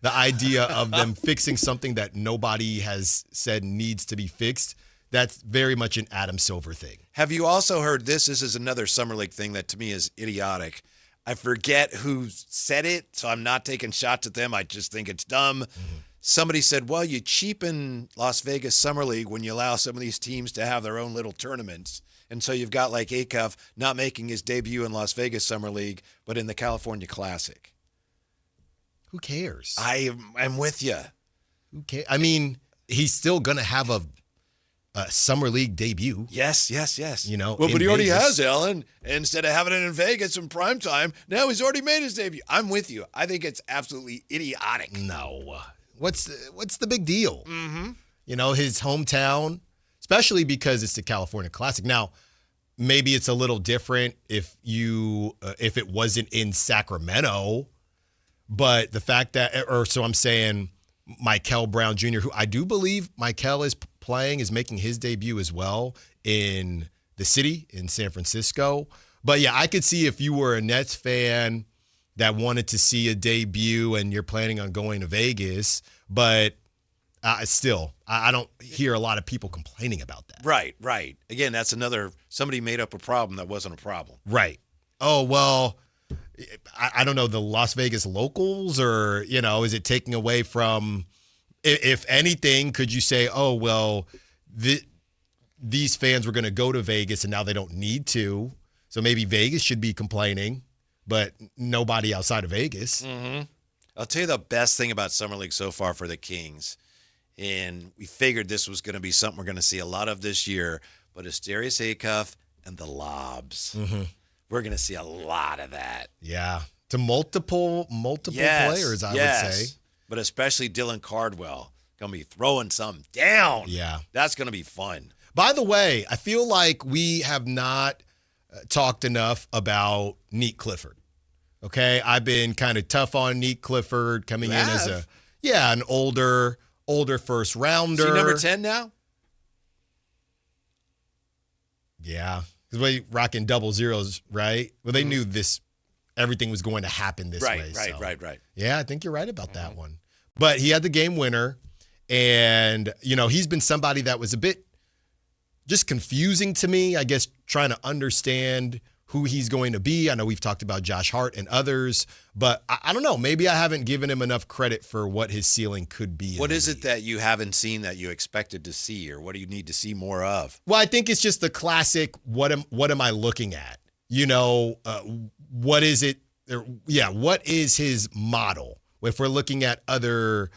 the idea of them fixing something that nobody has said needs to be fixed, that's very much an Adam Silver thing. Have you also heard this? This is another Summer League thing that to me is idiotic. I forget who said it, so I'm not taking shots at them. I just think it's dumb. Mm-hmm. Somebody said, well, you cheapen Las Vegas Summer League when you allow some of these teams to have their own little tournaments. And so you've got like Acuff not making his debut in Las Vegas Summer League, but in the California Classic. Who cares? I'm with you. Who cares? I mean, he's still going to have a Summer League debut. Yes. You know, well, but he already has, Alan. Instead of having it in Vegas in prime time, now he's already made his debut. I'm with you. I think it's absolutely idiotic. No. What's the big deal? Mm-hmm. You know, his hometown, especially because it's the California Classic. Now, maybe it's a little different if it wasn't in Sacramento, but the fact that, so I'm saying Michael Brown Jr., who I do believe Michael is making his debut as well in the city, in San Francisco. But yeah, I could see if you were a Nets fan that wanted to see a debut and you're planning on going to Vegas, but still, I don't hear a lot of people complaining about that. Right. Again, that's somebody made up a problem that wasn't a problem. Right. Oh, well, I don't know, the Las Vegas locals, or, you know, is it taking away from, if anything, could you say, oh, well, these fans were going to go to Vegas and now they don't need to, so maybe Vegas should be complaining, but nobody outside of Vegas. Mm-hmm. I'll tell you the best thing about Summer League so far for the Kings, and we figured this was going to be something we're going to see a lot of this year, but it's Darius Acuff and the lobs. Mm-hmm. We're going to see a lot of that. Yeah. To multiple players, I would say. But especially Dylan Cardwell. Going to be throwing some down. Yeah. That's going to be fun. By the way, I feel like we have not talked enough about Nique Clifford. Okay? I've been kind of tough on Nique Clifford coming in as an older first rounder. Is he number 10 now? Yeah. Because we're rocking double zeros, right? Well, they knew everything was going to happen this way. Right. Yeah, I think you're right about that one. But he had the game winner, and, you know, he's been somebody that was a bit just confusing to me, I guess, trying to understand who he's going to be. I know we've talked about Josh Hart and others, but I don't know. Maybe I haven't given him enough credit for what his ceiling could be. What is it that you haven't seen that you expected to see, or what do you need to see more of? Well, I think it's just the classic, what am I looking at? You know, what is it? What is his model? If we're looking at other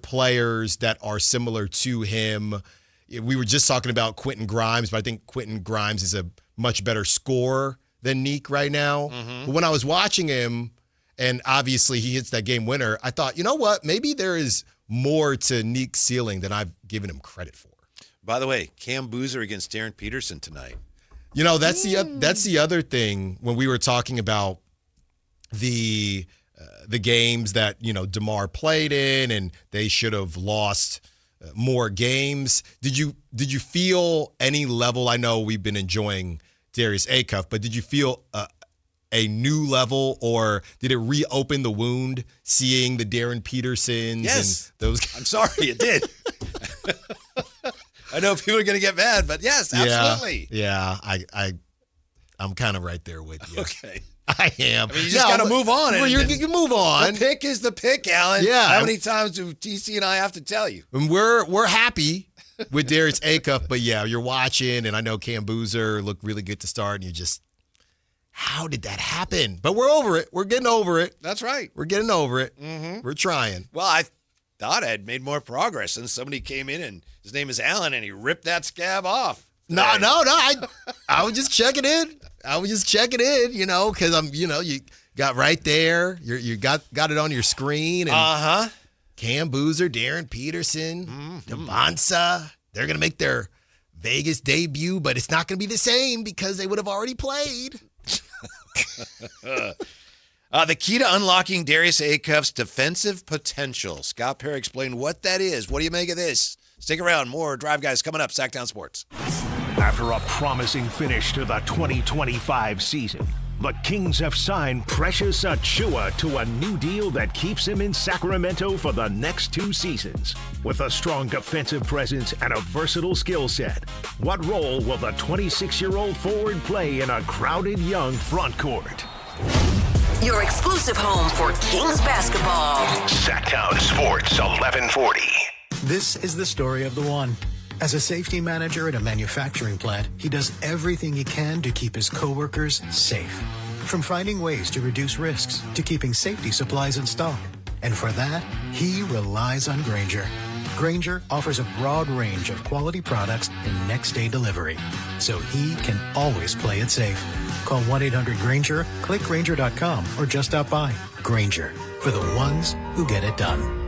players that are similar to him, we were just talking about Quentin Grimes, but I think Quentin Grimes is a much better scorer than Nique right now. Mm-hmm. But when I was watching him, and obviously he hits that game winner, I thought, you know what? Maybe there is more to Nique's ceiling than I've given him credit for. By the way, Cam Boozer against Darren Peterson tonight. You know, that's the other thing when we were talking about the games that, you know, DeMar played in, and they should have lost more games. Did you feel any level? I know we've been enjoying Darius Acuff, but did you feel a new level, or did it reopen the wound seeing the Darren Petersons? Yes. And those? I'm sorry, it did. I know people are going to get mad, but yes, absolutely. Yeah, I'm kind of right there with you. Okay. I am. I mean, you just got to move on. You move on. The pick is the pick, Alan. Yeah. How many times do TC and I have to tell you? And we're happy with Darius Acuff, but yeah, you're watching, and I know Cam Boozer looked really good to start, and you just, how did that happen? But we're over it. We're getting over it. That's right. We're getting over it. Mm-hmm. We're trying. Well, I thought I had made more progress, and somebody came in, and his name is Alan, and he ripped that scab off. No. I was just checking in. You know, because you got right there. You got it on your screen. And Cam Boozer, Darren Peterson, Devonsa, they're gonna make their Vegas debut, but it's not gonna be the same because they would have already played. The key to unlocking Darius Acuff's defensive potential. Scott Perry explained what that is. What do you make of this? Stick around. More Drive Guys coming up. Sactown Sports. After a promising finish to the 2025 season, The Kings have signed Precious Achiuwa to a new deal that keeps him in Sacramento for the next 2 seasons. With a strong defensive presence and a versatile skill set, what role will the 26-year-old forward play in a crowded young front court? Your exclusive home for Kings basketball. Sactown Sports 1140. This is the story of the one. As a safety manager at a manufacturing plant, he does everything he can to keep his coworkers safe. From finding ways to reduce risks to keeping safety supplies in stock. And for that, he relies on Grainger. Grainger offers a broad range of quality products and next-day delivery, so he can always play it safe. Call 1-800-GRAINGER, click Grainger.com, or just stop by. Grainger, for the ones who get it done.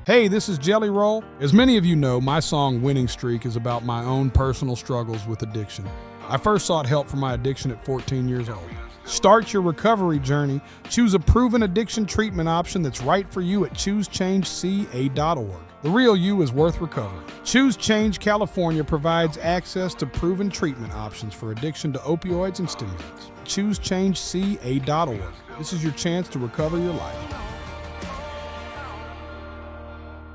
Hey, this is Jelly Roll. As many of you know, my song Winning Streak is about my own personal struggles with addiction. I first sought help for my addiction at 14 years old. Start your recovery journey. Choose a proven addiction treatment option that's right for you at ChooseChangeCA.org. The real you is worth recovering. Choose Change California provides access to proven treatment options for addiction to opioids and stimulants. ChooseChangeCA.org. This is your chance to recover your life.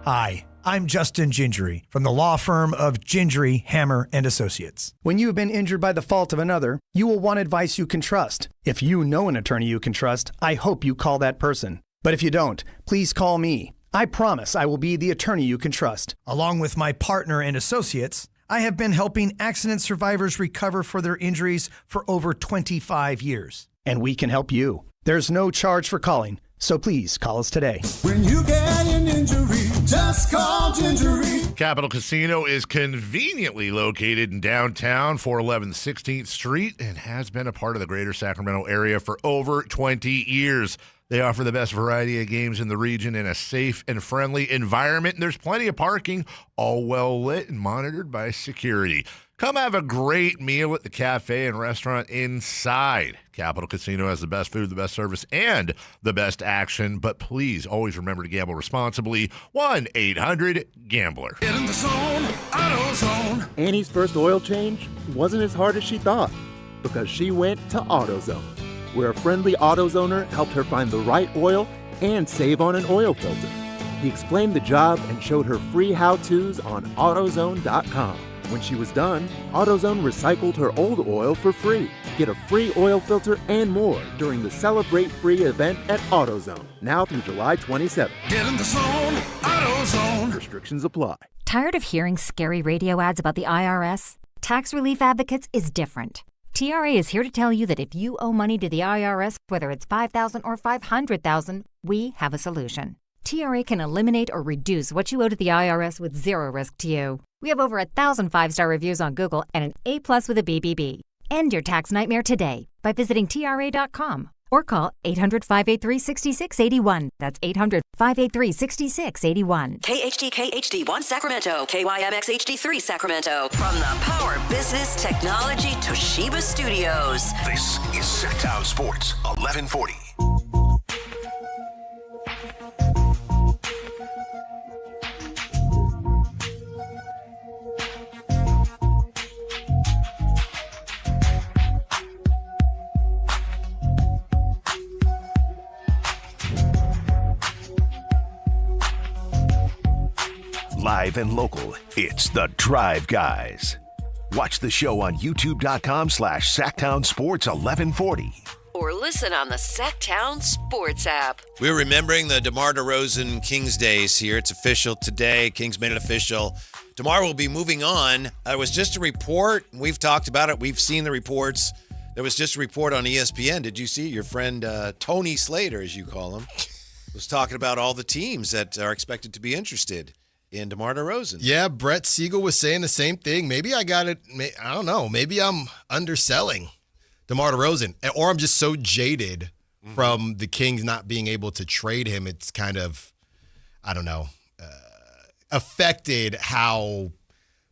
Hi, I'm Justin Gingery from the law firm of Gingery, Hammer & Associates. When you have been injured by the fault of another, you will want advice you can trust. If you know an attorney you can trust, I hope you call that person. But if you don't, please call me. I promise I will be the attorney you can trust. Along with my partner and associates, I have been helping accident survivors recover for their injuries for over 25 years. And we can help you. There's no charge for calling. So please call us today. When you get an injury, just call Gingery. Capital Casino is conveniently located in downtown, 411 16th Street, and has been a part of the greater Sacramento area for over 20 years. They offer the best variety of games in the region in a safe and friendly environment, and there's plenty of parking, all well lit and monitored by security. Come have a great meal at the cafe and restaurant inside. Capital Casino has the best food, the best service, and the best action. But please always remember to gamble responsibly. 1-800-GAMBLER. Get in the zone, AutoZone. Annie's first oil change wasn't as hard as she thought because she went to AutoZone, where a friendly AutoZoner helped her find the right oil and save on an oil filter. He explained the job and showed her free how-tos on AutoZone.com. When she was done, AutoZone recycled her old oil for free. Get a free oil filter and more during the Celebrate Free event at AutoZone, now through July 27th. Get in the zone, AutoZone. Restrictions apply. Tired of hearing scary radio ads about the IRS? Tax Relief Advocates is different. TRA is here to tell you that if you owe money to the IRS, whether it's $5,000 or $500,000, we have a solution. TRA can eliminate or reduce what you owe to the IRS with zero risk to you. We have over 1,000 5-star reviews on Google and an A+ with a BBB. End your tax nightmare today by visiting TRA.com or call 800-583-6681. That's 800-583-6681. KHD HD1 Sacramento, KYMX HD3 Sacramento. From the Power Business Technology Toshiba Studios. This is Sactown Sports 1140. Live and local, it's The Drive Guys. Watch the show on youtube.com/Sactown Sports 1140. Or listen on the Sactown Sports app. We're remembering the DeMar DeRozan Kings days here. It's official today. Kings made it official. DeMar will be moving on. It was just a report. We've talked about it. We've seen the reports. There was just a report on ESPN. Did you see your friend Tony Slater, as you call him, was talking about all the teams that are expected to be interested in DeMar DeRozan. Yeah, Brett Siegel was saying the same thing. Maybe I got it. I don't know. Maybe I'm underselling DeMar DeRozan, or I'm just so jaded from the Kings not being able to trade him. It's kind of, I don't know, affected how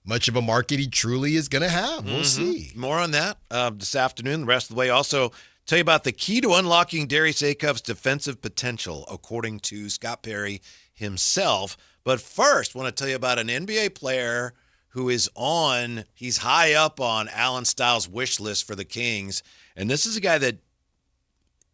much of a market he truly is going to have. We'll see. More on that this afternoon, the rest of the way. Also, tell you about the key to unlocking Darius Acuff's defensive potential, according to Scott Perry himself. But first, I want to tell you about an NBA player who is he's high up on Alan Stiles' wish list for the Kings. And this is a guy that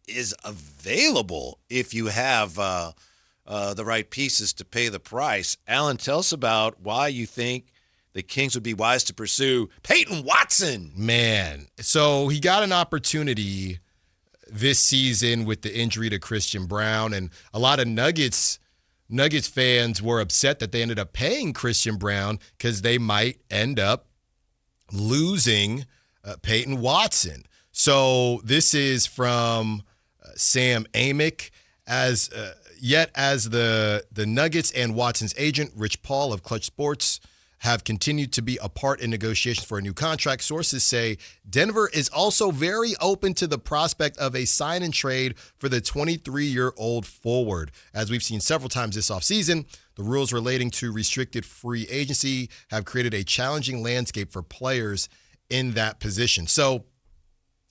is available if you have the right pieces to pay the price. Alan, tell us about why you think the Kings would be wise to pursue Peyton Watson. Man, so he got an opportunity this season with the injury to Christian Brown, and a lot of Nuggets fans were upset that they ended up paying Christian Brown because they might end up losing Peyton Watson. So this is from Sam Amick. As the Nuggets and Watson's agent, Rich Paul of Clutch Sports, have continued to be a part in negotiations for a new contract. Sources say Denver is also very open to the prospect of a sign and trade for the 23-year-old forward. As we've seen several times this offseason, the rules relating to restricted free agency have created a challenging landscape for players in that position. So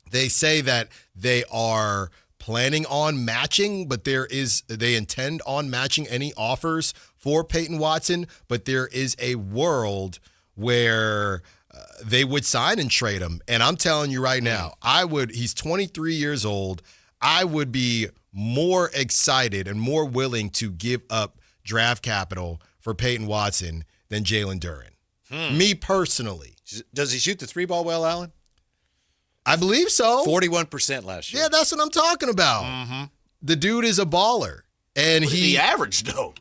they say that they are planning on matching, but they intend on matching any offers for Peyton Watson, but there is a world where they would sign and trade him. And I'm telling you right now, he's 23 years old. I would be more excited and more willing to give up draft capital for Peyton Watson than Jalen Duren. Me personally. Does he shoot the three ball well, Alan? I believe so. 41% last year. Yeah, that's what I'm talking about. Mm-hmm. The dude is a baller. And he averaged, though.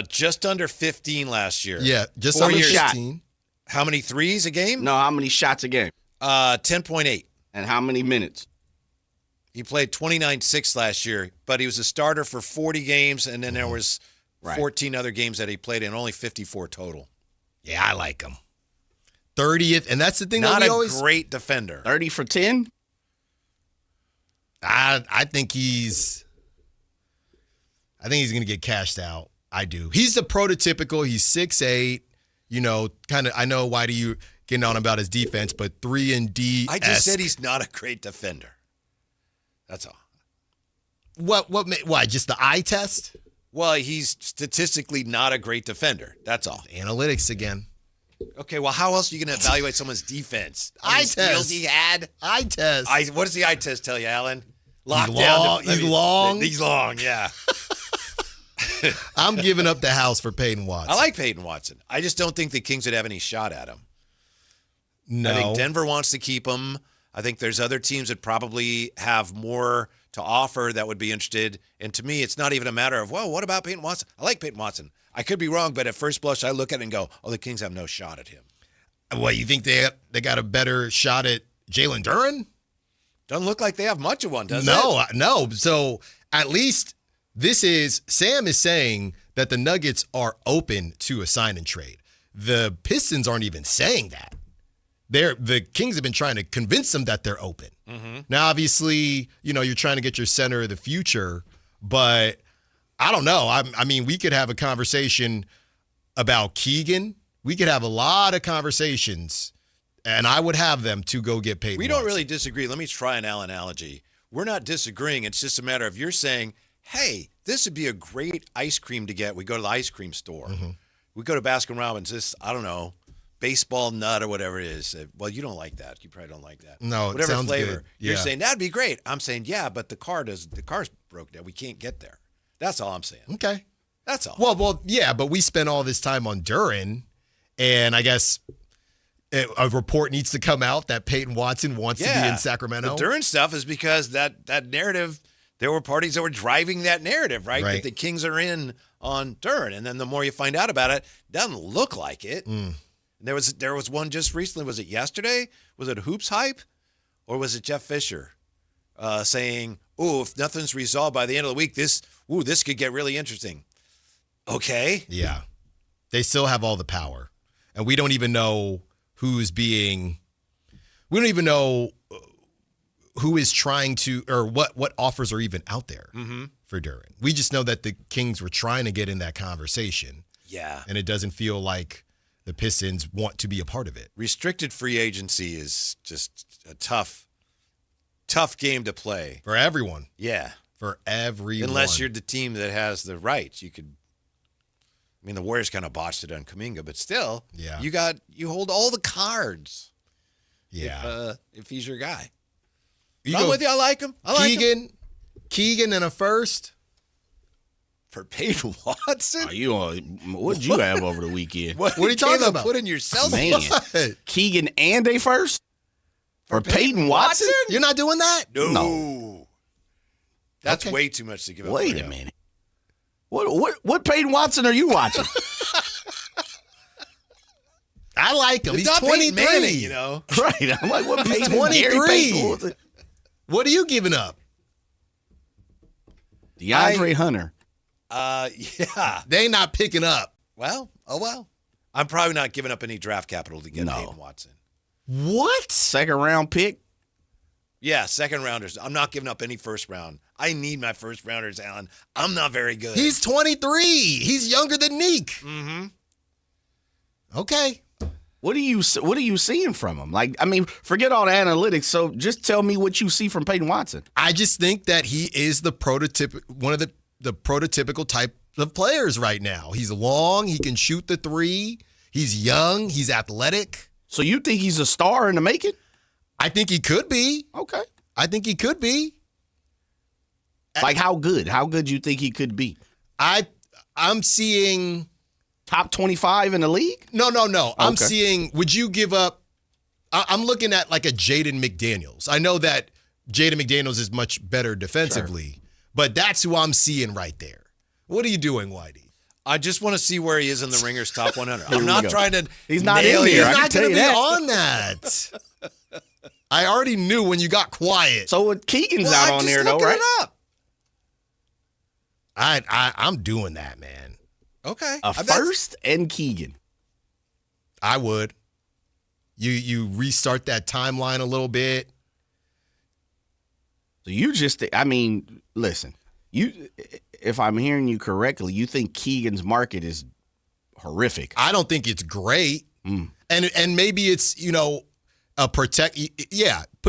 Just under 15 last year. Yeah, just under 15. How many threes a game? No, how many shots a game? 10.8. And how many minutes? He played 29-6 last year, but he was a starter for 40 games, and then there was 14 other games that he played in, only 54 total. Yeah, I like him. 30th, and that's the thing Not that we a always great defender. 30 for 10? I think he's going to get cashed out. I do. He's the prototypical. He's 6'8", kind of. I know why do you getting on about his defense, but 3-and-D. I just said he's not a great defender. That's all. Why? Just the eye test? Well, he's statistically not a great defender. That's all. Analytics again. Okay, well, how else are you going to evaluate someone's defense? Eye test. Skills he had? Eye test. What does the eye test tell you, Alan? He's long. He's long, yeah. I'm giving up the house for Peyton Watson. I like Peyton Watson. I just don't think the Kings would have any shot at him. No. I think Denver wants to keep him. I think there's other teams that probably have more to offer that would be interested. And to me, it's not even a matter of, well, what about Peyton Watson? I like Peyton Watson. I could be wrong, but at first blush, I look at it and go, oh, the Kings have no shot at him. What, you think they got a better shot at Jalen Duren? Doesn't look like they have much of one, does it? No. So at least Sam is saying that the Nuggets are open to a sign and trade. The Pistons aren't even saying that. The Kings have been trying to convince them that they're open. Mm-hmm. Now, obviously, you're trying to get your center of the future, but I don't know. I mean, we could have a conversation about Keegan. We could have a lot of conversations, and I would have them to go get Peyton We don't Watson. really disagree. Let me try an Allen analogy. We're not disagreeing. It's just a matter of you're saying, hey, this would be a great ice cream to get. We go to the ice cream store. Mm-hmm. We go to Baskin-Robbins. I don't know, baseball nut or whatever it is. Well, you don't like that. You probably don't like that. No, whatever it sounds flavor. good. You're Yeah. saying that'd be great. I'm saying, yeah, but the car's broke down. We can't get there. That's all I'm saying. Okay. That's all. Well, yeah, but we spent all this time on Duren, and I guess a report needs to come out that Peyton Watson wants to be in Sacramento. The Duren stuff is because that narrative, there were parties that were driving that narrative, right? That the Kings are in on Duren. And then the more you find out about it, doesn't look like it. There was one just recently. Was it yesterday? Was it Hoops Hype? Or was it Jeff Fisher saying, oh, if nothing's resolved by the end of the week, this could get really interesting. Okay. Yeah. They still have all the power. And we don't even know we don't even know who is trying to, or what offers are even out there for Duren. We just know that the Kings were trying to get in that conversation. Yeah. And it doesn't feel like the Pistons want to be a part of it. Restricted free agency is just a tough game to play. For everyone. Yeah. For everyone. Unless you're the team that has the rights. The Warriors kind of botched it on Kuminga, but still, you hold all the cards. Yeah. If he's your guy. I'm with you. I like him. Keegan in a first. For Peyton Watson? What'd you have over the weekend? What are you talking about? Putting yourself Man. Keegan and a first? For Peyton Watson? You're not doing that? No. That's way too much to give up. Wait a minute. What Peyton Watson are you watching? I like him. He's 23. Manning, you know? Right. I'm like, what He's Peyton? 23. What are you giving up? DeAndre Hunter. Yeah. They not picking up. Well. I'm probably not giving up any draft capital to get Peyton Watson. What? Second round pick? Yeah, second rounders. I'm not giving up any first round. I need my first rounders, Alan. I'm not very good. He's 23. He's younger than Nique. Mm-hmm. Okay. What are you seeing from him? Like, I mean, forget all the analytics. So just tell me what you see from Peyton Watson. I just think that he is the one of the prototypical type of players right now. He's long. He can shoot the three. He's young. He's athletic. So you think he's a star in the making? I think he could be. Okay. I think he could be. Like how good? How good you think he could be? I'm seeing top 25 in the league? No. I'm seeing, would you give up? I'm looking at like a Jaden McDaniels. I know that Jaden McDaniels is much better defensively, but that's who I'm seeing right there. What are you doing, Whitey? I just want to see where he is in the Ringer's top 100. I'm not trying to. He's not in here. He's not going to be on that. I already knew when you got quiet. So Keegan's out on there, though, right? I'm doing that, man. Okay. A first and Keegan. I would. You restart that timeline a little bit. So you just, I mean, listen, if I'm hearing you correctly, you think Keegan's market is horrific. I don't think it's great. And maybe it's, a put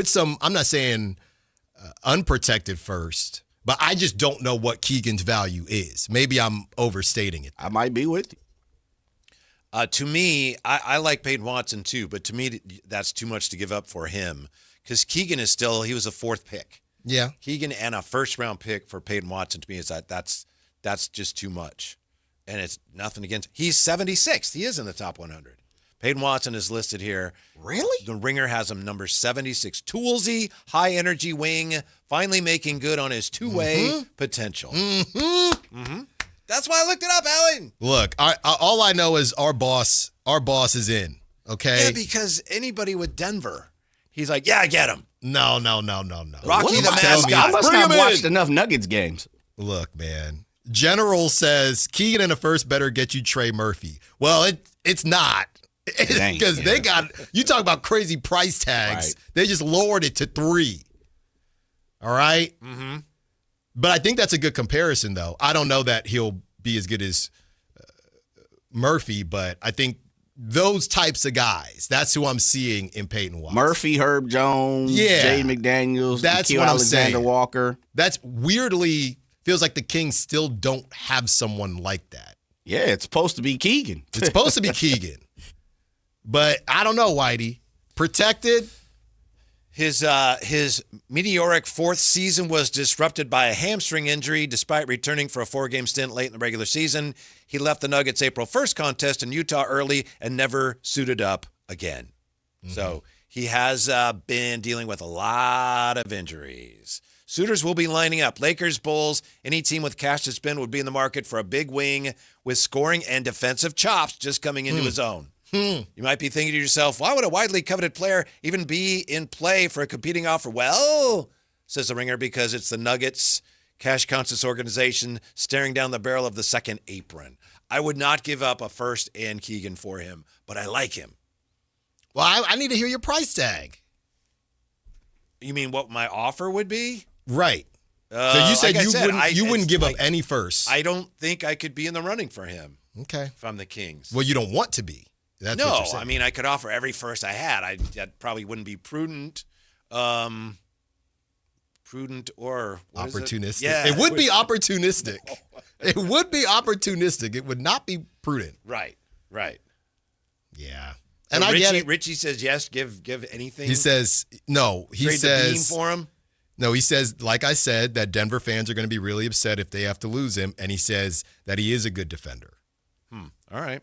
some, I'm not saying unprotected first, but I just don't know what Keegan's value is. Maybe I'm overstating it. I might be with you. To me, I like Peyton Watson too, but to me, that's too much to give up for him because Keegan is he was a fourth pick. Yeah. Keegan and a first-round pick for Peyton Watson to me is that's just too much. And it's nothing against – he's 76th. He is in the top 100. Peyton Watson is listed here. Really? The Ringer has him number 76. Toolsy, high-energy wing, finally making good on his two-way potential. That's why I looked it up, Alan. Look, all I know is our boss is in, okay? Yeah, because anybody with Denver, he's like, yeah, I get him. No. Rocky the mascot. I must Bring not him watched in. enough Nuggets games. Look, man. General says Keegan in the first better get you Trey Murphy. Well, it's not. Because they got, you talk about crazy price tags. Right. They just lowered it to 3. All right? Mm-hmm. But I think that's a good comparison, though. I don't know that he'll be as good as Murphy, but I think those types of guys, that's who I'm seeing in Peyton Watson. Murphy, Herb Jones, Jay McDaniels, that's Nikhil what Alexander I'm saying. Walker. That's weirdly feels like the Kings still don't have someone like that. Yeah, it's supposed to be Keegan. It's supposed to be Keegan. But I don't know, Whitey. Protected. His meteoric fourth season was disrupted by a hamstring injury. Despite returning for a 4-game stint late in the regular season, he left the Nuggets' April 1st contest in Utah early and never suited up again. Mm-hmm. So he has been dealing with a lot of injuries. Suitors will be lining up. Lakers, Bulls, any team with cash to spend would be in the market for a big wing with scoring and defensive chops just coming into his own. You might be thinking to yourself, why would a widely coveted player even be in play for a competing offer? Well, says the Ringer, because it's the Nuggets, cash-conscious organization staring down the barrel of the second apron. I would not give up a first and Keegan for him, but I like him. Well, I need to hear your price tag. You mean what my offer would be? Right. So you said you wouldn't give up any first. I don't think I could be in the running for him. Okay. If I'm the Kings. Well, you don't want to be. That's what you're saying. I mean, I could offer every first I had. That probably wouldn't be prudent. Prudent or opportunistic. Yeah, it would be opportunistic. It would be opportunistic. It would not be prudent. Right. Yeah. And I get it. Richie says yes. Give anything. He says no. He Trade says the beam for him. No, he says, like I said, that Denver fans are going to be really upset if they have to lose him, and he says that he is a good defender. All right.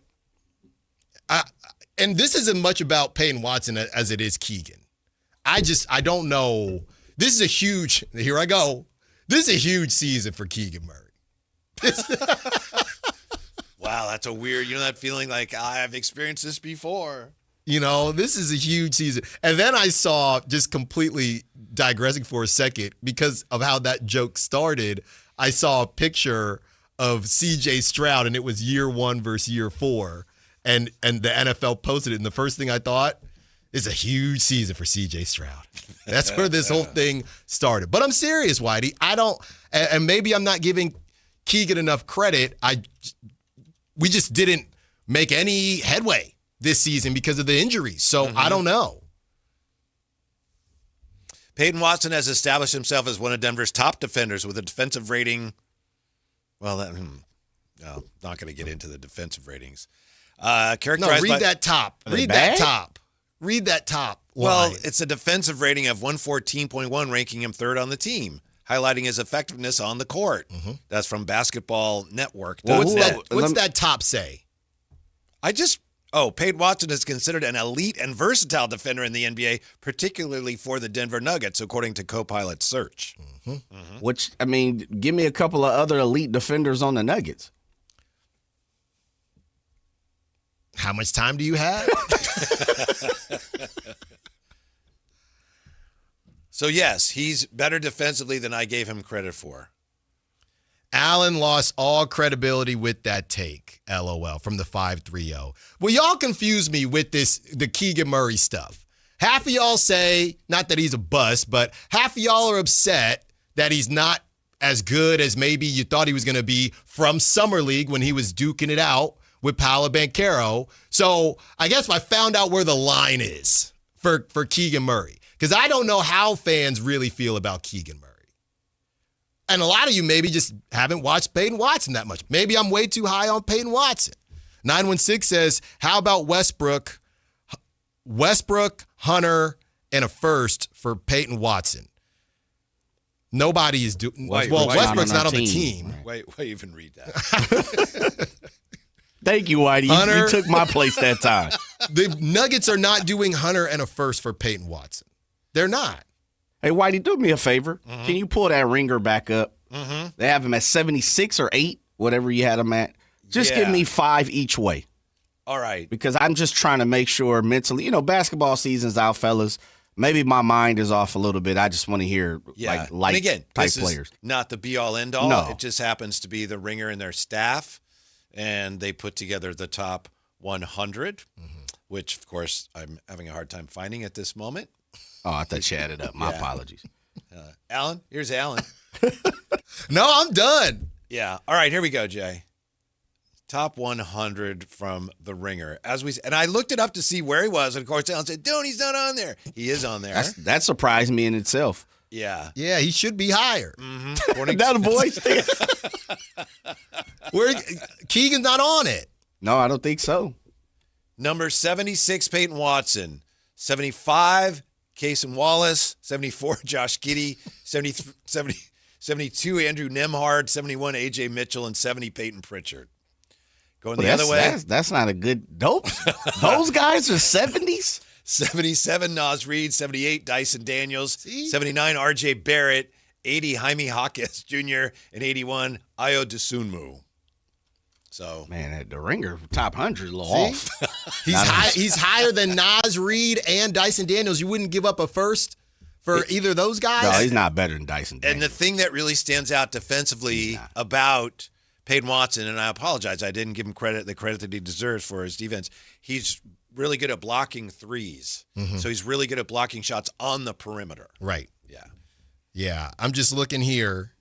And this isn't much about Peyton Watson as it is Keegan. I don't know. This is a huge, here I go. This is a huge season for Keegan Murray. Wow, that's a weird, that feeling like I've experienced this before. This is a huge season. And then I saw, just completely digressing for a second, because of how that joke started, I saw a picture of C.J. Stroud, and it was year 1 versus year 4. And the NFL posted it, and the first thing I thought is a huge season for C.J. Stroud. That's where this whole thing started. But I'm serious, Whitey. And maybe I'm not giving Keegan enough credit. We just didn't make any headway this season because of the injuries. So I don't know. Peyton Watson has established himself as one of Denver's top defenders with a defensive rating. Well, no, not going to get into the defensive ratings. Read that top. Read that top line. Well, it's a defensive rating of 114.1, ranking him 3rd on the team, highlighting his effectiveness on the court. That's from Basketball Network. What's that top say? Peyton Watson is considered an elite and versatile defender in the NBA, particularly for the Denver Nuggets, according to Copilot Search. Which, give me a couple of other elite defenders on the Nuggets. How much time do you have? So, yes, he's better defensively than I gave him credit for. Allen lost all credibility with that take, LOL, from the 530. Well, y'all confuse me with the Keegan Murray stuff. Half of y'all say, not that he's a bust, but half of y'all are upset that he's not as good as maybe you thought he was going to be from Summer League when he was duking it out with Paolo Banchero. So I guess I found out where the line is for Keegan Murray, because I don't know how fans really feel about Keegan Murray. And a lot of you maybe just haven't watched Peyton Watson that much. Maybe I'm way too high on Peyton Watson. 916 says, how about Westbrook, Hunter, and a first for Peyton Watson? Nobody is doing. Well, Westbrook's not on the team. Why even read that? Thank you, Whitey. You took my place that time. The Nuggets are not doing Hunter and a first for Peyton Watson. They're not. Hey, Whitey, do me a favor. Can you pull that ringer back up? They have him at 76 or 8, whatever you had him at. Just give me 5 each way. All right. Because I'm just trying to make sure mentally, basketball season's out, fellas. Maybe my mind is off a little bit. I just want to hear light and again, type this players. Is not the be-all, end-all. No. It just happens to be the ringer and their staff, and they put together the top 100, which, of course, I'm having a hard time finding at this moment. Oh, I thought you added up. My apologies. Alan? Here's Alan. No, I'm done. Yeah. All right, here we go, Jay. Top 100 from The Ringer. And I looked it up to see where he was, and of course, Alan said, "Dude, he's not on there." He is on there. That surprised me in itself. Yeah. Yeah, he should be higher. That boys. Keegan's not on it. No, I don't think so. Number 76, Peyton Watson. 75, Cason Wallace. 74, Josh Giddey. 72, Andrew Nembhard. 71, A.J. Mitchell. And 70, Peyton Pritchard. Going the other way. That's not a good dope. Those guys are 70s? 77, Naz Reid. 78, Dyson Daniels. 79, R.J. Barrett. 80, Jaime Jaquez Jr. And 81, Ayo Dosunmu. So, man, the Ringer top 100 is a little off. He's higher than Naz Reid and Dyson Daniels. You wouldn't give up a first for either of those guys? No, he's not better than Dyson Daniels. And the thing that really stands out defensively about Peyton Watson, and I apologize, I didn't give him the credit that he deserves for his defense. He's really good at blocking threes. So he's really good at blocking shots on the perimeter. Right. Yeah. Yeah. I'm just looking here.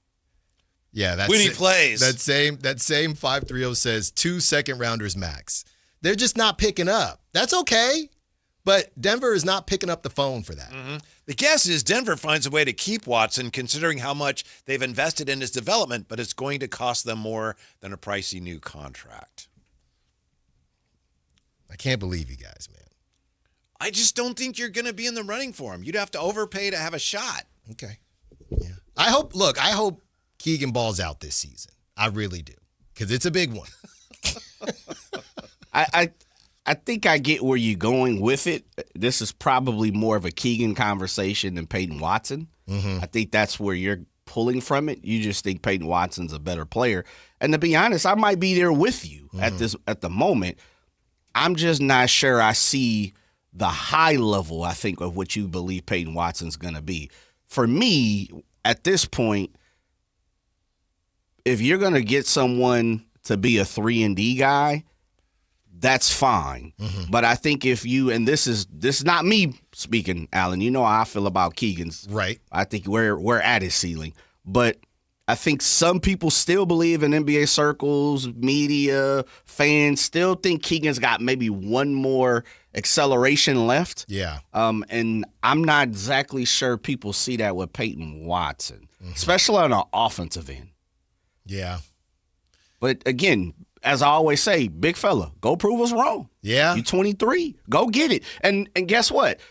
Yeah, that's when he plays. That same 530 says 2 second-rounders max. They're just not picking up. That's okay, but Denver is not picking up the phone for that. The guess is Denver finds a way to keep Watson, considering how much they've invested in his development, but it's going to cost them more than a pricey new contract. I can't believe you guys, man. I just don't think you're going to be in the running for him. You'd have to overpay to have a shot. Okay. I hope Keegan balls out this season. I really do, because it's a big one. I think I get where you're going with it. This is probably more of a Keegan conversation than Peyton Watson. Mm-hmm. I think that's where you're pulling from it. You just think Peyton Watson's a better player. And to be honest, I might be there with you at the moment. I'm just not sure I see the high level, I think, of what you believe Peyton Watson's going to be. For me, at this point, if you're going to get someone to be a 3-and-D guy, that's fine. Mm-hmm. But I think if you, and this is not me speaking, Alan, you know how I feel about Keegan's. Right. I think we're at his ceiling. But I think some people still believe in NBA circles, media, fans still think Keegan's got maybe one more acceleration left. Yeah. And I'm not exactly sure people see that with Peyton Watson, especially on the offensive end. Yeah. But again, as I always say, big fella, go prove us wrong. Yeah. You 23. Go get it. And guess what?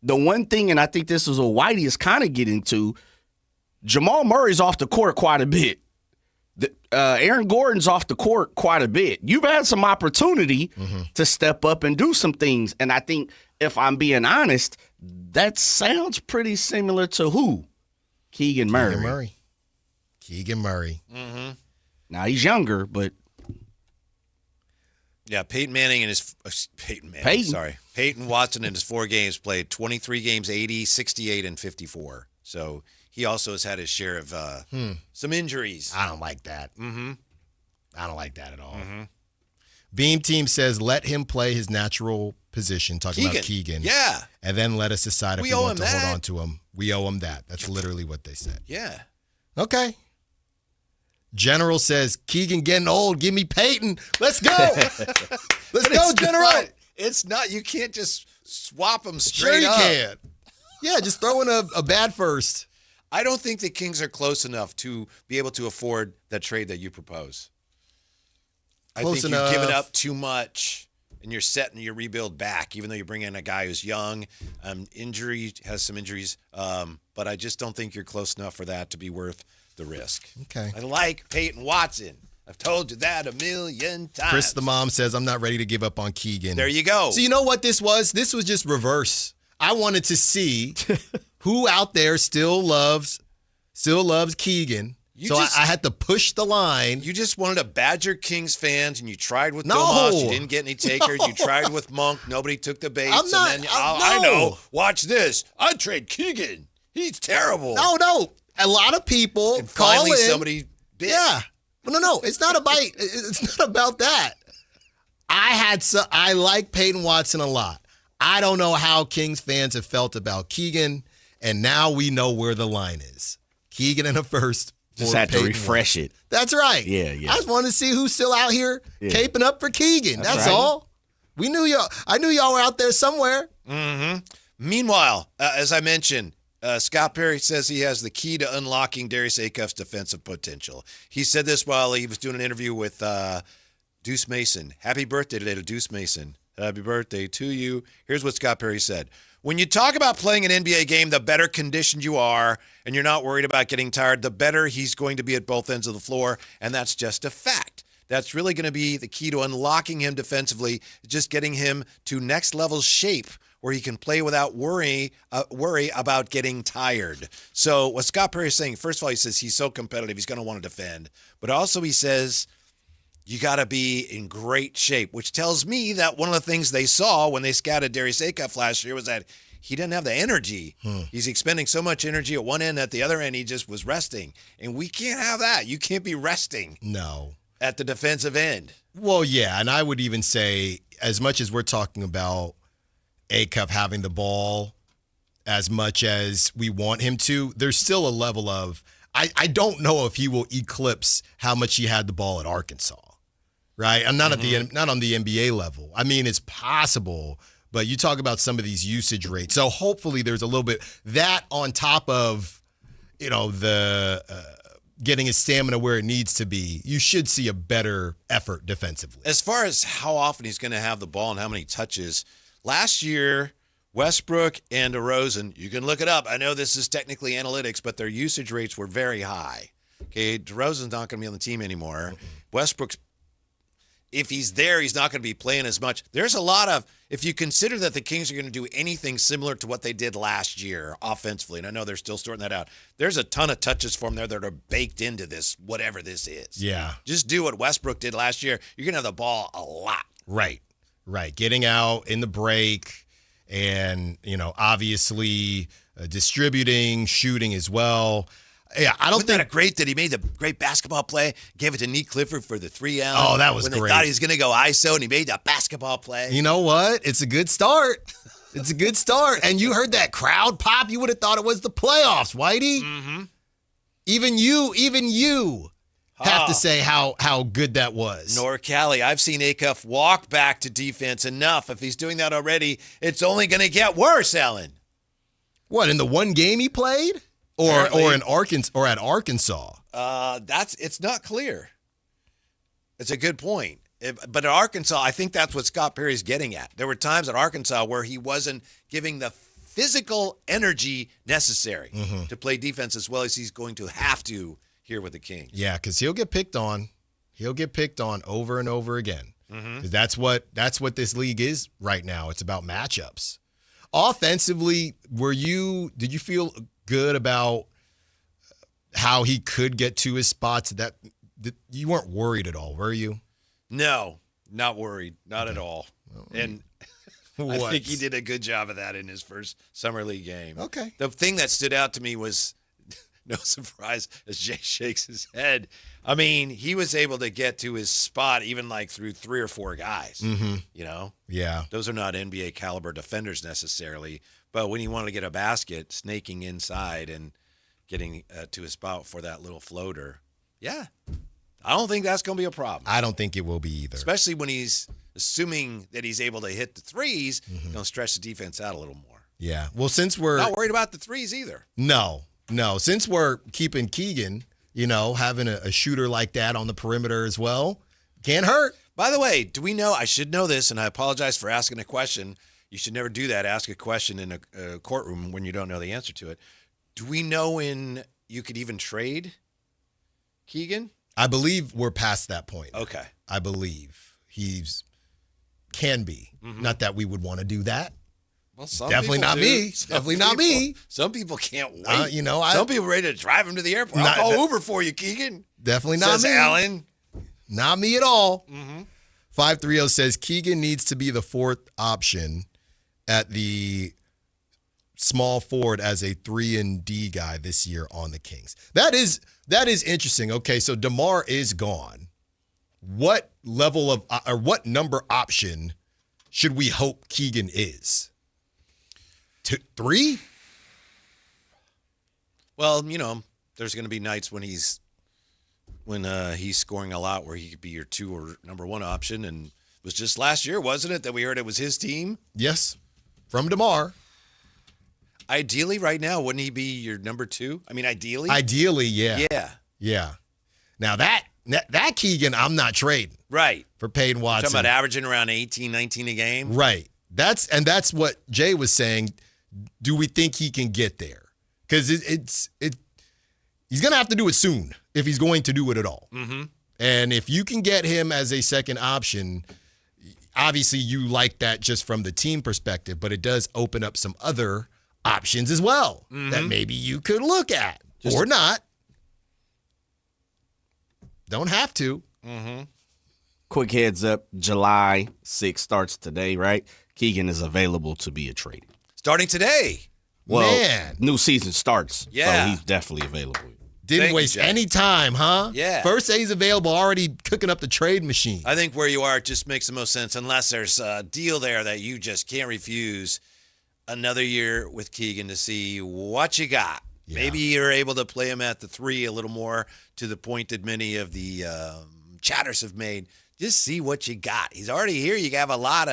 The one thing, and I think this is what Whitey is kind of getting to, Jamal Murray's off the court quite a bit. Aaron Gordon's off the court quite a bit. You've had some opportunity to step up and do some things. And I think, if I'm being honest, that sounds pretty similar to who? Keegan Murray. Keegan Murray. Mm-hmm. Now, he's younger, but. Yeah, Peyton Watson in his 4 games played 23 games, 80, 68, and 54. So he also has had his share of some injuries. I don't like that. Mm-hmm. I don't like that at all. Mm-hmm. Beam Team says, let him play his natural position, talking about Keegan. Yeah. And then let us decide if we want to hold on to him. We owe him that. That's literally what they said. Yeah. Okay. General says, Keegan getting old. Give me Peyton. Let's go. Let's go, General. It's not. You can't just swap them straight up. Sure you can. Yeah, just throw in a bad first. I don't think the Kings are close enough to be able to afford that trade that you propose. I think you've given up too much, and you're setting your rebuild back, even though you bring in a guy who's young. Has some injuries, but I just don't think you're close enough for that to be worth the risk. Okay. I like Peyton Watson. I've told you that a million times. Chris the mom says, I'm not ready to give up on Keegan. There you go. So you know what this was? This was just reverse. I wanted to see who out there still loves Keegan. I had to push the line. You just wanted to badger Kings fans, and you tried with Domas. You didn't get any takers. You tried with Monk. Nobody took the bait. I know. Watch this. I'd trade Keegan. He's terrible. No. A lot of people and finally call in. Somebody bit. Yeah. No. It's not a bite. It's not about that. I like Peyton Watson a lot. I don't know how Kings fans have felt about Keegan, and now we know where the line is. Keegan in a first. Just had to refresh it. That's right. Yeah. I just wanted to see who's still out here caping up for Keegan. That's right. all. We knew y'all. I knew y'all were out there somewhere. Mm-hmm. Meanwhile, as I mentioned, Scott Perry says he has the key to unlocking Darius Acuff's defensive potential. He said this while he was doing an interview with Deuce Mason. Happy birthday today to Deuce Mason. Happy birthday to you. Here's what Scott Perry said. When you talk about playing an NBA game, the better conditioned you are, and you're not worried about getting tired, the better he's going to be at both ends of the floor, and that's just a fact. That's really going to be the key to unlocking him defensively, just getting him to next level shape where he can play without worry about getting tired. So what Scott Perry is saying, first of all, he says he's so competitive, he's going to want to defend. But also he says you got to be in great shape, which tells me that one of the things they saw when they scouted Darius Acuff last year was that he didn't have the energy. He's expending so much energy at one end, at the other end, he just was resting. And we can't have that. You can't be resting. No. At the defensive end. Well, yeah, and I would even say, as much as we're talking about Acuff having the ball as much as we want him to, there's still a level of, I don't know if he will eclipse how much he had the ball at Arkansas, right? I'm not not on the NBA level. I mean, it's possible, but you talk about some of these usage rates. So hopefully there's a little bit that on top of, the getting his stamina where it needs to be. You should see a better effort defensively. As far as how often he's going to have the ball and how many touches, last year Westbrook and DeRozan, you can look it up. I know this is technically analytics, but their usage rates were very high. Okay, DeRozan's not going to be on the team anymore. Westbrook's, if he's there, he's not going to be playing as much. There's a lot of, if you consider that the Kings are going to do anything similar to what they did last year offensively, and I know they're still sorting that out, there's a ton of touches for them there that are baked into this, whatever this is. Yeah. Just do what Westbrook did last year. You're going to have the ball a lot. Right. Getting out in the break and, obviously distributing, shooting as well. Yeah, I don't Wasn't that great that he made the great basketball play, gave it to Nique Clifford for the 3-out? Oh, that was when great. They thought he was going to go ISO, and he made the basketball play. You know what? It's a good start. It's a good start. And you heard that crowd pop. You would have thought it was the playoffs, Whitey. Mm-hmm. Even you have to say how good that was. Cali, I've seen Acuff walk back to defense enough. If he's doing that already, it's only going to get worse, Ellen. What, in the one game he played? Or in Arkansas or at Arkansas? It's not clear. It's a good point. But at Arkansas, I think that's what Scott Perry's getting at. There were times at Arkansas where he wasn't giving the physical energy necessary to play defense as well as he's going to have to here with the Kings. Yeah, because he'll get picked on. He'll get picked on over and over again. Because that's what this league is right now. It's about matchups. Offensively, did you feel good about how he could get to his spots? That you weren't worried at all, were you? No, not worried, not at all. And I think he did a good job of that in his first summer league game. Okay. The thing that stood out to me was, no surprise, as Jay shakes his head, I mean, he was able to get to his spot even like through 3 or 4 guys. Yeah. Those are not NBA caliber defenders necessarily. But when he wanted to get a basket, snaking inside and getting to his spot for that little floater, yeah, I don't think that's going to be a problem. I don't think it will be either. Especially when he's assuming that he's able to hit the threes, don't stretch the defense out a little more. Yeah. Well, since we're not worried about the threes either. No. Since we're keeping Keegan, having a shooter like that on the perimeter as well, can't hurt. By the way, do we know? I should know this, and I apologize for asking a question. You should never do that. Ask a question in a courtroom when you don't know the answer to it. Do we know when you could even trade Keegan? I believe we're past that point. Okay. I believe can be. Not that we would want to do that. Well, some definitely people not do. me. Some Definitely people, not me. Some people can't wait. Some people ready to drive him to the airport. I'll call Uber for you, Keegan. Definitely not Says me. Alan. Not me at all. 530 says Keegan needs to be the 4th option at the small forward as a 3-and-D guy this year on the Kings. That is interesting. Okay, so DeMar is gone. What level of or what number option should we hope Keegan is? 3? Well, there's going to be nights when he's scoring a lot where he could be your 2 or number 1 option, and it was just last year, wasn't it, that we heard it was his team? Yes, from DeMar. Ideally, right now, wouldn't he be your number 2? I mean, ideally. Ideally, yeah. Yeah. Now that Keegan, I'm not trading. Right. For Peyton Watson. Talking about averaging around 18, 19 a game. Right. That's what Jay was saying. Do we think he can get there? Because he's going to have to do it soon if he's going to do it at all. And if you can get him as a second option, obviously you like that just from the team perspective, but it does open up some other options as well that maybe you could look at or not. Don't have to. Quick heads up, July 6th starts today, right? Keegan is available to be traded. Starting today. Well, Man. New season starts, Yeah. so he's definitely available. Didn't waste any time, huh? Yeah. First day he's available, already cooking up the trade machine. I think where you are, it just makes the most sense unless there's a deal there that you just can't refuse. Another year with Keegan to see what you got. Yeah. Maybe you're able to play him at the 3 a little more to the point that many of the chatters have made. Just see what you got. He's already here. You have a lot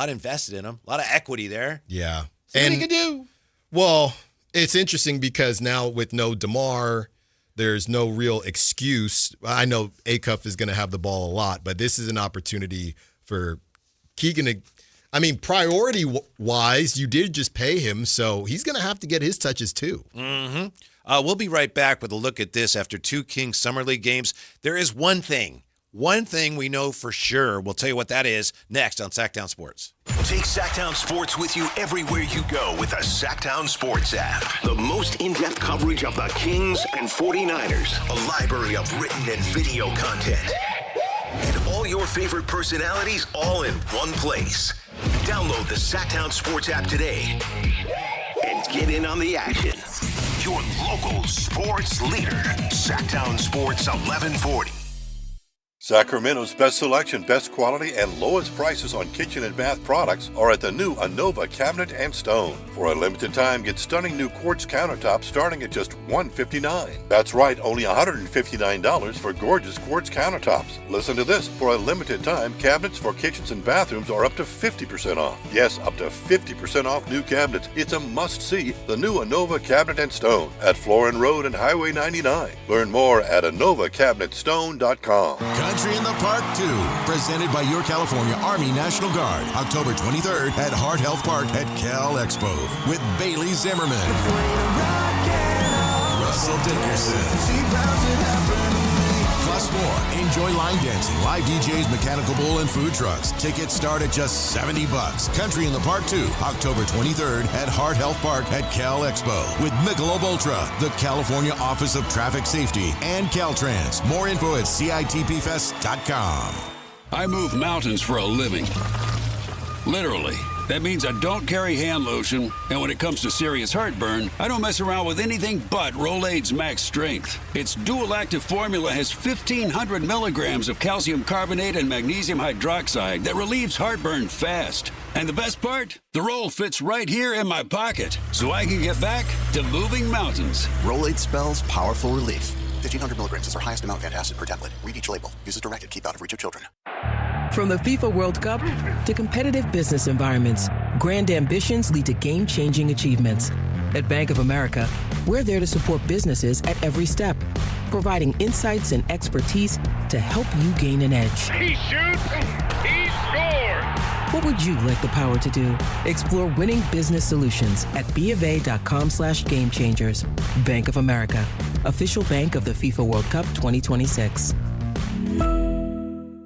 invested in him, a lot of equity there. Yeah. See what he can do. Well, it's interesting because now with no DeMar, there's no real excuse. I know Acuff is going to have the ball a lot, but this is an opportunity for Keegan to I mean, priority-wise, you did just pay him, so he's going to have to get his touches too. Mm-hmm. We'll be right back with a look at this after 2 Kings Summer League games. There is one thing we know for sure. We'll tell you what that is next on Sactown Sports. Take Sactown Sports with you everywhere you go with the Sactown Sports app. The most in-depth coverage of the Kings and 49ers. A library of written and video content. And all your favorite personalities all in one place. Download the Sactown Sports app today and get in on the action. Your local sports leader, Sactown Sports 1140. Sacramento's best selection, best quality, and lowest prices on kitchen and bath products are at the new Anova Cabinet and Stone. For a limited time, get stunning new quartz countertops starting at just $159. That's right, only $159 for gorgeous quartz countertops. Listen to this. For a limited time, cabinets for kitchens and bathrooms are up to 50% off. Yes, up to 50% off new cabinets. It's a must-see, the new Anova Cabinet and Stone at Florin Road and Highway 99. Learn more at AnovaCabinetStone.com. Country in the Park 2, presented by your California Army National Guard, October 23rd at Hart Health Park at Cal Expo with Bailey Zimmerman, Russell Dickerson, plus more. Enjoy line dancing, live DJs, mechanical bull, and food trucks. Tickets start at just $70. Country in the Park 2, October 23rd at Hart Health Park at Cal Expo with Michelob Ultra, the California Office of Traffic Safety, and Caltrans. More info at CITPFest.com. I move mountains for a living. Literally. That means I don't carry hand lotion, and when it comes to serious heartburn, I don't mess around with anything but Rolaids Max Strength. Its dual-active formula has 1,500 milligrams of calcium carbonate and magnesium hydroxide that relieves heartburn fast. And the best part? The roll fits right here in my pocket, so I can get back to moving mountains. Rolaids spells powerful relief. 1,500 milligrams is our highest amount of antacid per tablet. Read each label. Use as directed. Keep out of reach of children. From the FIFA World Cup to competitive business environments, grand ambitions lead to game-changing achievements. At Bank of America, we're there to support businesses at every step, providing insights and expertise to help you gain an edge. He shoots, he scores! What would you like the power to do? Explore winning business solutions at BofA.com/gamechangers. Bank of America, official bank of the FIFA World Cup 2026.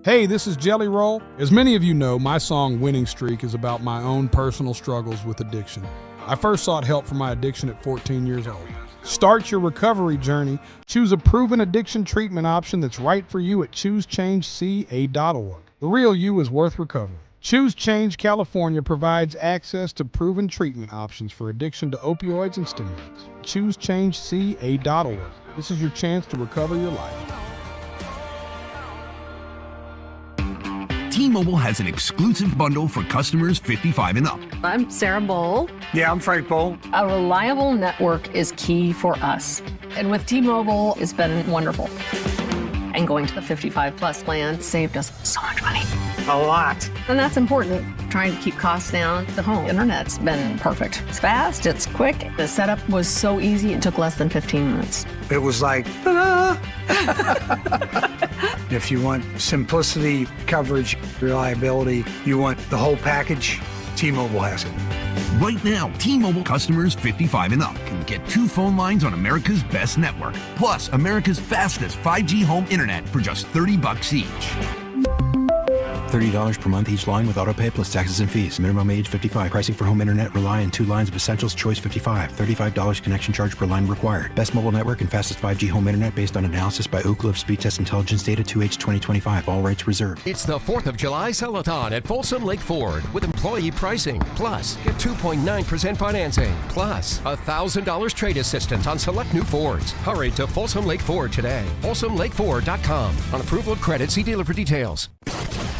Hey, this is Jelly Roll. As many of you know, my song Winning Streak is about my own personal struggles with addiction. I first sought help for my addiction at 14 years old. Start your recovery journey. Choose a proven addiction treatment option that's right for you at ChooseChangeCA.org. The real you is worth recovery. Choose Change California provides access to proven treatment options for addiction to opioids and stimulants. ChooseChangeCA.org. This is your chance to recover your life. T-Mobile has an exclusive bundle for customers 55 and up. I'm Sarah Bowl. Yeah, I'm Frank Bowl. A reliable network is key for us. And with T-Mobile, it's been wonderful. And going to the 55 plus plan saved us so much money. A lot. And that's important. Trying to keep costs down. The home internet's been perfect. It's fast, it's quick. The setup was so easy, it took less than 15 minutes. It was like, ta-da! If you want simplicity, coverage, reliability, you want the whole package, T-Mobile has it. Right now, T-Mobile customers 55 and up can get 2 phone lines on America's best network, plus America's fastest 5G home internet for just $30 each. $30 per month each line with autopay plus taxes and fees. Minimum age 55. Pricing for home internet rely on 2 lines of Essentials Choice 55. $35 connection charge per line required. Best mobile network and fastest 5G home internet based on analysis by Ookla of Speed Test Intelligence Data 2H 2025. All rights reserved. It's the 4th of July Sell-a-thon at Folsom Lake Ford with employee pricing. Plus, get 2.9% financing. Plus, $1,000 trade assistance on select new Fords. Hurry to Folsom Lake Ford today. FolsomLakeFord.com. On approval of credit, see dealer for details.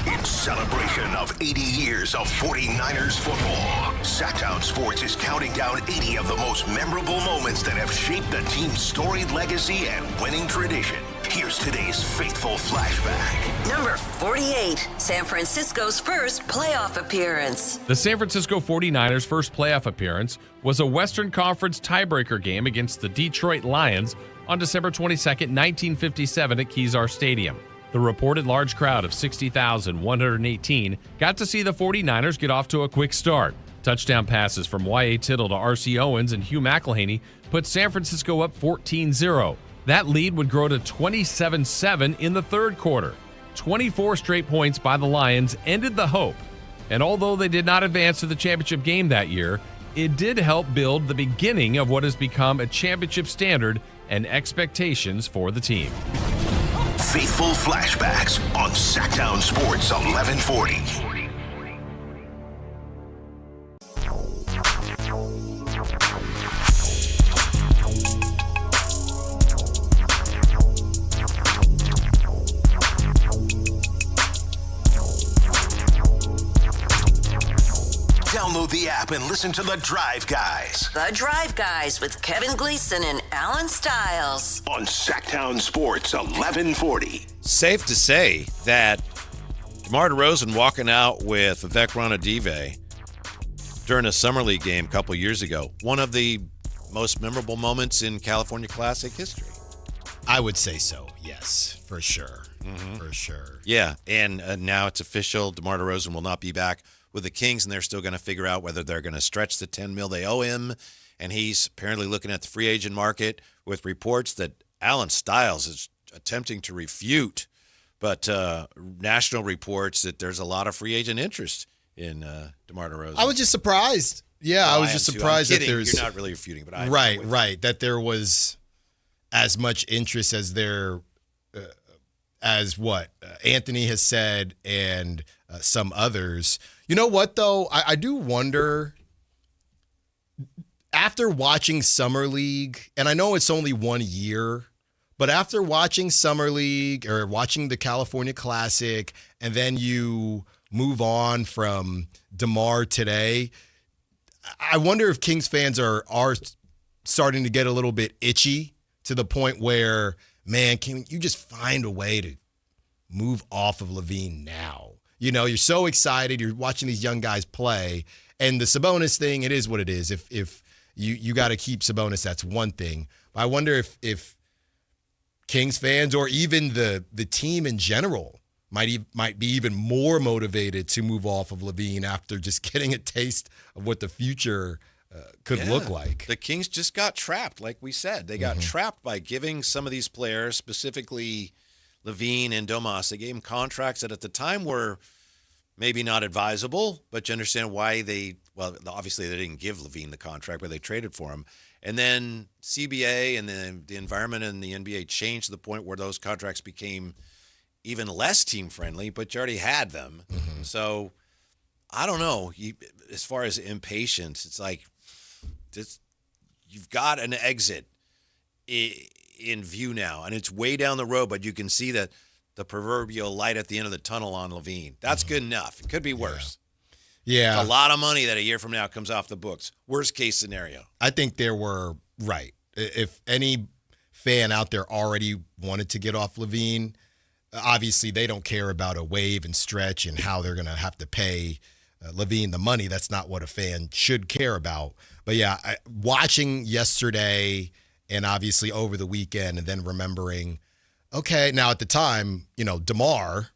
In celebration of 80 years of 49ers football, Sactown Sports is counting down 80 of the most memorable moments that have shaped the team's storied legacy and winning tradition. Here's today's faithful flashback. Number 48, San Francisco's first playoff appearance. The San Francisco 49ers' first playoff appearance was a Western Conference tiebreaker game against the Detroit Lions on December 22, 1957 at Kezar Stadium. The reported large crowd of 60,118 got to see the 49ers get off to a quick start. Touchdown passes from Y.A. Tittle to R.C. Owens and Hugh McElhaney put San Francisco up 14-0. That lead would grow to 27-7 in the third quarter. 24 straight points by the Lions ended the hope. And although they did not advance to the championship game that year, it did help build the beginning of what has become a championship standard and expectations for the team. Faithful Flashbacks on Sactown Sports 1140. Download the app and listen to The Drive Guys. The Drive Guys with Kevin Gleason and Alan Stiles. On Sactown Sports 1140. Safe to say that DeMar DeRozan walking out with Vivek Ranadive during a Summer League game a couple years ago, one of the most memorable moments in California Classic history. I would say so, yes, for sure. For sure. Yeah, and now it's official. DeMar DeRozan will not be back with the Kings, and they're still going to figure out whether they're going to stretch the $10 million they owe him. And he's apparently looking at the free agent market with reports that Alan Stiles is attempting to refute, but national reports that there's a lot of free agent interest in DeMar DeRozan. I was just surprised. Yeah, I was just surprised that there's... You're not really refuting, but I... Right, that there was as much interest as there... as what Anthony has said and some others. You know what, though? I do wonder, after watching Summer League, and I know it's only 1 year, but after watching Summer League or watching the California Classic, and then you move on from DeMar today, I wonder if Kings fans are starting to get a little bit itchy to the point where, man, can you just find a way to move off of LaVine now? You know, you're so excited. You're watching these young guys play. And the Sabonis thing, it is what it is. If you got to keep Sabonis, that's one thing. But I wonder if Kings fans or even the team in general might be even more motivated to move off of LaVine after just getting a taste of what the future could look like. The Kings just got trapped, like we said. They got trapped by giving some of these players, specifically LaVine and Domas, they gave them contracts that at the time were maybe not advisable, but you understand why obviously they didn't give LaVine the contract, but they traded for him. And then CBA and then the environment in the NBA changed to the point where those contracts became even less team-friendly, but you already had them. So I don't know. As far as impatience, it's like you've got an exit in view now, and it's way down the road, but you can see that the proverbial light at the end of the tunnel on LaVine. That's good enough. It could be worse. Yeah. A lot of money that a year from now comes off the books. Worst case scenario. I think there were, right. If any fan out there already wanted to get off LaVine, obviously they don't care about a wave and stretch and how they're going to have to pay LaVine the money. That's not what a fan should care about. But yeah, watching yesterday and obviously over the weekend and then remembering, okay, now at the time, DeMar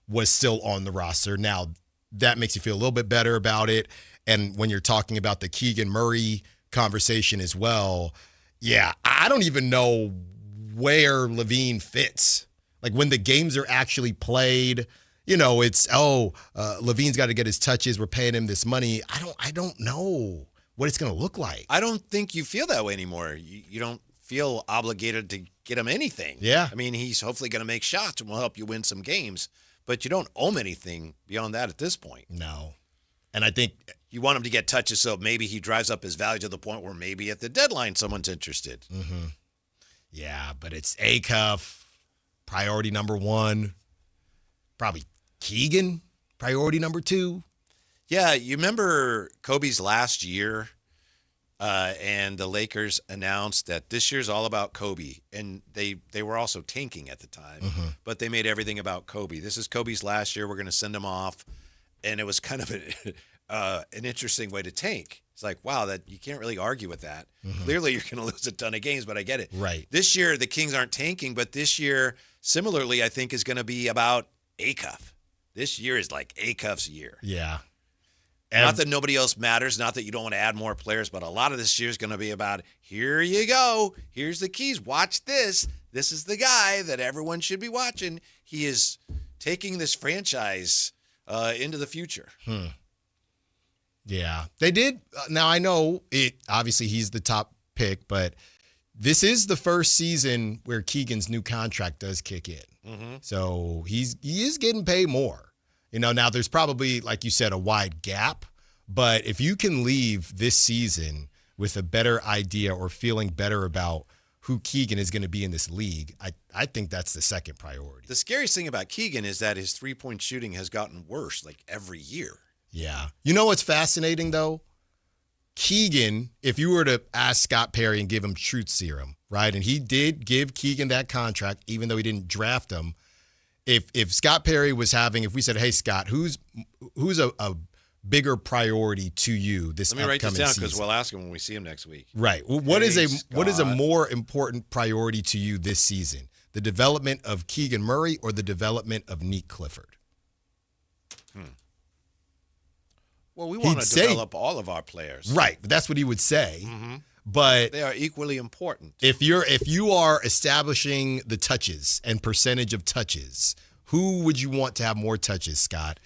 was still on the roster. Now that makes you feel a little bit better about it. And when you're talking about the Keegan Murray conversation as well, yeah, I don't even know where LaVine fits. Like when the games are actually played, it's, LaVine's got to get his touches. We're paying him this money. I don't know what it's going to look like. I don't think you feel that way anymore. You don't feel obligated to get him anything. Yeah. I mean, he's hopefully going to make shots and will help you win some games, but you don't owe him anything beyond that at this point. No. And I think you want him to get touches so maybe he drives up his value to the point where maybe at the deadline someone's interested. Yeah, but it's Acuff, priority number one. Probably Keegan, priority number two. Yeah, you remember Kobe's last year, and the Lakers announced that this year's all about Kobe, and they were also tanking at the time, but they made everything about Kobe. This is Kobe's last year. We're going to send him off, and it was kind of an interesting way to tank. It's like, wow, that you can't really argue with that. Clearly, you're going to lose a ton of games, but I get it. Right. This year, the Kings aren't tanking, but this year similarly, I think, is going to be about Acuff. This year is like Acuff's year. Yeah. Not that nobody else matters, not that you don't want to add more players, but a lot of this year is going to be about, here you go. Here's the keys. Watch this. This is the guy that everyone should be watching. He is taking this franchise into the future. Yeah. They did. Now, I know obviously he's the top pick, but this is the first season where Keegan's new contract does kick in. So he is getting paid more. Now there's probably, like you said, a wide gap, but if you can leave this season with a better idea or feeling better about who Keegan is going to be in this league, I think that's the second priority. The scariest thing about Keegan is that his three-point shooting has gotten worse like every year. Yeah. You know what's fascinating, though? Keegan, if you were to ask Scott Perry and give him truth serum, right, and he did give Keegan that contract, even though he didn't draft him, if Scott Perry was if we said, hey, Scott, who's a bigger priority to you this upcoming season? Let me write this down because we'll ask him when we see him next week. Right. What is a more important priority to you this season? The development of Keegan Murray or the development of Nique Clifford? Well, we want to develop all of our players. Right. That's what he would say. But they are equally important. If you are establishing the touches and percentage of touches, who would you want to have more touches, Scott?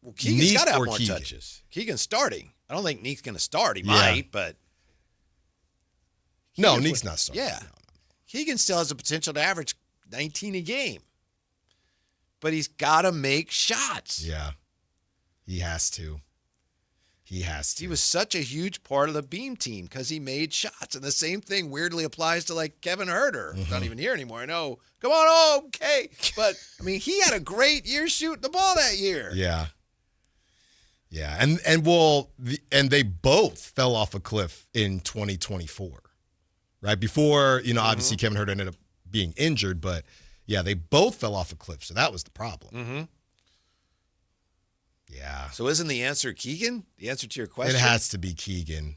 Well, Keegan's got to have more touches. Keegan's starting. I don't think Nique's going to start. He might, but Nique's not starting. Yeah, Keegan still has the potential to average 19 a game, but he's got to make shots. Yeah, he has to. He was such a huge part of the Beam team because he made shots. And the same thing weirdly applies to like Kevin Huerter. Not even here anymore. I know. Come on home, okay. But, I mean, he had a great year shooting the ball that year. Yeah. Yeah. And they both fell off a cliff in 2024. Right? Before, obviously Kevin Huerter ended up being injured. But, yeah, they both fell off a cliff. So that was the problem. Yeah. So isn't the answer Keegan? The answer to your question? It has to be Keegan.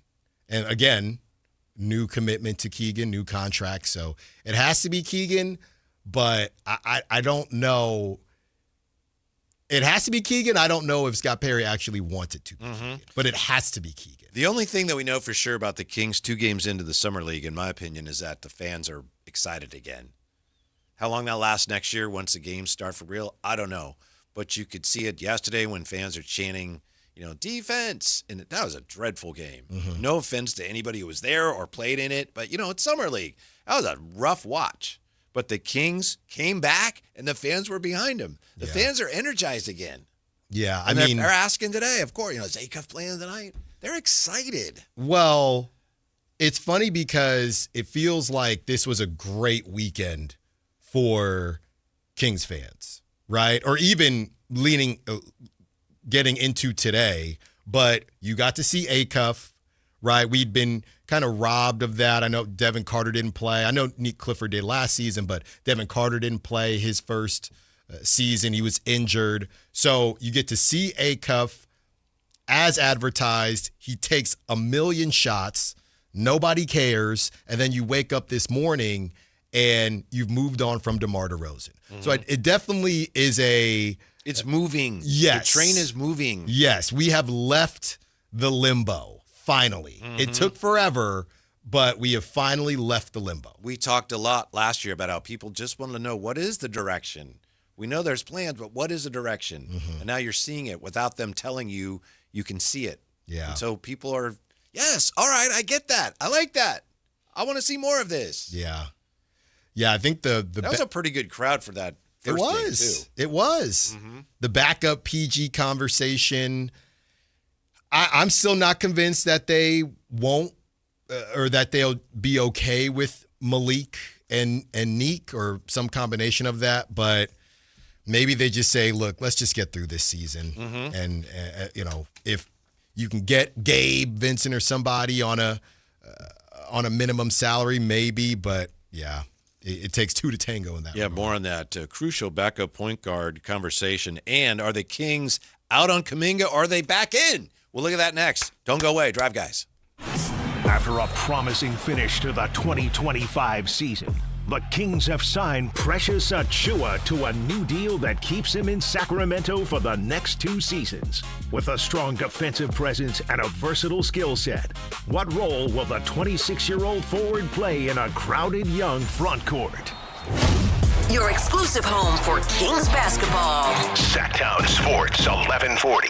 And again, new commitment to Keegan, new contract. So it has to be Keegan, but I don't know. It has to be Keegan. I don't know if Scott Perry actually wants it to be Keegan, but it has to be Keegan. The only thing that we know for sure about the Kings 2 games into the Summer League, in my opinion, is that the fans are excited again. How long that lasts next year once the games start for real, I don't know. But you could see it yesterday when fans are chanting, defense. And that was a dreadful game. No offense to anybody who was there or played in it, but, it's Summer League. That was a rough watch. But the Kings came back, and the fans were behind them. The fans are energized again. Yeah, they're asking today, of course, is Acuff playing tonight? They're excited. Well, it's funny because it feels like this was a great weekend for Kings fans. Right? Or even getting into today, but you got to see Acuff, right? We'd been kind of robbed of that. I know Devin Carter didn't play. I know Nique Clifford did last season, but Devin Carter didn't play his first season. He was injured. So you get to see Acuff as advertised. He takes 1 million shots. Nobody cares. And then you wake up this morning and you've moved on from DeMar DeRozan. So it definitely is It's moving. Yes. The train is moving. Yes, we have left the limbo, finally. It took forever, but we have finally left the limbo. We talked a lot last year about how people just want to know, what is the direction? We know there's plans, but what is the direction? And now you're seeing it without them telling you. You can see it. Yeah. And so people are, yes, all right, I get that. I like that. I want to see more of this. Yeah. Yeah, I think that was a pretty good crowd for that first game, too. It was. The backup PG conversation. I'm still not convinced that they won't or that they'll be okay with Malik and Nique or some combination of that, but maybe they just say, look, let's just get through this season. And, if you can get Gabe, Vincent, or somebody on a minimum salary, maybe, but yeah. It takes two to tango in that. Yeah, more on that crucial backup point guard conversation. And are the Kings out on Kuminga or are they back in? We'll look at that next. Don't go away. Drive, guys. After a promising finish to the 2025 season, The Kings have signed Precious Achiuwa to a new deal that keeps him in Sacramento for the next 2 seasons. With a strong defensive presence and a versatile skill set, what role will the 26-year-old forward play in a crowded young front court? Your exclusive home for Kings basketball. Sactown Sports 1140.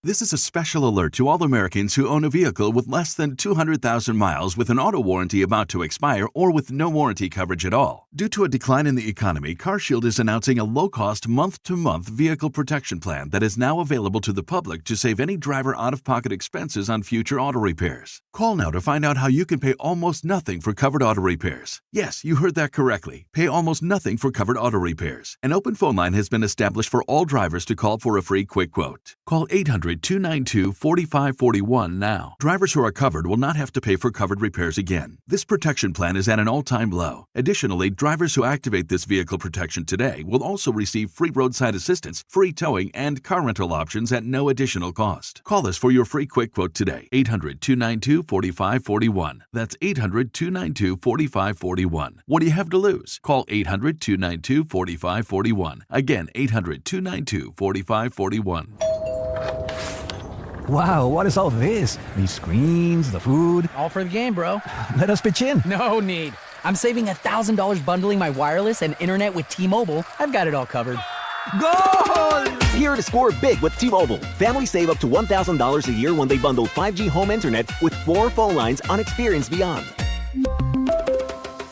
This is a special alert to all Americans who own a vehicle with less than 200,000 miles with an auto warranty about to expire or with no warranty coverage at all. Due to a decline in the economy, CarShield is announcing a low-cost month-to-month vehicle protection plan that is now available to the public to save any driver out-of-pocket expenses on future auto repairs. Call now to find out how you can pay almost nothing for covered auto repairs. Yes, you heard that correctly. Pay almost nothing for covered auto repairs. An open phone line has been established for all drivers to call for a free quick quote. Call 800-292-4541 now. Drivers who are covered will not have to pay for covered repairs again. This protection plan is at an all-time low. Additionally, drivers who activate this vehicle protection today will also receive free roadside assistance, free towing, and car rental options at no additional cost. Call us for your free quick quote today. 800-292-4541. That's 800-292-4541. What do you have to lose? Call 800-292-4541. Again, 800-292-4541. Wow, what is all this? These screens, the food. All for the game, bro. Let us pitch in. No need. I'm saving $1,000 bundling my wireless and internet with T-Mobile. I've got it all covered. Goal! Here to score big with T-Mobile. Families save up to $1,000 a year when they bundle 5G home internet with 4 phone lines on Experience Beyond.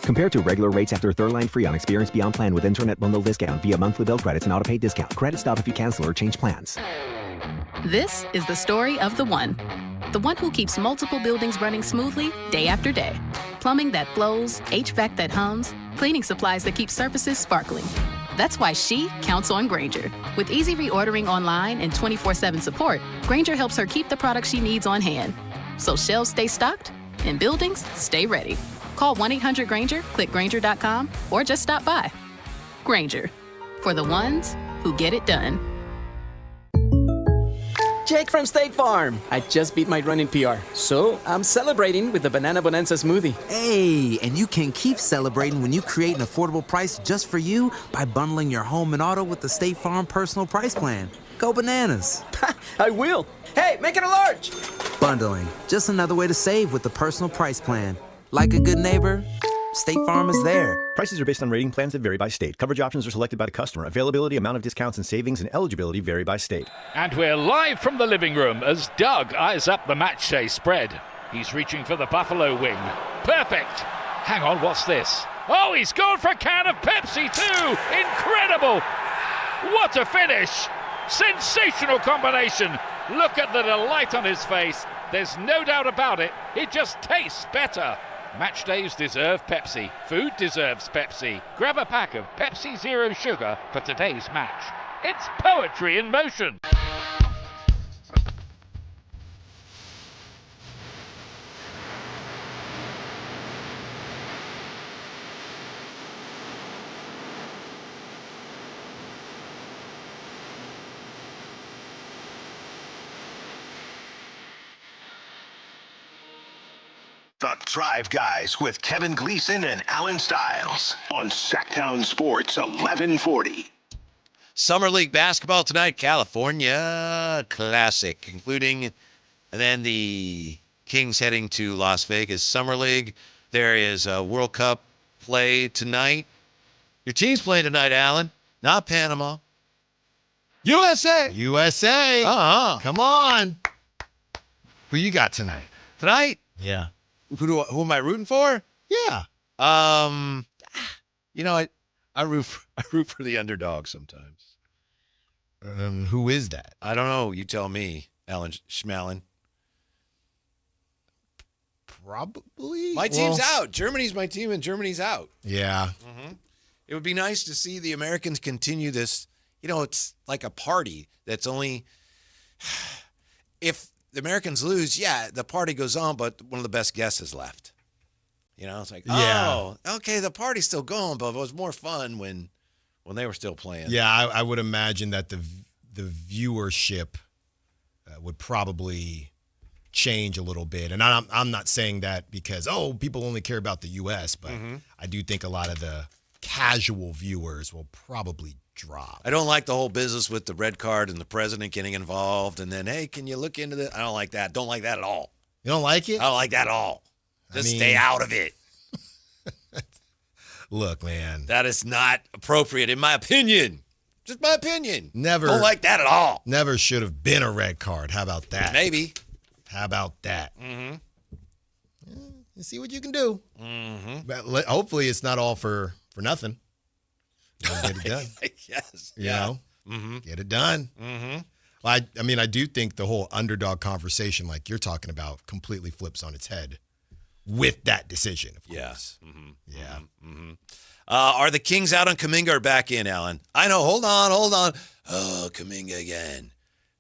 Compared to regular rates after third line free on Experience Beyond plan with internet bundle discount via monthly bill credits and auto-pay discount. Credit stop if you cancel or change plans. This is the story of the one who keeps multiple buildings running smoothly day after day. Plumbing that flows, HVAC that hums, cleaning supplies that keep surfaces sparkling. That's why she counts on Grainger. With easy reordering online and 24/7 support, Grainger helps her keep the products she needs on hand. So shelves stay stocked and buildings stay ready. Call 1-800-GRAINGER, click Grainger.com, or just stop by. Grainger, for the ones who get it done. Jake from State Farm. I just beat my running PR, so I'm celebrating with the Banana Bonanza smoothie. Hey, and you can keep celebrating when you create an affordable price just for you by bundling your home and auto with the State Farm Personal Price Plan. Go bananas. I will. Hey, make it a large. Bundling, just another way to save with the Personal Price Plan. Like a good neighbor, State Farm is there. Prices are based on rating plans that vary by state. Coverage options are selected by the customer. Availability, amount of discounts and savings, and eligibility vary by state. And we're live from the living room as Doug eyes up the matchday spread. He's reaching for the Buffalo wing. Perfect. Hang on, what's this? Oh, he's gone for a can of Pepsi too. Incredible. What a finish. Sensational combination. Look at the delight on his face. There's no doubt about it. It just tastes better. Match days deserve Pepsi. Food deserves Pepsi. Grab a pack of Pepsi Zero Sugar for today's match. It's poetry in motion. The Drive Guys with Kevin Gleason and Alan Stiles on Sactown Sports 1140. Summer League basketball tonight, California Classic, including, and then the Kings heading to Las Vegas. Summer League, there is a World Cup play tonight. Your team's playing tonight, Alan, not Panama. USA. USA. Come on. Who you got tonight? Tonight? Yeah. Who am I rooting for? Yeah. You know, I root for the underdog sometimes. Who is that? I don't know. You tell me, Alan Schmallen. Probably. My team's out. Germany's my team, and Germany's out. Yeah. Mm-hmm. It would be nice to see the Americans continue this. You know, it's like a party that's only if the Americans lose, yeah, the party goes on, but one of the best guests is left. You know, it's like, oh, okay, the party's still going, but it was more fun when they were still playing. Yeah, I would imagine that the viewership would probably change a little bit. And I'm not saying that because, people only care about the U.S., but I do think a lot of the casual viewers will probably drop. I don't like the whole business with the red card and the president getting involved and then, hey, can you look into this? I don't like that. Don't like that at all. You don't like it? I don't like that at all. Just stay out of it. Look, man. That is not appropriate, in my opinion. Just my opinion. Never. Don't like that at all. Never should have been a red card. How about that? Maybe. How about that? Mm-hmm. You see what you can do. Mm-hmm. But hopefully it's not all for nothing. Get it done. Yes. You know? Mm-hmm. Get it done. Mm-hmm. Well, I mean, I do think the whole underdog conversation, like you're talking about, completely flips on its head with that decision, of course. Mm-hmm. Yeah. Mm-hmm. Are the Kings out on Kuminga or back in, Alan? I know. Hold on. Oh, Kuminga again.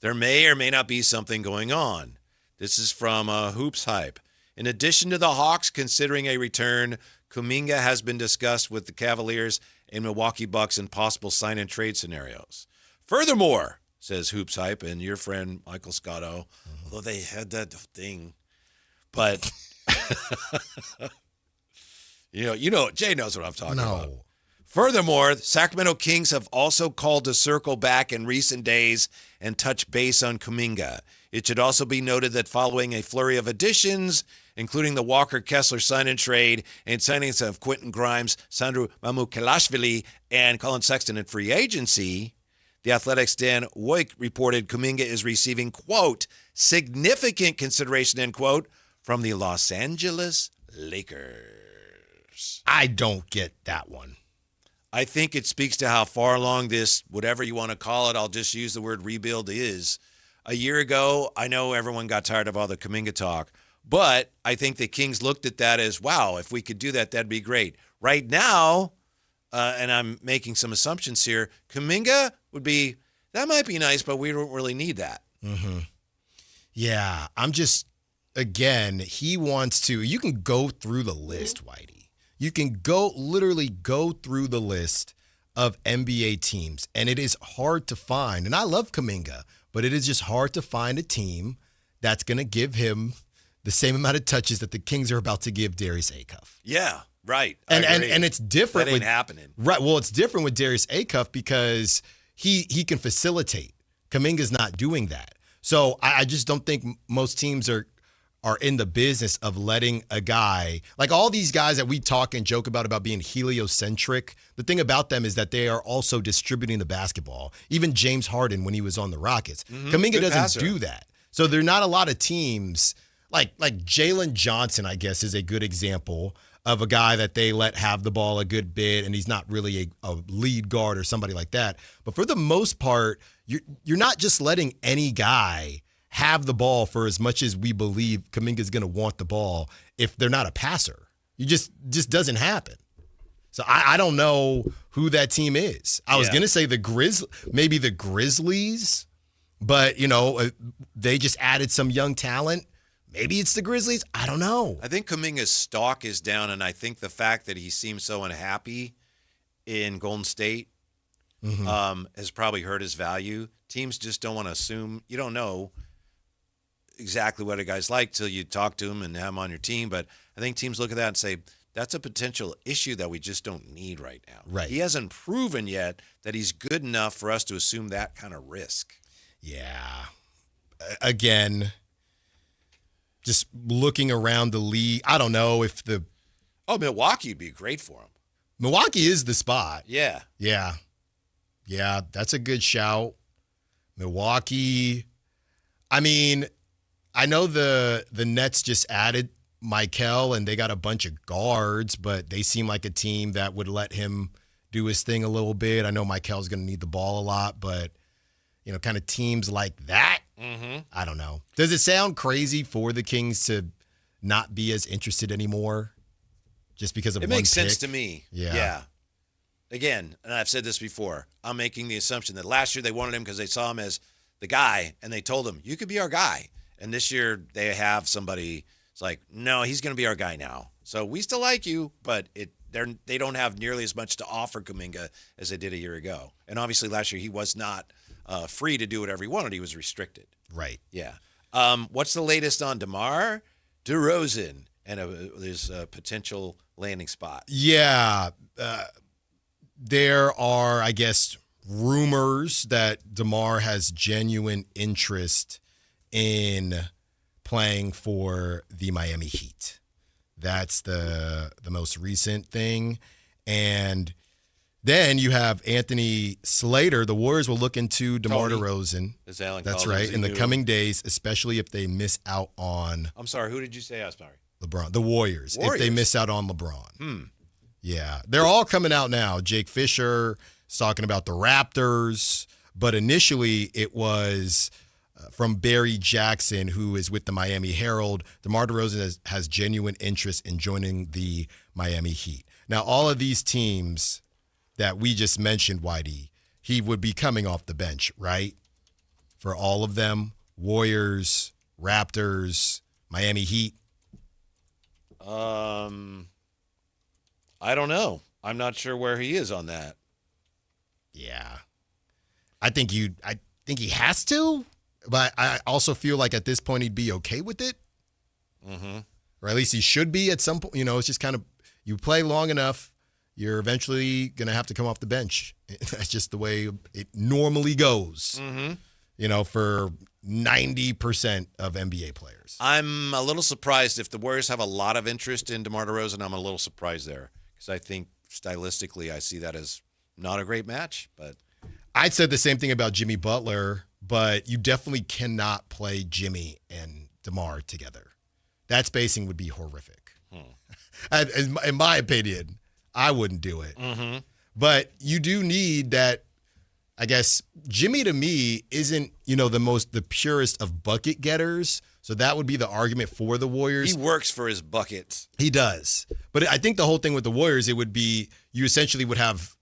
There may or may not be something going on. This is from Hoops Hype. In addition to the Hawks considering a return, Kuminga has been discussed with the Cavaliers and Milwaukee Bucks in possible sign-and-trade scenarios. Furthermore, says Hoops Hype and your friend Michael Scotto, although they had that thing, but you know, Jay knows what I'm talking about. Furthermore, the Sacramento Kings have also called to circle back in recent days and touch base on Kuminga. It should also be noted that following a flurry of additions, including the Walker-Kessler sign-and-trade and signings of Quentin Grimes, Sandro Mamukelashvili, and Colin Sexton in free agency, The Athletic's Dan Woik reported Kuminga is receiving, quote, significant consideration, end quote, from the Los Angeles Lakers. I don't get that one. I think it speaks to how far along this, whatever you want to call it, I'll just use the word rebuild, is. A year ago, I know everyone got tired of all the Kuminga talk, but I think the Kings looked at that as, wow, if we could do that, that'd be great. Right now, and I'm making some assumptions here, Kuminga would be, that might be nice, but we don't really need that. Mm-hmm. Yeah, I'm just, again, he wants to, you can go through the list, Whitey. You can literally go through the list of NBA teams, and it is hard to find, and I love Kuminga, but it is just hard to find a team that's going to give him the same amount of touches that the Kings are about to give Darius Acuff. Yeah, right. And it's different. That ain't happening. Right. Well, it's different with Darius Acuff because he can facilitate. Kuminga's not doing that. So I just don't think most teams are in the business of letting a guy, like all these guys that we talk and joke about being heliocentric, the thing about them is that they are also distributing the basketball. Even James Harden, when he was on the Rockets, Kuminga doesn't do that. So there are not a lot of teams, like Jalen Johnson, I guess, is a good example of a guy that they let have the ball a good bit, and he's not really a lead guard or somebody like that. But for the most part, you're not just letting any guy have the ball for as much as we believe Kuminga's going to want the ball if they're not a passer. You just doesn't happen. So I don't know who that team is. I was going to say maybe the Grizzlies, but they just added some young talent. Maybe it's the Grizzlies. I don't know. I think Kuminga's stock is down, and I think the fact that he seems so unhappy in Golden State has probably hurt his value. Teams just don't want to assume. You don't know exactly what a guy's like till you talk to him and have him on your team. But I think teams look at that and say, that's a potential issue that we just don't need right now. Right. He hasn't proven yet that he's good enough for us to assume that kind of risk. Yeah. Again, just looking around the league, I don't know if Milwaukee would be great for him. Milwaukee is the spot. Yeah. Yeah. Yeah, that's a good shout. Milwaukee. I mean, I know the Nets just added Michael and they got a bunch of guards, but they seem like a team that would let him do his thing a little bit. I know Michael's going to need the ball a lot, but kind of teams like that, I don't know. Does it sound crazy for the Kings to not be as interested anymore just because of it one makes pick? sense to me. Yeah. Again, and I've said this before, I'm making the assumption that last year they wanted him because they saw him as the guy, and they told him, you could be our guy. And this year they have somebody, it's like, no, he's going to be our guy now. So we still like you, but they don't have nearly as much to offer Kuminga as they did a year ago. And obviously last year he was not free to do whatever he wanted. He was restricted. Right. Yeah. What's the latest on DeMar DeRozan and his potential landing spot? Yeah. There are, I guess, rumors that DeMar has genuine interest in playing for the Miami Heat. That's the most recent thing. And then you have Anthony Slater. The Warriors will look into DeMar DeRozan. That's right. In the coming days, especially if they miss out on. I'm sorry. Who did you say? I'm sorry. LeBron. The Warriors. If they miss out on LeBron. Yeah. They're all coming out now. Jake Fisher is talking about the Raptors. But initially it was from Barry Jackson, who is with the Miami Herald. DeMar DeRozan has genuine interest in joining the Miami Heat. Now, all of these teams that we just mentioned, Whitey, he would be coming off the bench, right? For all of them, Warriors, Raptors, Miami Heat. I don't know. I'm not sure where he is on that. Yeah. I think he has to, but I also feel like at this point he'd be okay with it. Or at least he should be at some point. You know, it's just kind of, you play long enough, you're eventually going to have to come off the bench. That's just the way it normally goes, you know, for 90% of NBA players. I'm a little surprised if the Warriors have a lot of interest in DeMar DeRozan. I'm a little surprised there because I think stylistically I see that as not a great match. But I'd said the same thing about Jimmy Butler, but you definitely cannot play Jimmy and DeMar together. That spacing would be horrific. In my opinion, I wouldn't do it. But you do need that. I guess Jimmy to me isn't, you know, the purest of bucket getters. So that would be the argument for the Warriors. He works for his buckets. He does. But I think the whole thing with the Warriors, it would be, you essentially would have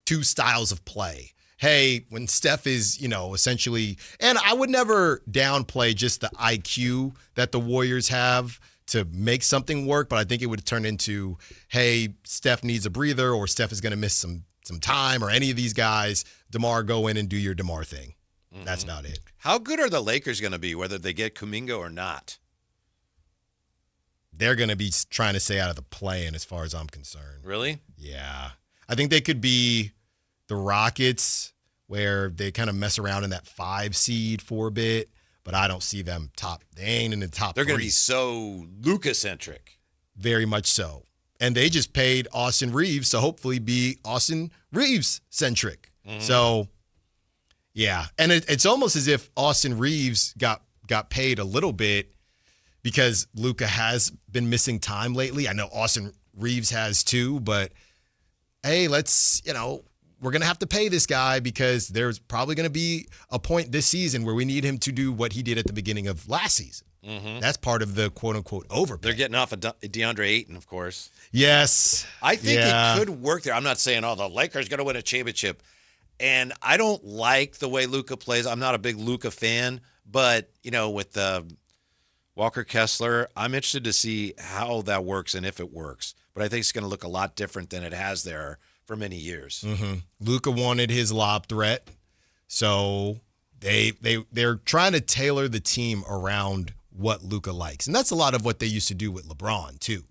two styles of play. Hey, when Steph is, you know, essentially, and I would never downplay just the IQ that the Warriors have to make something work, but I think it would turn into, hey, Steph needs a breather, or Steph is going to miss some time, or any of these guys, DeMar, go in and do your DeMar thing. That's about it. How good are the Lakers going to be, whether they get Kuminga or not? They're going to be trying to stay out of the play-in as far as I'm concerned. Really? Yeah. I think they could be the Rockets, where they kind of mess around in that 5 seed for a bit, but I don't see them top. They ain't in the top They're 3. going to be so Luka-centric. Very much so. And they just paid Austin Reeves to hopefully be Austin Reeves-centric. So, yeah. And it's almost as if Austin Reeves got paid a little bit because Luka has been missing time lately. I know Austin Reeves has too, but hey, let's, you know, we're going to have to pay this guy because there's probably going to be a point this season where we need him to do what he did at the beginning of last season. That's part of the quote-unquote overpay. They're getting off of DeAndre Ayton, of course. Yes. I think it could work there. I'm not saying, the Lakers going to win a championship. And I don't like the way Luka plays. I'm not a big Luka fan. But, you know, with Walker Kessler, I'm interested to see how that works and if it works. But I think it's going to look a lot different than it has there for many years. Luka wanted his lob threat. So they're trying to tailor the team around what Luka likes. And that's a lot of what they used to do with LeBron, too.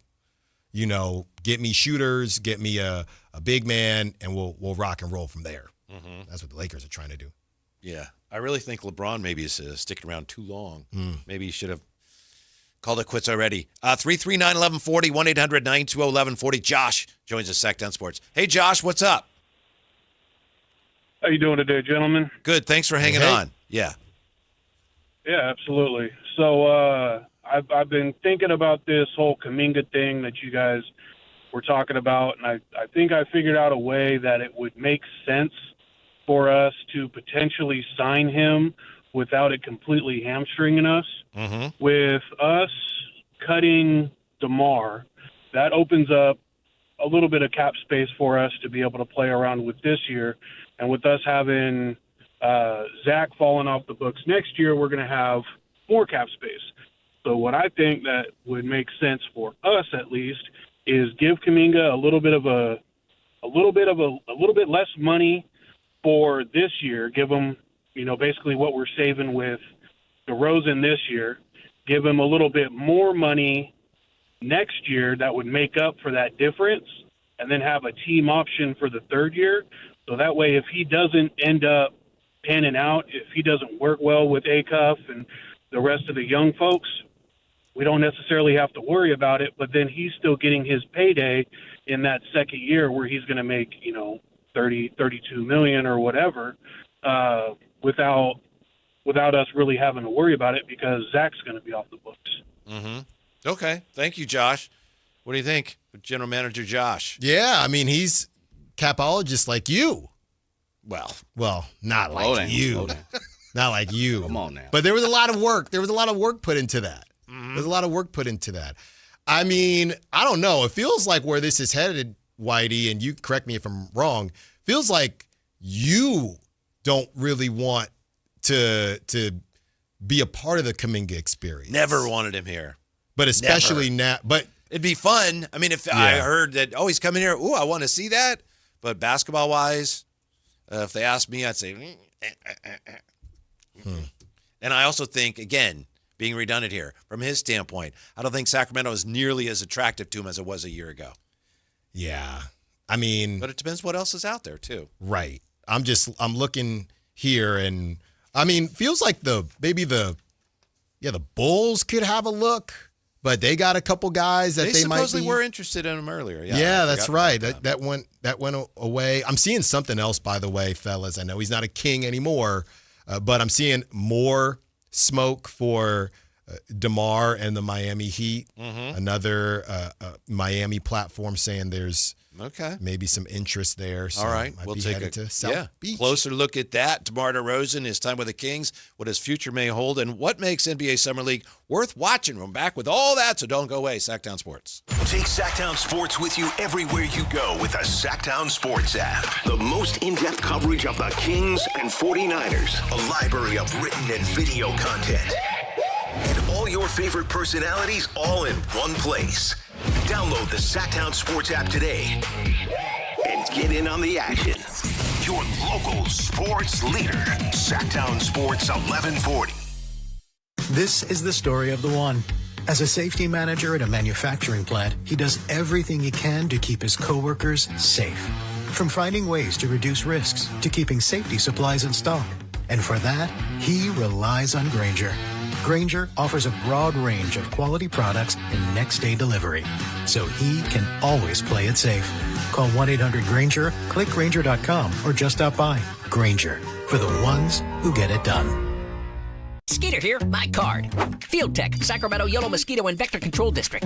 You know, get me shooters, get me a big man, and we'll rock and roll from there. That's what the Lakers are trying to do. Yeah. I really think LeBron maybe is sticking around too long. Maybe he should have called it quits already. 339-1140, 1-800-920-1140. Josh joins us, Sactown Sports. Hey, Josh, what's up? How you doing today, gentlemen? Good. Thanks for hanging on. Yeah. Yeah, absolutely. So I've been thinking about this whole Kuminga thing that you guys were talking about, and I think I figured out a way that it would make sense for us to potentially sign him without it completely hamstringing us. With us cutting DeMar, that opens up a little bit of cap space for us to be able to play around with this year. And with us having Zach falling off the books next year, we're going to have more cap space. So what I think that would make sense for us, at least, is give Kuminga a little bit less money for this year. Give him, basically what we're saving with DeRozan this year, give him a little bit more money next year that would make up for that difference, and then have a team option for the third year. So that way, if he doesn't end up panning out, if he doesn't work well with Acuff and the rest of the young folks, we don't necessarily have to worry about it, but then he's still getting his payday in that second year where he's going to make, 30, 32 million or whatever, without us really having to worry about it because Zach's going to be off the books. Mm-hmm. Okay. Thank you, Josh. What do you think, General Manager Josh? Yeah, I mean, he's capologist like you. Well, not like you. Not like you. Come on now. But there was a lot of work. There was a lot of work put into that. There's a lot of work put into that. I mean, I don't know. It feels like where this is headed, Whitey, and you correct me if I'm wrong, feels like you don't really want to be a part of the Kuminga experience. Never wanted him here. But especially now. But it'd be fun. I mean, if I heard that, he's coming here, I want to see that. But basketball-wise, if they asked me, I'd say, And I also think, again, being redundant here, from his standpoint, I don't think Sacramento is nearly as attractive to him as it was a year ago. Yeah. I mean. But it depends what else is out there, too. Right. I'm looking here, and, I mean, feels like the Bulls could have a look. But they got a couple guys that they might supposedly were interested in him earlier. Yeah, that's right. That went away. I'm seeing something else, by the way, fellas. I know he's not a king anymore, but I'm seeing more smoke for DeMar and the Miami Heat. Mm-hmm. Another Miami platform saying there's maybe some interest there. So all right, we'll take to South Beach. Closer look at that. DeMar DeRozan, his time with the Kings, what his future may hold, and what makes NBA Summer League worth watching. We're back with all that, so don't go away. Sactown Sports. Take Sactown Sports with you everywhere you go with the Sactown Sports app. The most in-depth coverage of the Kings and 49ers. A library of written and video content. And all your favorite personalities all in one place. Download the Sactown Sports app today and get in on the action. Your local sports leader, Sactown Sports 1140. This is the story of the one. As a safety manager at a manufacturing plant, he does everything he can to keep his coworkers safe. From finding ways to reduce risks to keeping safety supplies in stock. And for that, he relies on Grainger. Grainger offers a broad range of quality products and next-day delivery, so he can always play it safe. Call 1-800-GRAINGER, click Grainger.com, or just stop by. Grainger, for the ones who get it done. Skeeter here, my card. Field Tech, Sacramento Yellow Mosquito and Vector Control District.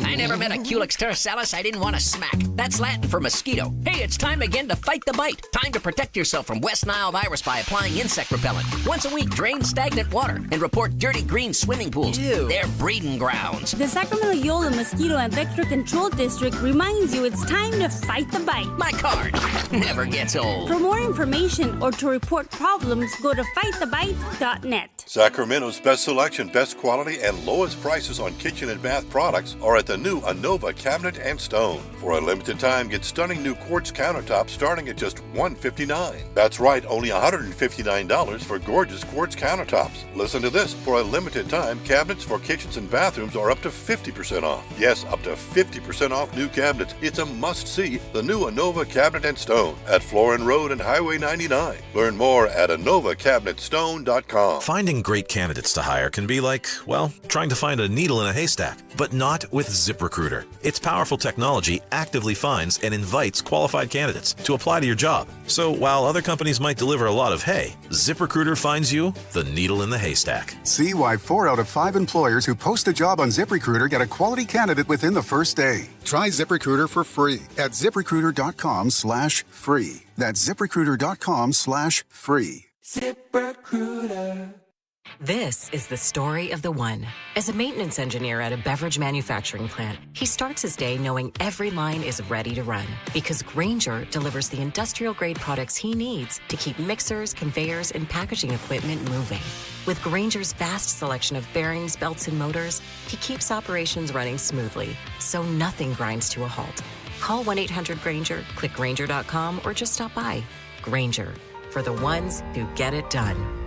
I never met a Culex terrasalis I didn't want to smack. That's Latin for mosquito. Hey, it's time again to fight the bite. Time to protect yourself from West Nile virus by applying insect repellent. Once a week, drain stagnant water and report dirty green swimming pools. Ew. They're breeding grounds. The Sacramento Yellow Mosquito and Vector Control District reminds you it's time to fight the bite. My card never gets old. For more information or to report problems, go to fightthebite.net. Sacramento's best selection, best quality, and lowest prices on kitchen and bath products are at the new Anova Cabinet and Stone. For a limited time, get stunning new quartz countertops starting at just $159. That's right, only $159 for gorgeous quartz countertops. Listen to this. For a limited time, cabinets for kitchens and bathrooms are up to 50% off. Yes, up to 50% off new cabinets. It's a must-see. The new Anova Cabinet and Stone at Florin Road and Highway 99. Learn more at AnovaCabinetStone.com. Finding great candidates to hire can be like, well, trying to find a needle in a haystack, but not with ZipRecruiter. Its powerful technology actively finds and invites qualified candidates to apply to your job. So while other companies might deliver a lot of hay, ZipRecruiter finds you the needle in the haystack. See why 4 out of 5 employers who post a job on ZipRecruiter get a quality candidate within the first day. Try ZipRecruiter for free at ZipRecruiter.com/free. That's ZipRecruiter.com/free. ZipRecruiter. This is the story of the one. As a maintenance engineer at a beverage manufacturing plant, he starts his day knowing every line is ready to run because Grainger delivers the industrial-grade products he needs to keep mixers, conveyors, and packaging equipment moving. With Grainger's vast selection of bearings, belts, and motors, he keeps operations running smoothly, so nothing grinds to a halt. Call 1-800-GRAINGER, click Grainger.com, or just stop by. Grainger, for the ones who get it done.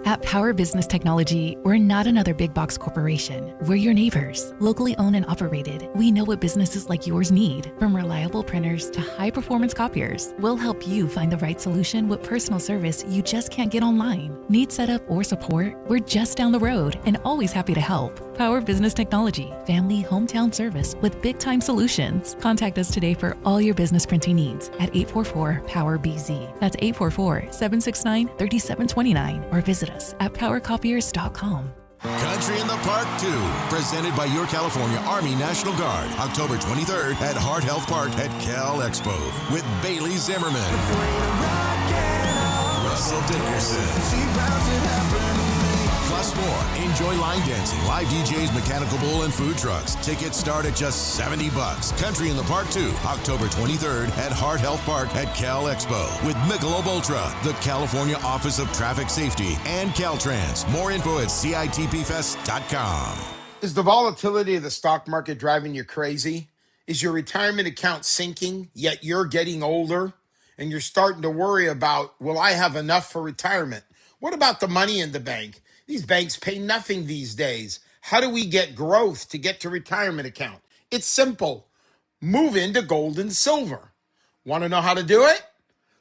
At Power Business Technology, we're not another big box corporation. We're your neighbors, locally owned and operated. We know what businesses like yours need, from reliable printers to high-performance copiers. We'll help you find the right solution with personal service you just can't get online. Need setup or support? We're just down the road and always happy to help. Power Business Technology, family hometown service with big-time solutions. Contact us today for all your business printing needs at 844-POWER-BZ. That's 844-769-3729 or visit us at powercopiers.com. Country in the Park 2, presented by your California Army National Guard, October 23rd at Hart Health Park at Cal Expo with Bailey Zimmerman, Russell Dickerson. Plus more. Enjoy line dancing, live DJs, mechanical bull, and food trucks. Tickets start at just $70. Country in the Park 2, October 23rd at Hart Health Park at Cal Expo with Michelob Ultra, the California Office of Traffic Safety, and Caltrans. More info at CITPFest.com. Is the volatility of the stock market driving you crazy? Is your retirement account sinking, yet you're getting older and you're starting to worry about, will I have enough for retirement? What about the money in the bank? These banks pay nothing these days. How do we get growth to get to retirement account? It's simple. Move into gold and silver. Want to know how to do it?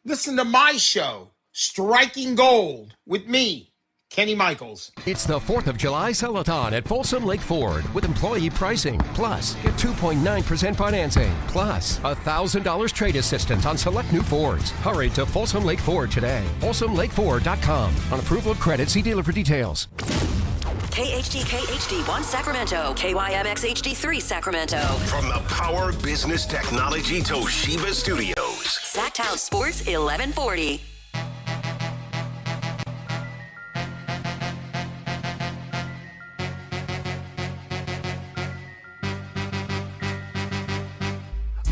Listen to my show, Striking Gold, with me, Kenny Michaels. It's the 4th of July Sell-A-thon at Folsom Lake Ford with employee pricing. Plus, get 2.9% financing. Plus, $1,000 trade assistance on select new Fords. Hurry to Folsom Lake Ford today. FolsomLakeFord.com. On approval of credit, see dealer for details. KHD1 Sacramento, KYMX HD3 Sacramento. From the Power Business Technology Toshiba Studios. Sactown Sports 1140.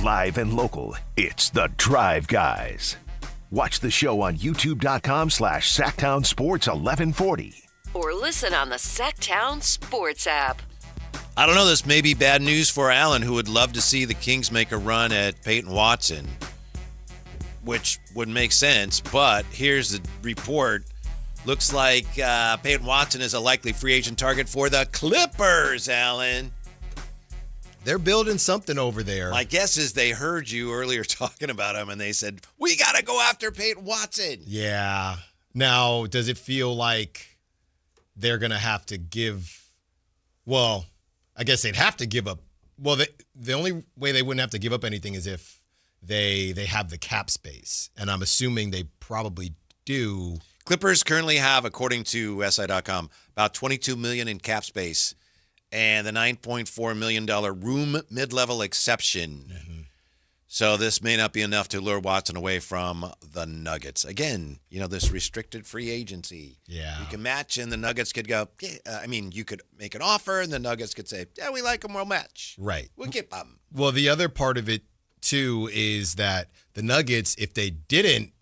Live and local, it's The Drive Guys. Watch the show on youtube.com/Sactown Sports 1140. Or listen on the Sactown Sports app. I don't know, this may be bad news for Alan, who would love to see the Kings make a run at Peyton Watson, which would make sense, but here's the report. Looks like Peyton Watson is a likely free agent target for the Clippers, Alan. They're building something over there. My guess is they heard you earlier talking about him, and they said, we got to go after Peyton Watson. Yeah. Now, does it feel like they're going to have to give – well, I guess they'd have to give up – well, the only way they wouldn't have to give up anything is if they have the cap space, and I'm assuming they probably do. Clippers currently have, according to SI.com, about $22 million in cap space and the $9.4 million room mid-level exception. Mm-hmm. So this may not be enough to lure Watson away from the Nuggets. Again, this restricted free agency. Yeah. You can match, and the Nuggets could go, you could make an offer, and the Nuggets could say, yeah, we like him, we'll match. Right. We'll keep him. Well, the other part of it, too, is that the Nuggets, if they didn't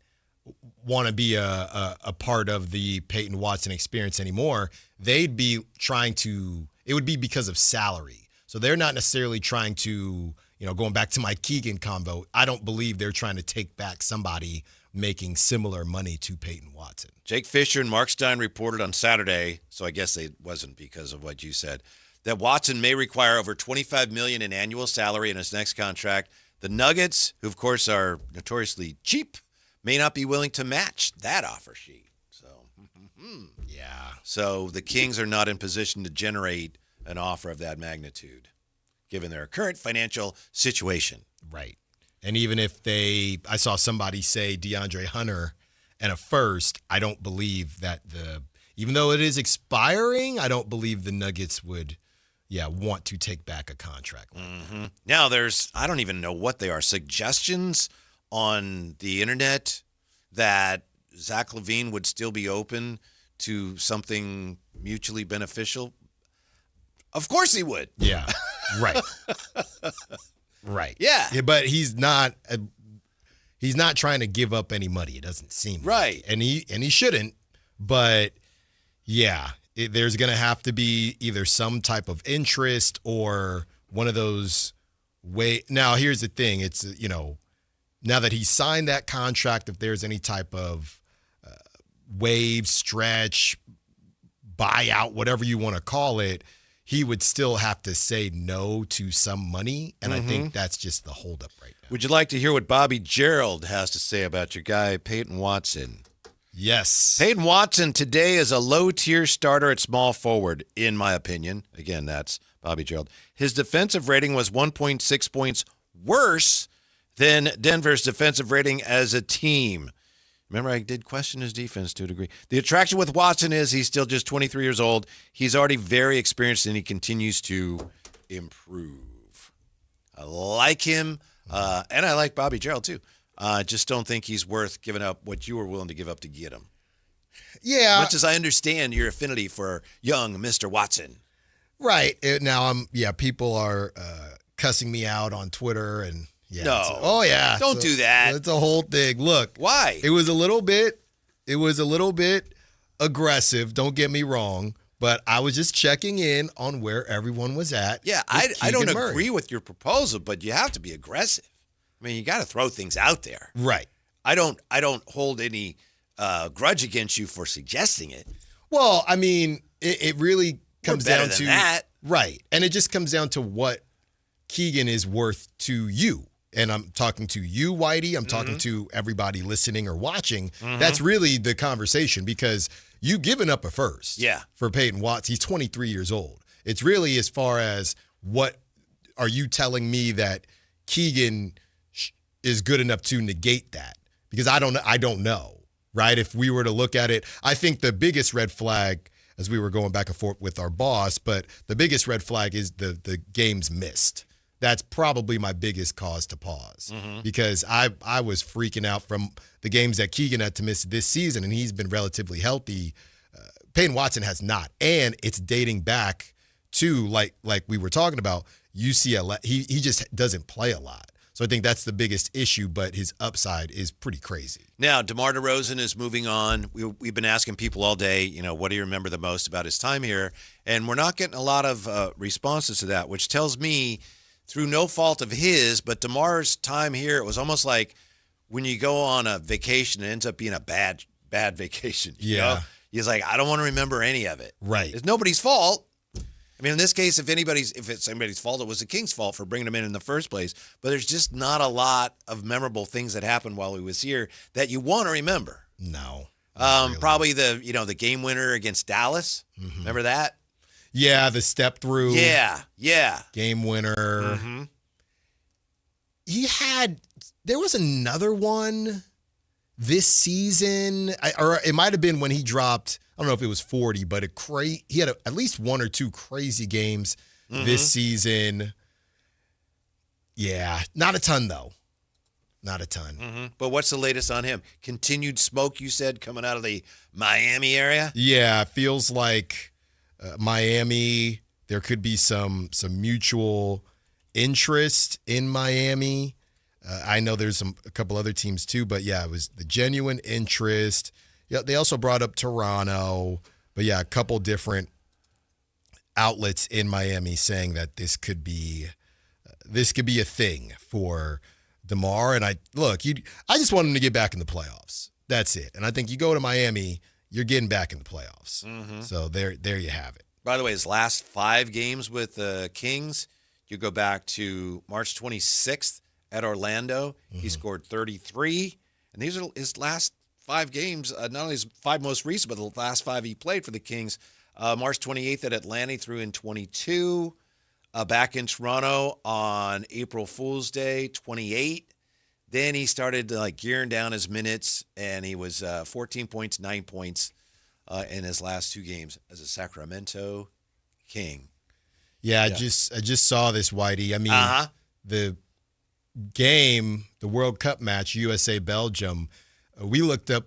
want to be a part of the Peyton Watson experience anymore, they'd be trying to – it would be because of salary. So they're not necessarily trying to – going back to my Keegan combo, I don't believe they're trying to take back somebody making similar money to Peyton Watson. Jake Fisher and Mark Stein reported on Saturday, so I guess it wasn't because of what you said, that Watson may require over $25 million in annual salary in his next contract. The Nuggets, who of course are notoriously cheap, may not be willing to match that offer sheet. So, yeah. So the Kings are not in position to generate an offer of that magnitude, given their current financial situation. Right. And even if I saw somebody say DeAndre Hunter and a first, I don't believe that even though it is expiring, I don't believe the Nuggets would, want to take back a contract. Mm-hmm. Now I don't even know what they are, suggestions on the internet that Zach LaVine would still be open to something mutually beneficial. Of course he would. Yeah. Right. Right. Yeah. But he's not trying to give up any money. It doesn't seem right. And he shouldn't. But yeah, there's going to have to be either some type of interest or one of those Now, here's the thing. It's, now that he signed that contract, if there's any type of wave, stretch, buyout, whatever you want to call it, he would still have to say no to some money. And I think that's just the holdup right now. Would you like to hear what Bobby Gerald has to say about your guy, Peyton Watson? Yes. Peyton Watson today is a low-tier starter at small forward, in my opinion. Again, that's Bobby Gerald. His defensive rating was 1.6 points worse than Denver's defensive rating as a team. Remember, I did question his defense to a degree. The attraction with Watson is he's still just 23 years old. He's already very experienced, and he continues to improve. I like him, and I like Bobby Gerald, too. Just don't think he's worth giving up what you were willing to give up to get him. Yeah. Much as I understand your affinity for young Mr. Watson. Right. Now, people are cussing me out on Twitter and No. Don't do that. It's a whole thing. Look. Why? It was a little bit aggressive, don't get me wrong, but I was just checking in on where everyone was at. Yeah, I don't agree with your proposal, but you have to be aggressive. I mean, you got to throw things out there. Right. I don't hold any grudge against you for suggesting it. Well, I mean, it really comes down to that. Right. And it just comes down to what Keegan is worth to you. And I'm talking to you, Whitey. I'm talking to everybody listening or watching. That's really the conversation because you've given up a first for Peyton Watts. He's 23 years old. It's really as far as what are you telling me that Keegan is good enough to negate that? Because I don't know, right? If we were to look at it, I think the biggest red flag, as we were going back and forth with our boss, but the biggest red flag is the games missed. That's probably my biggest cause to pause because I was freaking out from the games that Keegan had to miss this season, and he's been relatively healthy. Peyton Watson has not, and it's dating back to like we were talking about UCLA. He just doesn't play a lot, so I think that's the biggest issue. But his upside is pretty crazy. Now, DeMar DeRozan is moving on. We've been asking people all day, what do you remember the most about his time here? And we're not getting a lot of responses to that, which tells me, through no fault of his, but DeMar's time here, it was almost like when you go on a vacation, it ends up being a bad vacation. You know? He's like, I don't want to remember any of it. Right. It's nobody's fault. I mean, in this case, if it's anybody's fault, it was the Kings' fault for bringing him in the first place. But there's just not a lot of memorable things that happened while he was here that you want to remember. No. Really. Probably the game winner against Dallas. Remember that? Yeah, the step through. Yeah. Game winner. There was another one this season, or it might have been when he dropped, I don't know if it was 40, but he had at least one or two crazy games this season. Yeah, not a ton though. Not a ton. But what's the latest on him? Continued smoke, you said, coming out of the Miami area? Yeah, it feels like Miami, there could be some mutual interest in Miami. I know there's a couple other teams too, but yeah, it was the genuine interest. Yeah, they also brought up Toronto, but yeah, a couple different outlets in Miami saying that this could be a thing for DeMar. And I just want him to get back in the playoffs. That's it. And I think you go to Miami, you're getting back in the playoffs. So there you have it. By the way, his last 5 games with the Kings, you go back to March 26th at Orlando. He scored 33. And these are his last 5 games, not only his 5 most recent, but the last 5 he played for the Kings. March 28th at Atlanta, he threw in 22. Back in Toronto on April Fool's Day, 28. Then he started gearing down his minutes, and he was 14 points, 9 points in his last 2 games as a Sacramento King. Yeah, I just saw this, Whitey. I mean, the game, the World Cup match, USA-Belgium, we looked up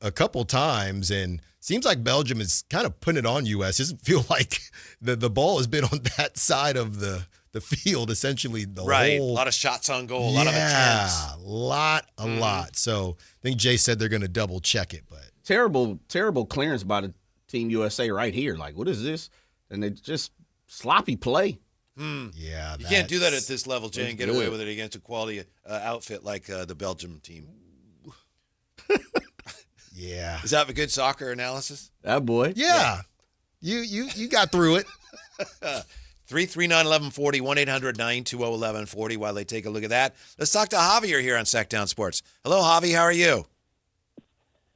a couple times, and seems like Belgium is kind of putting it on U.S. It doesn't feel like the ball has been on that side of the field, essentially the whole. A lot of shots on goal, a lot of attempts. A lot. So I think Jay said they're going to double check it, but terrible clearance by the Team USA right here. Like, what is this? And they just sloppy play. Yeah, you can't do that at this level, Jay, and get away with it against a quality outfit like the Belgium team. Yeah. Is that a good soccer analysis? That boy. Yeah. You got through it. 339-1140, 1-800-920-1140 while they take a look at that. Let's talk to Javier here on Sactown Sports. Hello, Javi. How are you?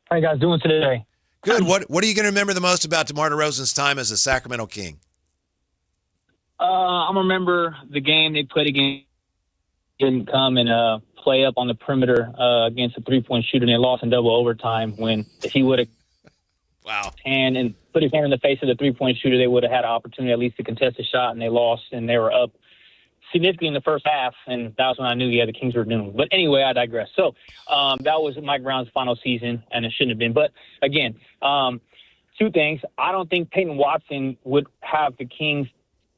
How you guys doing today? Good. What are you going to remember the most about DeMar DeRozan's time as a Sacramento King? I'm going to remember the game they played against. Didn't come and play up on the perimeter against a three-point shooter, and they lost in double overtime. When if he would have and put his hand in the face of the three-point shooter, they would have had an opportunity at least to contest a shot, and they lost, and they were up significantly in the first half, and that was when I knew, the Kings were doomed. But anyway, I digress. So that was Mike Brown's final season, and it shouldn't have been. But, again, two things. I don't think Peyton Watson would have the Kings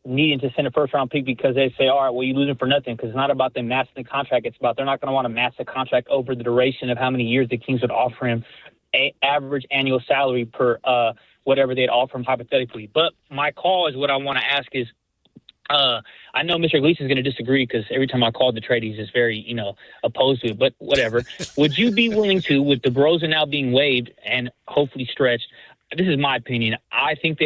needing to send a first-round pick because they say, all right, well, you're losing for nothing, because it's not about them matching the contract. It's about they're not going to want to match the contract over the duration of how many years the Kings would offer him average annual salary per whatever they'd offer him hypothetically. But my call is what I want to ask is, I know Mr. Gleason is going to disagree because every time I called the trade, he's just very, opposed to it. But whatever. Would you be willing to, with DeRozan now being waived and hopefully stretched, this is my opinion, I think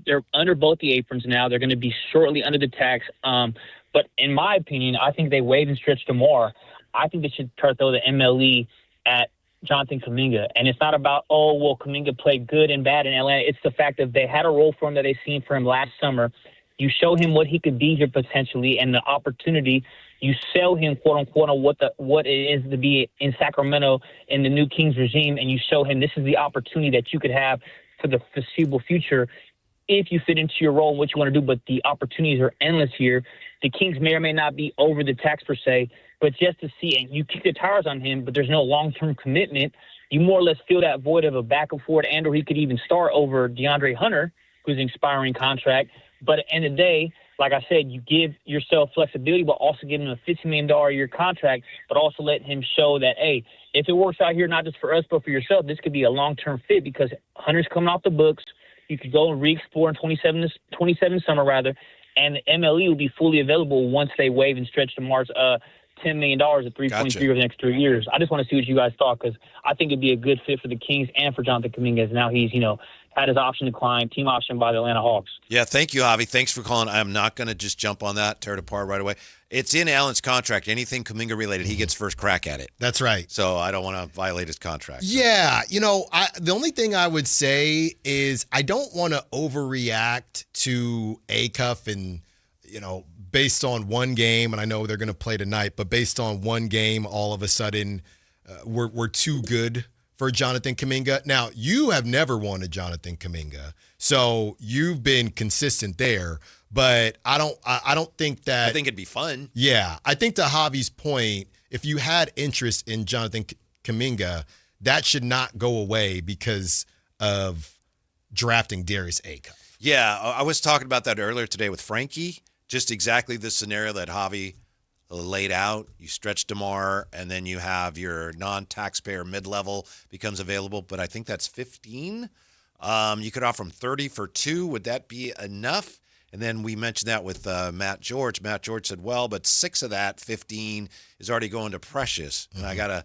they're under both the aprons now. They're going to be shortly under the tax. But in my opinion, I think they waive and stretch DeMar. I think they should try to throw the MLE at Jonathan Kuminga. And it's not about, Kuminga played good and bad in Atlanta. It's the fact that they had a role for him that they seen for him last summer. You show him what he could be here potentially and the opportunity. You sell him, quote unquote, on what it is to be in Sacramento in the new Kings regime, and you show him this is the opportunity that you could have for the foreseeable future if you fit into your role and what you want to do. But the opportunities are endless here. The Kings may or may not be over the tax per se, but just to see, and you kick the tires on him, but there's no long-term commitment. You more or less fill that void of a backup forward, and/or he could even start over DeAndre Hunter, who's an expiring contract. But at the end of the day, like I said, you give yourself flexibility, but also give him a $50 million a year contract, but also let him show that, hey, if it works out here, not just for us, but for yourself, this could be a long-term fit because Hunter's coming off the books. You could go and re-explore in 27 summer, and the MLE will be fully available once they waive and stretch DeMar's $10 million at 3.3 over the next 3 years. I just want to see what you guys thought because I think it'd be a good fit for the Kings and for Jonathan Kuminga as now he's, had his option declined, team option by the Atlanta Hawks. Yeah, thank you, Javi. Thanks for calling. I'm not going to just jump on that, tear it apart right away. It's in Allen's contract. Anything Kuminga related, he gets first crack at it. That's right. So I don't want to violate his contract. Yeah, the only thing I would say is I don't want to overreact to Acuff and, based on one game, and I know they're going to play tonight, but based on one game, all of a sudden we're too good for Jonathan Kuminga. Now, you have never wanted Jonathan Kuminga, so you've been consistent there. But I don't think that. I think it'd be fun. Yeah, I think to Javi's point, if you had interest in Jonathan Kuminga, that should not go away because of drafting Darius Acuff. Yeah, I was talking about that earlier today with Frankie. Just exactly the scenario that Javi laid out. You stretch DeMar, and then you have your non-taxpayer mid-level becomes available, but I think that's 15. You could offer him 30 for 2. Would that be enough? And then we mentioned that with Matt George. Matt George said, well, but 6 of that 15 is already going to Precious. And I got to,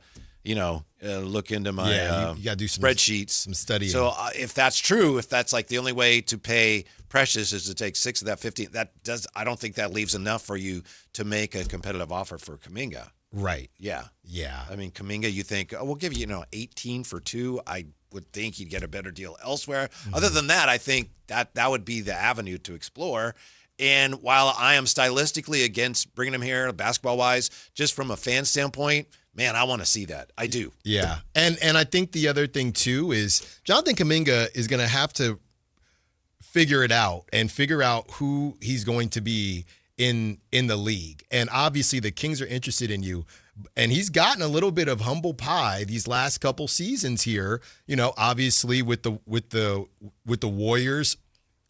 look into my you got to do some spreadsheets. Some studying. So if that's true, if that's like the only way to pay Precious is to take 6 of that 15, I don't think that leaves enough for you to make a competitive offer for Kuminga. Right. Yeah. Yeah. I mean, Kuminga, you think, we'll give you, 18 for 2. I would think you'd get a better deal elsewhere. Mm-hmm. Other than that, I think that would be the avenue to explore. And while I am stylistically against bringing him here, basketball-wise, just from a fan standpoint, man, I want to see that. I do. Yeah. And I think the other thing, too, is Jonathan Kuminga is going to have to figure it out and figure out who he's going to be in the league. And obviously the Kings are interested in you. And he's gotten a little bit of humble pie these last couple seasons here, obviously with the Warriors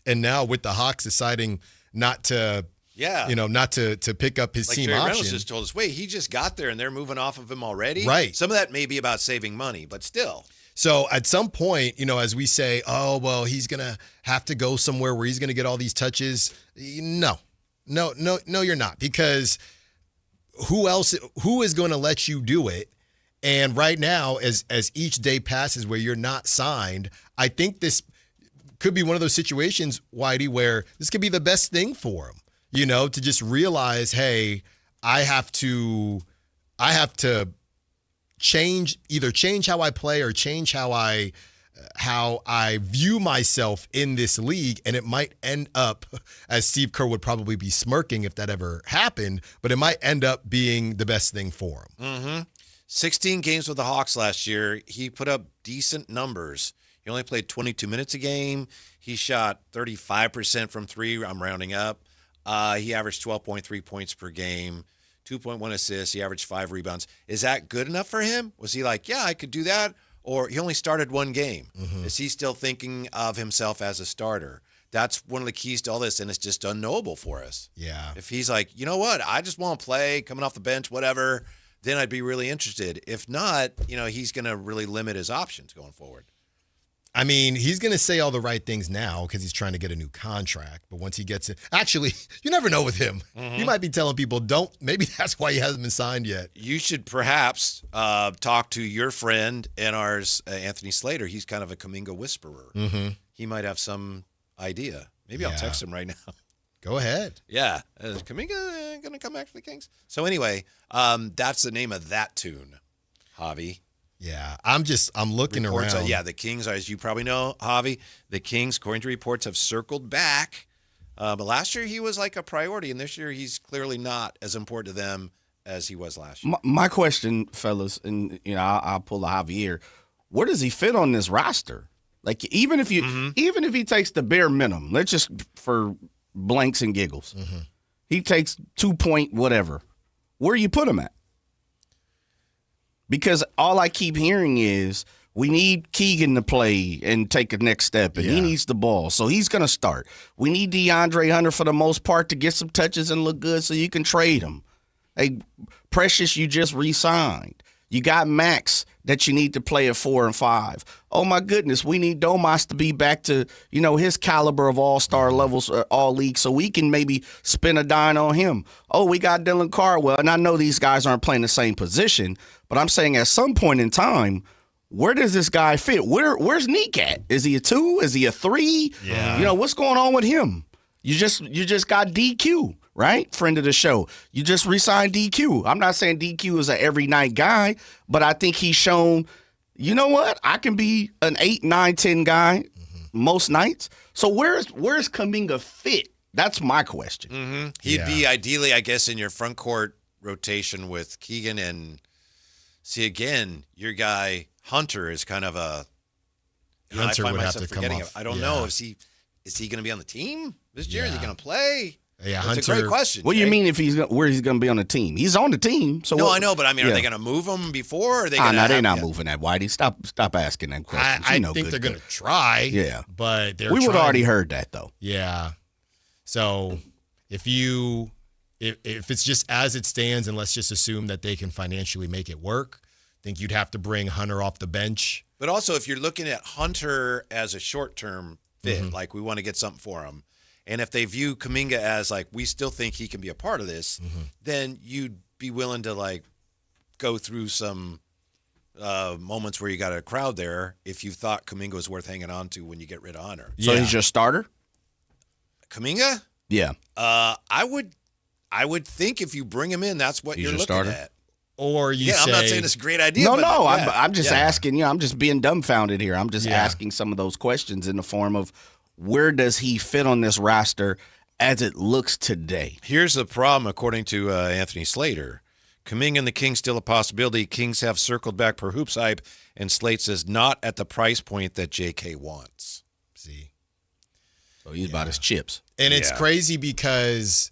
and now with the Hawks deciding not to not to pick up his team Jerry option. Reynolds just told us, wait, he just got there and they're moving off of him already? Right. Some of that may be about saving money, but still. So at some point, as we say, he's going to have to go somewhere where he's going to get all these touches. No, you're not, because who is going to let you do it? And right now, as each day passes where you're not signed, I think this could be one of those situations, Whitey, where this could be the best thing for him, to just realize, hey, I have to change how I play or change how I view myself in this league, and it might end up, as Steve Kerr would probably be smirking if that ever happened, but it might end up being the best thing for him. Mm-hmm. 16 games with the Hawks last year. He put up decent numbers. He only played 22 minutes a game. He shot 35% from three. I'm rounding up. He averaged 12.3 points per game, 2.1 assists. He averaged 5 rebounds. Is that good enough for him? Was he like, yeah, I could do that? Or he only started one game. Mm-hmm. Is he still thinking of himself as a starter? That's one of the keys to all this, and it's just unknowable for us. Yeah. If he's like, you know what, I just want to play, coming off the bench, whatever, then I'd be really interested. If not, he's going to really limit his options going forward. I mean, he's going to say all the right things now because he's trying to get a new contract. But once he gets it, actually, you never know with him. Mm-hmm. He might be telling people, maybe that's why he hasn't been signed yet. You should perhaps talk to your friend and ours, Anthony Slater. He's kind of a Kuminga whisperer. Mm-hmm. He might have some idea. Maybe I'll text him right now. Go ahead. Yeah. Is Kuminga going to come back to the Kings? So anyway, that's the name of that tune, Javi. Yeah, I'm looking reports around. The Kings, as you probably know, Javi, the Kings, according to reports, have circled back. But last year he was like a priority, and this year he's clearly not as important to them as he was last year. My question, fellas, and I'll pull a Javier. Where does he fit on this roster? Like even if he takes the bare minimum, let's just for blanks and giggles, he takes 2 point whatever. Where you put him at? Because all I keep hearing is we need Keegan to play and take a next step, and he needs the ball, so he's going to start. We need DeAndre Hunter for the most part to get some touches and look good so you can trade him. Hey, Precious, you just re-signed. You got Max that you need to play at 4 and 5. Oh, my goodness, we need Domas to be back to, his caliber of all-star levels, all league, so we can maybe spend a dime on him. Oh, we got Dylan Cardwell, and I know these guys aren't playing the same position, but I'm saying at some point in time, where does this guy fit? Where's Nique at? Is he a 2? Is he a 3? Yeah. What's going on with him? You just got DQ, right? Friend of the show. You just re-signed DQ. I'm not saying DQ is an every night guy, but I think he's shown, you know what? I can be an 8, 9, 10 guy most nights. So where's Kuminga fit? That's my question. Mm-hmm. He'd be ideally, I guess, in your front court rotation with Keegan and see again, your guy Hunter is kind of a. Hunter would have to come off. I don't know. Is he going to be on the team this year? Is he going to play? Yeah, That's a great question. What do you mean where he's going to be on the team? He's on the team. So I know, but I mean, are they going to move him before? Or are they no, they're not moving that, Whitey. Stop asking that question. I think they're going to try. Yeah, but we would have already heard that though. Yeah. So if it's just as it stands, and let's just assume that they can financially make it work, I think you'd have to bring Hunter off the bench. But also, if you're looking at Hunter as a short-term fit, like we want to get something for him, and if they view Kuminga as like we still think he can be a part of this, then you'd be willing to like go through some moments where you got a crowd there if you thought Kuminga was worth hanging on to when you get rid of Hunter. So he's your starter? Kuminga? Yeah. I would think if you bring him in, that's what you're looking starter? at. Or you say, I'm not saying it's a great idea. No, I'm just asking. I'm just being dumbfounded here. I'm just asking some of those questions in the form of where does he fit on this roster as it looks today? Here's the problem, according to Anthony Slater. Kuminga and the Kings still a possibility. Kings have circled back per Hoops Hype, and Slate says not at the price point that JK wants. See. So he's about his chips. And it's crazy because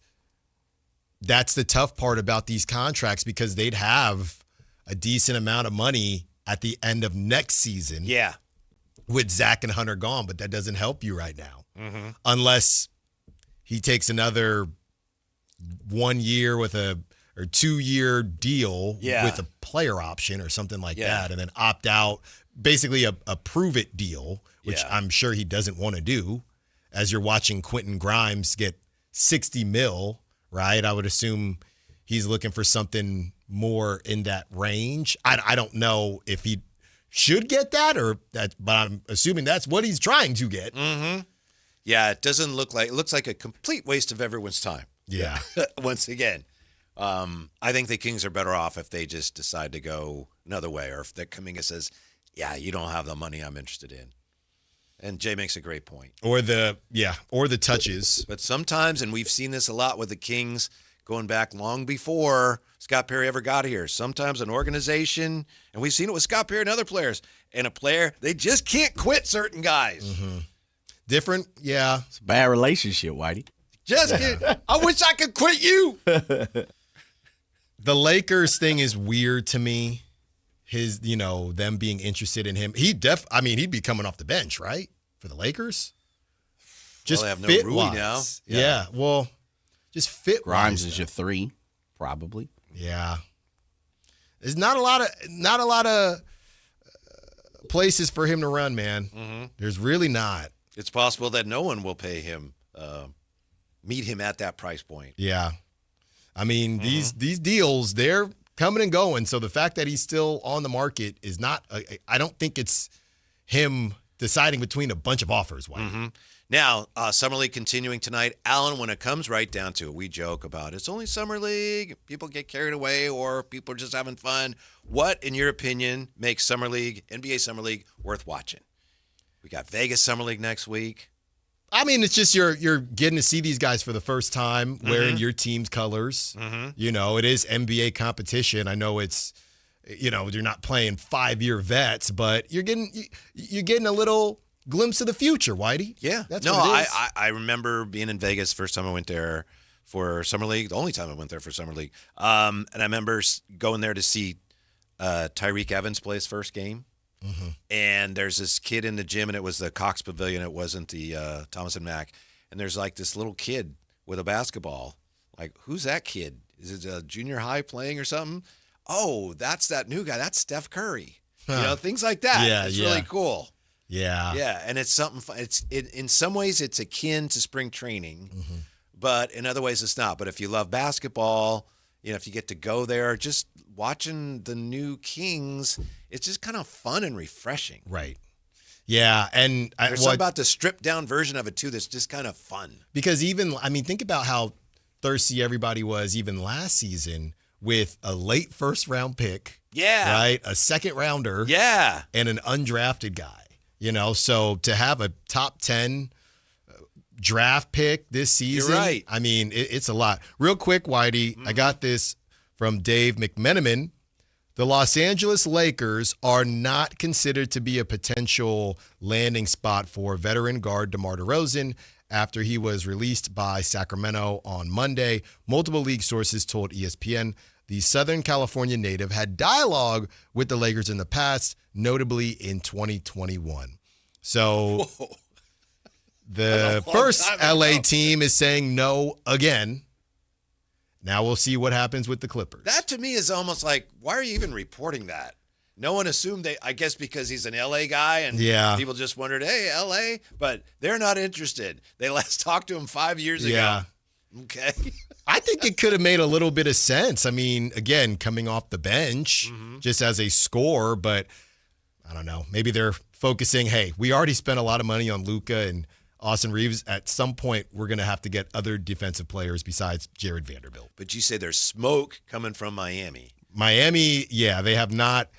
that's the tough part about these contracts, because they'd have a decent amount of money at the end of next season. Yeah. With Zach and Hunter gone, but that doesn't help you right now. Unless he takes another 1 year or 2 year deal with a player option or something like that, and then opt out, basically a prove it deal, which I'm sure he doesn't want to do. As you're watching Quentin Grimes get $60 million, right? I would assume he's looking for something more in that range. I don't know if he should get that but I'm assuming that's what he's trying to get. Mm-hmm. Yeah, it doesn't look like, it looks like a complete waste of everyone's time. Yeah. Once again, I think the Kings are better off if they just decide to go another way, or if the Kuminga says, yeah, you don't have the money I'm interested in. And Jay makes a great point. Or the touches. But sometimes, and we've seen this a lot with the Kings going back long before Scott Perry ever got here, sometimes an organization, and we've seen it with Scott Perry and other players, and a player, they just can't quit certain guys. Mm-hmm. Different, yeah. It's a bad relationship, Whitey. Just kidding. I wish I could quit you. The Lakers thing is weird to me. Them being interested in him. He'd be coming off the bench, right? For the Lakers? Just they have no fit Rui wise. now. Yeah. Well, just fit Grimes wise. is your 3, probably. Yeah. There's not a lot of places for him to run, man. Mm-hmm. There's really not. It's possible that no one will pay him, meet him at that price point. Yeah. I mean, these deals, they're coming and going. So the fact that he's still on the market is not, I don't think it's him deciding between a bunch of offers. Mm-hmm. Now, Summer League continuing tonight. Alan, when it comes right down to it, we joke about it's only Summer League. People get carried away or people are just having fun. What, in your opinion, makes Summer League, NBA Summer League, worth watching? We got Vegas Summer League next week. I mean, it's just you're getting to see these guys for the first time wearing your team's colors. Mm-hmm. It is NBA competition. I know it's, you're not playing 5-year vets, but you're getting a little glimpse of the future, Whitey. Yeah. That's no, what it is. I remember being in Vegas first time I went there for Summer League, the only time I went there for Summer League. And I remember going there to see Tyreek Evans play his first game. Mm-hmm. And there's this kid in the gym, and it was the Cox Pavilion. It wasn't the Thomas and Mack. And there's like this little kid with a basketball. Like, who's that kid? Is it a junior high playing or something? Oh, that's that new guy. That's Steph Curry. Huh. Things like that. Yeah, it's really cool. Yeah. Yeah, and it's something fun. In some ways, it's akin to spring training, but in other ways, it's not. But if you love basketball, if you get to go there, just watching the new Kings, it's just kind of fun and refreshing. Right. Yeah, and there's something about the stripped down version of it too that's just kind of fun. Because think about how thirsty everybody was even last season with a late first round pick. Yeah. Right? A second rounder. Yeah. And an undrafted guy. So to have a top 10 draft pick this season, you're right. I mean, it's a lot. Real quick, Whitey, I got this from Dave McMenamin. The Los Angeles Lakers are not considered to be a potential landing spot for veteran guard DeMar DeRozan after he was released by Sacramento on Monday. Multiple league sources told ESPN the Southern California native had dialogue with the Lakers in the past, notably in 2021. So the first LA team is saying no again. Now we'll see what happens with the Clippers. That to me is almost like, why are you even reporting that? No one assumed I guess because he's an LA guy and people just wondered, hey, LA, but they're not interested. They last talked to him 5 years ago. Yeah. Okay. I think it could have made a little bit of sense. I mean, again, coming off the bench just as a scorer, but I don't know. Maybe they're focusing, hey, we already spent a lot of money on Luka and Austin Reeves. At some point, we're going to have to get other defensive players besides Jared Vanderbilt. But you say there's smoke coming from Miami. Miami, yeah, they have not.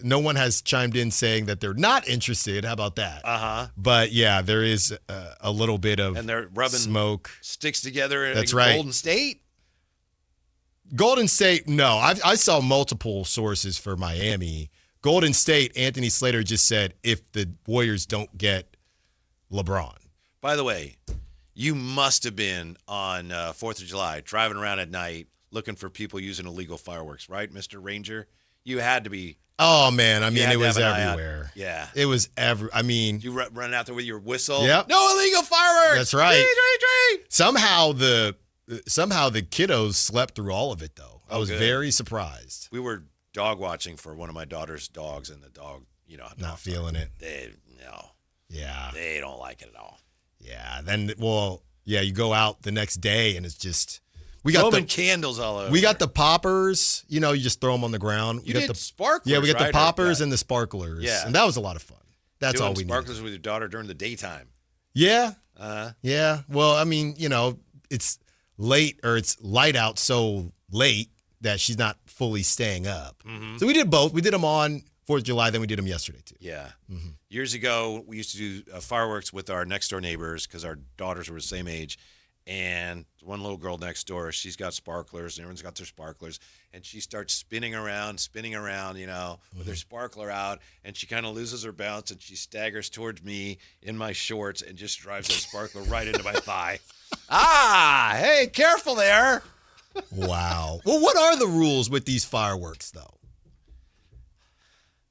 No one has chimed in saying that they're not interested. How about that? But yeah, there is a little bit of and they're rubbing smoke sticks together in That's right. Golden State. Golden State, no. I saw multiple sources for Miami. Golden State, Anthony Slater just said if the Warriors don't get LeBron. By the way, you must have been on 4th of July driving around at night looking for people using illegal fireworks, right, Mr. Ranger? You had to be. Oh, man. I mean, it was everywhere. Yeah. It was you running out there with your whistle. Yep. No illegal fireworks. That's right. Tree. Somehow the kiddos slept through all of it, though. I was good. very surprised. We were dog watching for one of my daughter's dogs, and the dog, not feeling it. Yeah. They don't like it at all. Yeah. Then, you go out the next day, and it's just We got Roman candles all over. We got the poppers. You just throw them on the ground. You got the sparklers. Yeah, we got right? the poppers and the sparklers. Yeah, and that was a lot of fun. That's doing all we sparklers needed. with your daughter during the daytime. Yeah. Uh-huh. Yeah. Well, I mean, it's late or it's light out so late that she's not fully staying up. Mm-hmm. So we did both. We did them on 4th of July, then we did them yesterday too. Yeah. Mm-hmm. Years ago, we used to do fireworks with our next door neighbors because our daughters were the same age. And one little girl next door, she's got sparklers, and everyone's got their sparklers. And she starts spinning around, with her sparkler out. And she kind of loses her balance, and she staggers towards me in my shorts and just drives that sparkler right into my thigh. Hey, careful there. Wow. Well, what are the rules with these fireworks, though?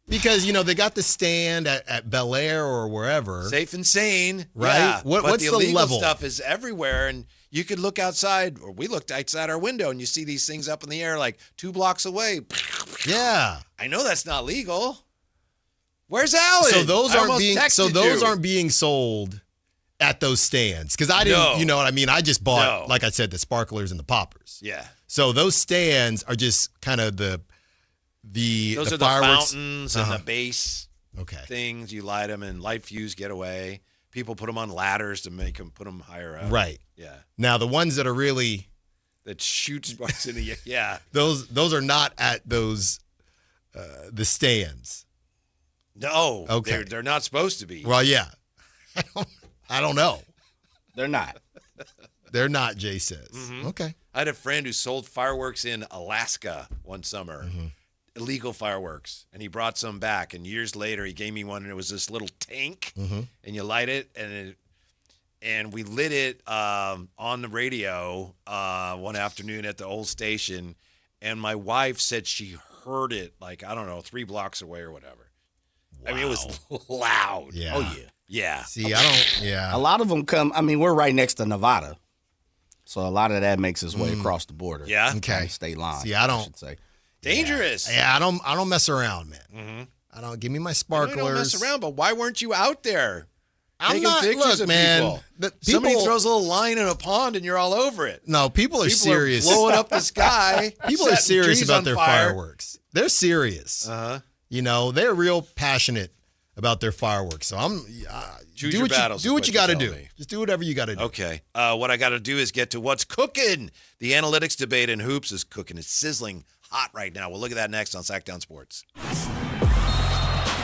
Because, they got the stand at Bel Air or wherever. Safe and sane. Right? Yeah. What's the the illegal level? stuff is everywhere, and you could look outside, or we looked outside our window, and you see these things up in the air like 2 blocks away. Yeah. I know that's not legal. Where's Alan? So those aren't aren't being sold at those stands. Because I didn't, you know what I mean? I just bought, like I said, the sparklers and the poppers. Yeah. So those stands are just kind of the those are fireworks. the fountains and the base Okay. things. You light them, and light fuse get away. People put them on ladders to put them higher up. Right. Yeah. Now the ones that are really that shoot sparks in the yeah. Those are not at those the stands. No. Okay. They're not supposed to be. Well, yeah. I don't know. They're not. They're not, Jay says. Mm-hmm. Okay. I had a friend who sold fireworks in Alaska one summer. Mm-hmm. Illegal fireworks, and he brought some back, and years later he gave me one, and it was this little tank, and you light it, and we lit it on the radio one afternoon at the old station, and my wife said she heard it 3 blocks away or whatever. Wow. I mean, it was loud. Yeah. Oh yeah. Yeah. See, I don't. Yeah. A lot of them come. I mean, we're right next to Nevada, so a lot of that makes its way across the border. Yeah. Okay. State line. See, I don't. should say. Dangerous. Yeah, I don't mess around, man. Mm-hmm. I don't. Give me my I sparklers. don't mess around, but why weren't you out there? I'm taking not. pictures Look, of man. people. People, Somebody throws a little line in a pond, and you're all over it. No, people are serious. Are blowing up the sky. People are setting serious trees about on their fire. fireworks. They're serious. They're real passionate about their fireworks. So I'm. Choose your battles. Do what you got to do. Me. Just do whatever you got to do. Okay. What I got to do is get to what's cooking. The analytics debate in hoops is cooking. It's sizzling hot right now. We'll look at that next on Sactown Sports.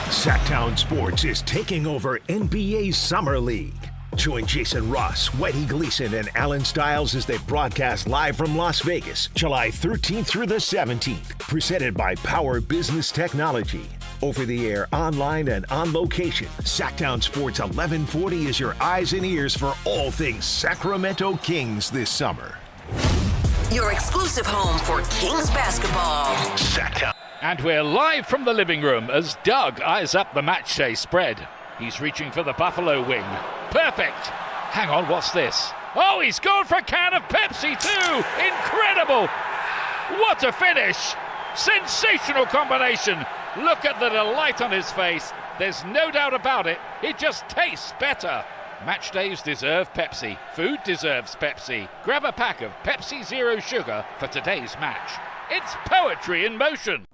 Sactown Sports is taking over NBA Summer League. Join Jason Ross, Whitey Gleason, and Alan Stiles as they broadcast live from Las Vegas, July 13th through the 17th. Presented by Power Business Technology. Over the air, online, and on location, Sactown Sports 1140 is your eyes and ears for all things Sacramento Kings this summer. Your exclusive home for Kings basketball. Sactown. And we're live from the living room as Doug eyes up the match day spread. He's reaching for the Buffalo wing. Perfect. Hang on, what's this? Oh, he's gone for a can of Pepsi too. Incredible. What a finish. Sensational combination. Look at the delight on his face. There's no doubt about it. It just tastes better. Match days deserve Pepsi. Food deserves Pepsi. Grab a pack of Pepsi Zero Sugar for today's match. It's poetry in motion.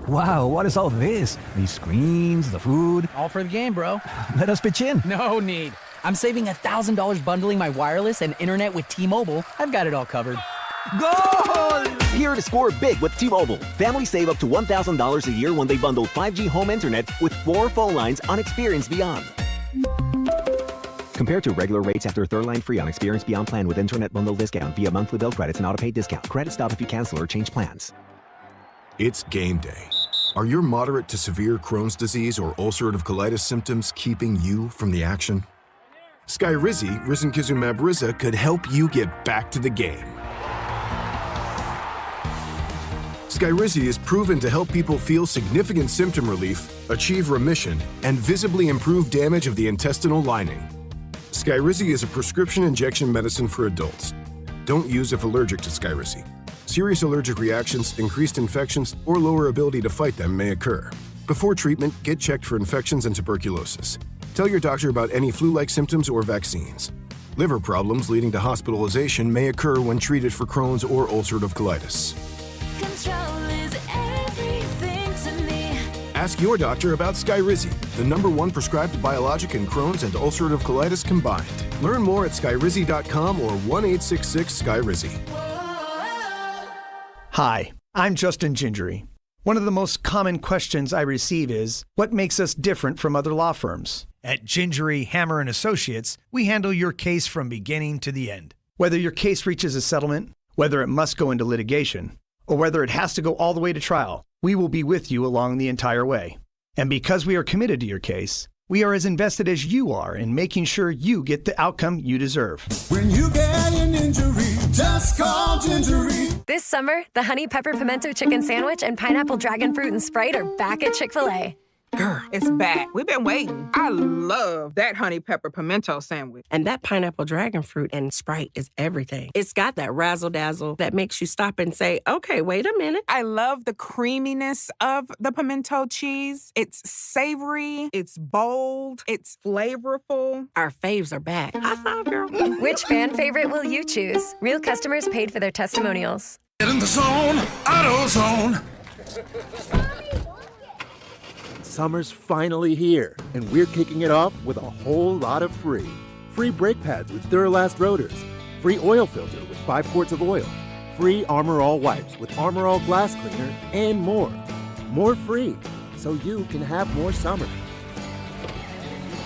Wow, what is all this? These screens, the food. All for the game, bro. Let us pitch in. No need. I'm saving $1,000 bundling my wireless and internet with T-Mobile. I've got it all covered. Goal! Here to score big with T-Mobile. Families save up to $1,000 a year when they bundle 5G home internet with 4 phone lines on Experience Beyond. Compared to regular rates after third line free on Experience Beyond plan with internet bundle discount via monthly bill credits and auto-pay discount. Credit stop if you cancel or change plans. It's game day. Are your moderate to severe Crohn's disease or ulcerative colitis symptoms keeping you from the action? Skyrizi, risankizumab Riza, could help you get back to the game. Skyrizi is proven to help people feel significant symptom relief, achieve remission, and visibly improve damage of the intestinal lining. Skyrizi is a prescription injection medicine for adults. Don't use if allergic to Skyrizi. Serious allergic reactions, increased infections, or lower ability to fight them may occur. Before treatment, get checked for infections and tuberculosis. Tell your doctor about any flu-like symptoms or vaccines. Liver problems leading to hospitalization may occur when treated for Crohn's or ulcerative colitis. Control is everything to me. Ask your doctor about Skyrizi, the #1 prescribed biologic in Crohn's and ulcerative colitis combined. Learn more at skyrizi.com or 1-866-SKYRIZI. Hi, I'm Justin Gingery. One of the most common questions I receive is, what makes us different from other law firms? At Gingery, Hammer & Associates, we handle your case from beginning to the end. Whether your case reaches a settlement, whether it must go into litigation, or whether it has to go all the way to trial, we will be with you along the entire way. And because we are committed to your case, we are as invested as you are in making sure you get the outcome you deserve. When you get an injury, just call Gingery. This summer, the Honey Pepper Pimento Chicken Sandwich and Pineapple Dragon Fruit and Sprite are back at Chick-fil-A. Girl, it's back. We've been waiting. I love that honey pepper pimento sandwich. And that pineapple dragon fruit and Sprite is everything. It's got that razzle-dazzle that makes you stop and say, okay, wait a minute. I love the creaminess of the pimento cheese. It's savory, it's bold, it's flavorful. Our faves are back. High five, girl. Which fan favorite will you choose? Real customers paid for their testimonials. Get in the zone, AutoZone. Summer's finally here, and we're kicking it off with a whole lot of free. Free brake pads with Duralast rotors. Free oil filter with 5 quarts of oil. Free Armor All wipes with Armor All glass cleaner, and more. More free, so you can have more summer.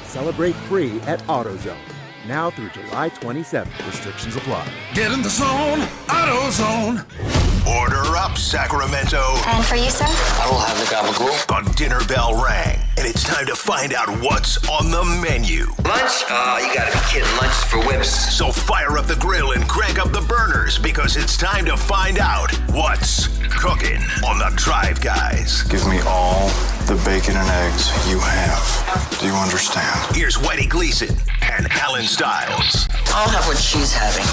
Celebrate free at AutoZone. Now through July 27th. Restrictions apply. Get in the zone, AutoZone. Order up, Sacramento. And for you, sir? I will have the gabagool. The dinner bell rang, and it's time to find out what's on the menu. Lunch? Oh, you gotta be kidding. Lunch is for whips. So fire up the grill and crank up the burners, because it's time to find out what's cooking on the Drive Guys. Give me all the bacon and eggs you have. Do you understand? Here's Whitey Gleason and Alan Stiles. I'll have what she's having.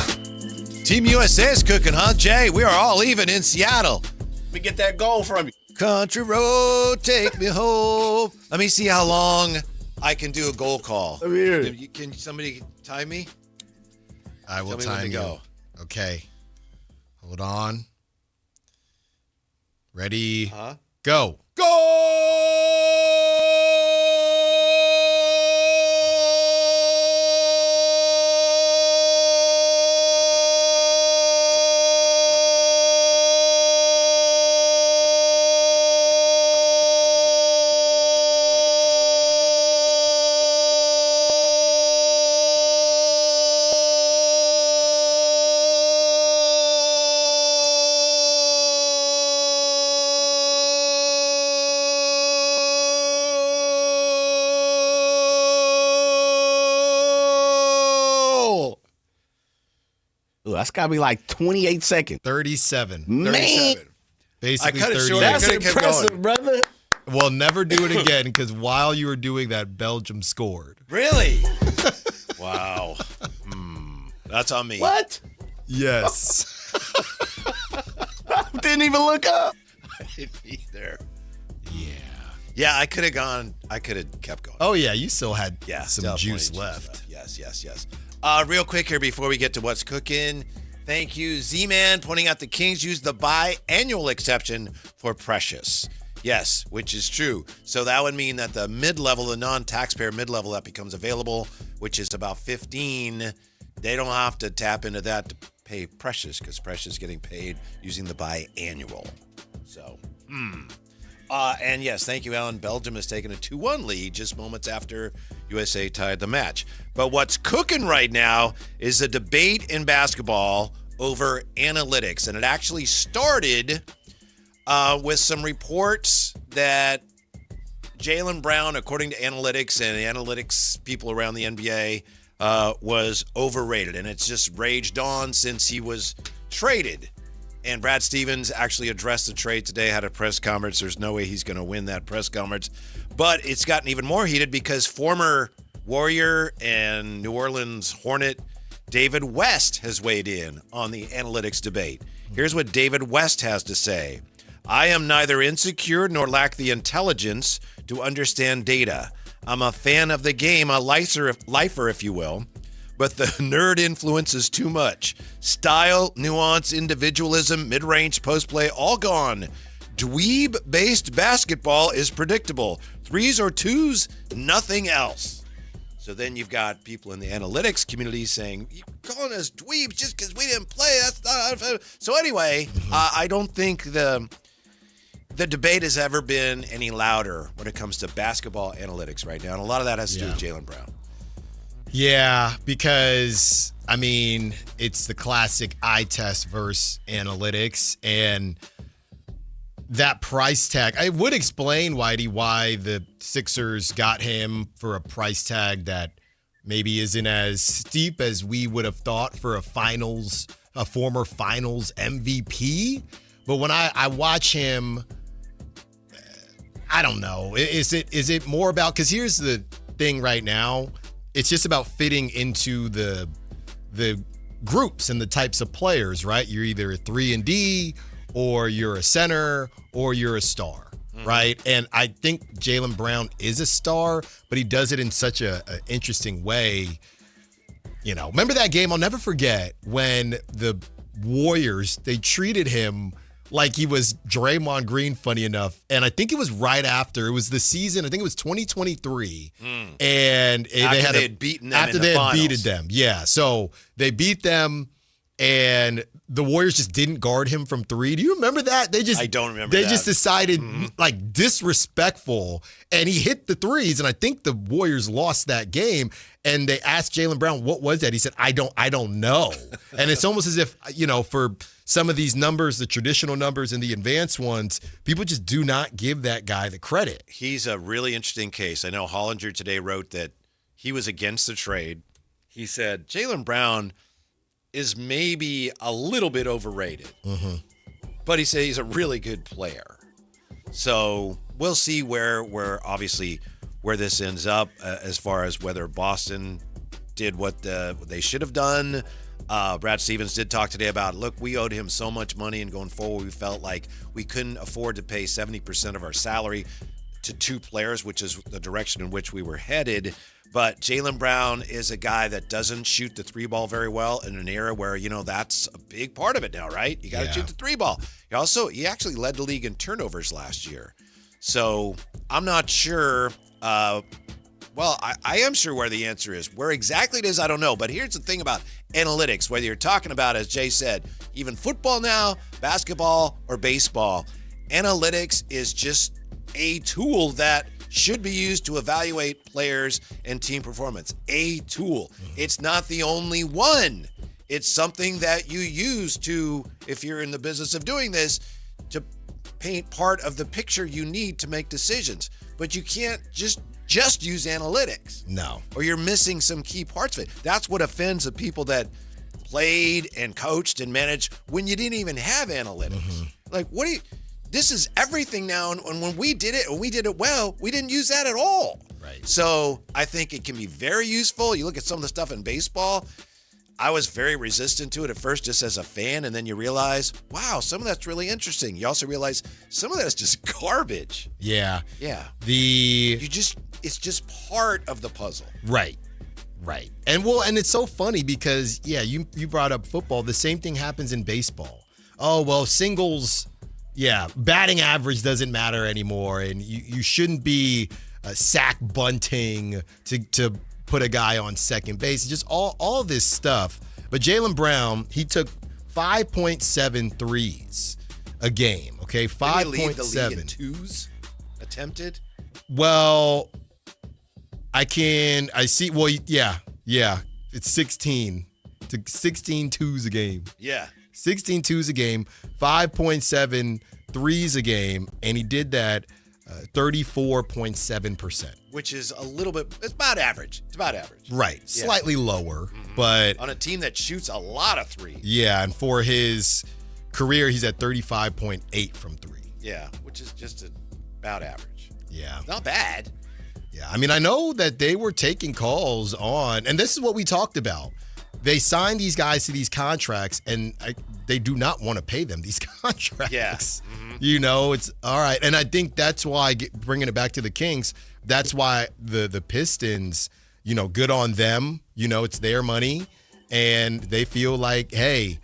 Team USA is cooking, huh, Jay? We are all even in Seattle. Let me get that goal from you. Country road, take me home. Let me see how long I can do a goal call. Let me hear it. Can somebody time me? I will Tell me time when to you. go. Okay. Hold on. Ready? Go. Ooh, that's got to be like 28 seconds. 37. Man. 37. Basically I cut it 38. short. That's I could've kept impressive, going. brother. Well, never do it again, because while you were doing that, Belgium scored. Really? Wow. That's on me. What? Yes. Didn't even look up. I didn't either. Yeah, I could have gone. I could have kept going. Oh, yeah, you still had some still juice plenty of left. Yes. Real quick here before we get to what's cooking. Thank you, Z-Man, pointing out the Kings use the biannual exception for Precious. Yes, which is true. So that would mean that the mid-level, the non-taxpayer mid-level that becomes available, which is about 15, they don't have to tap into that to pay Precious, because Precious is getting paid using the biannual. So, and yes, thank you, Alan. Belgium has taken a 2-1 lead just moments after USA tied the match. But what's cooking right now is a debate in basketball over analytics. And it actually started with some reports that Jaylen Brown, according to analytics and analytics people around the NBA, was overrated. And it's just raged on since he was traded. And Brad Stevens actually addressed the trade today, had a press conference. There's no way he's going to win that press conference. But it's gotten even more heated because former Warrior and New Orleans Hornet David West has weighed in on the analytics debate. Here's what David West has to say. I am neither insecure nor lack the intelligence to understand data. I'm a fan of the game, a lifer, if you will. but the nerd influence is too much. Style, nuance, individualism, mid-range post play, all gone. Dweeb-based basketball is predictable. 3s or 2s, nothing else. So then you've got people in the analytics community saying, you're calling us dweebs just because we didn't play. That's not. So anyway, I don't think the debate has ever been any louder when it comes to basketball analytics right now. And a lot of that has to do with Jaylen Brown. Yeah, because, I mean, it's the classic eye test versus analytics. And that price tag, I would explain, Whitey, why the Sixers got him for a price tag that maybe isn't as steep as we would have thought for a former finals MVP. But when I watch him, I don't know. Is it more about, because here's the thing right now, it's just about fitting into the groups and the types of players, right? You're either a 3-and-D, or you're a center, or you're a star, right? And I think Jaylen Brown is a star, but he does it in such an interesting way. You know, remember that game? I'll never forget when the Warriors, they treated him like he was Draymond Green, funny enough. And I think it was right after. It was the season, I think it was 2023. And they had beaten them in the finals. Beaten them, yeah. So they beat them, and the Warriors just didn't guard him from 3. Do you remember that? I don't remember that. They just decided, like, disrespectful, and he hit the 3s, and I think the Warriors lost that game, and they asked Jaylen Brown, what was that? He said, I don't know. And it's almost as if, you know, for some of these numbers, the traditional numbers and the advanced ones, people just do not give that guy the credit. He's a really interesting case. I know Hollinger today wrote that he was against the trade. He said Jaylen Brown is maybe a little bit overrated, but he said he's a really good player. So we'll see where this ends up as far as whether Boston did what they should have done. Brad Stevens did talk today about, look, we owed him so much money, and going forward, we felt like we couldn't afford to pay 70% of our salary to 2 players, which is the direction in which we were headed. But Jaylen Brown is a guy that doesn't shoot the 3-ball very well in an era where, you know, that's a big part of it now, right? You got to shoot the 3-ball. He actually led the league in turnovers last year. So I'm not sure. I am sure where the answer is. Where exactly it is, I don't know. But here's the thing about analytics, whether you're talking about, as Jay said, even football now, basketball, or baseball, analytics is just a tool that should be used to evaluate players and team performance. A tool. It's not the only one. It's something that you use to, if you're in the business of doing this, to paint part of the picture you need to make decisions. But you can't just use analytics. No. Or you're missing some key parts of it. That's what offends the people that played and coached and managed when you didn't even have analytics. Like, this is everything now, and when we did it well, we didn't use that at all. Right. So I think it can be very useful. You look at some of the stuff in baseball, I was very resistant to it at first just as a fan, and then you realize, wow, some of that's really interesting. You also realize some of that's just garbage. Yeah. Yeah. It's just part of the puzzle. Right. And it's so funny because, you brought up football. The same thing happens in baseball. Oh, well, singles, batting average doesn't matter anymore, and you shouldn't be sack bunting to put a guy on second base. Just all this stuff. But Jaylen Brown, he took 5.7 threes a game. Okay, 5.7. Did he lead the league in 2s attempted? Well, I see. Well, yeah. It's 16 to 16 twos a game. Yeah. 16 twos a game, 5.7 threes a game, and he did that 34.7%. Which is a little bit, it's about average. Right. Yeah. Slightly lower, but on a team that shoots a lot of threes. Yeah, and for his career, he's at 35.8 from 3. Yeah, which is just about average. Yeah. Not bad. Yeah, I mean, I know that they were taking calls on, and this is what we talked about. They signed these guys to these contracts, and they do not want to pay them these contracts. Yeah. You know, it's all right. And I think that's why, bringing it back to the Kings, that's why the Pistons, good on them. It's their money, and they feel like, hey,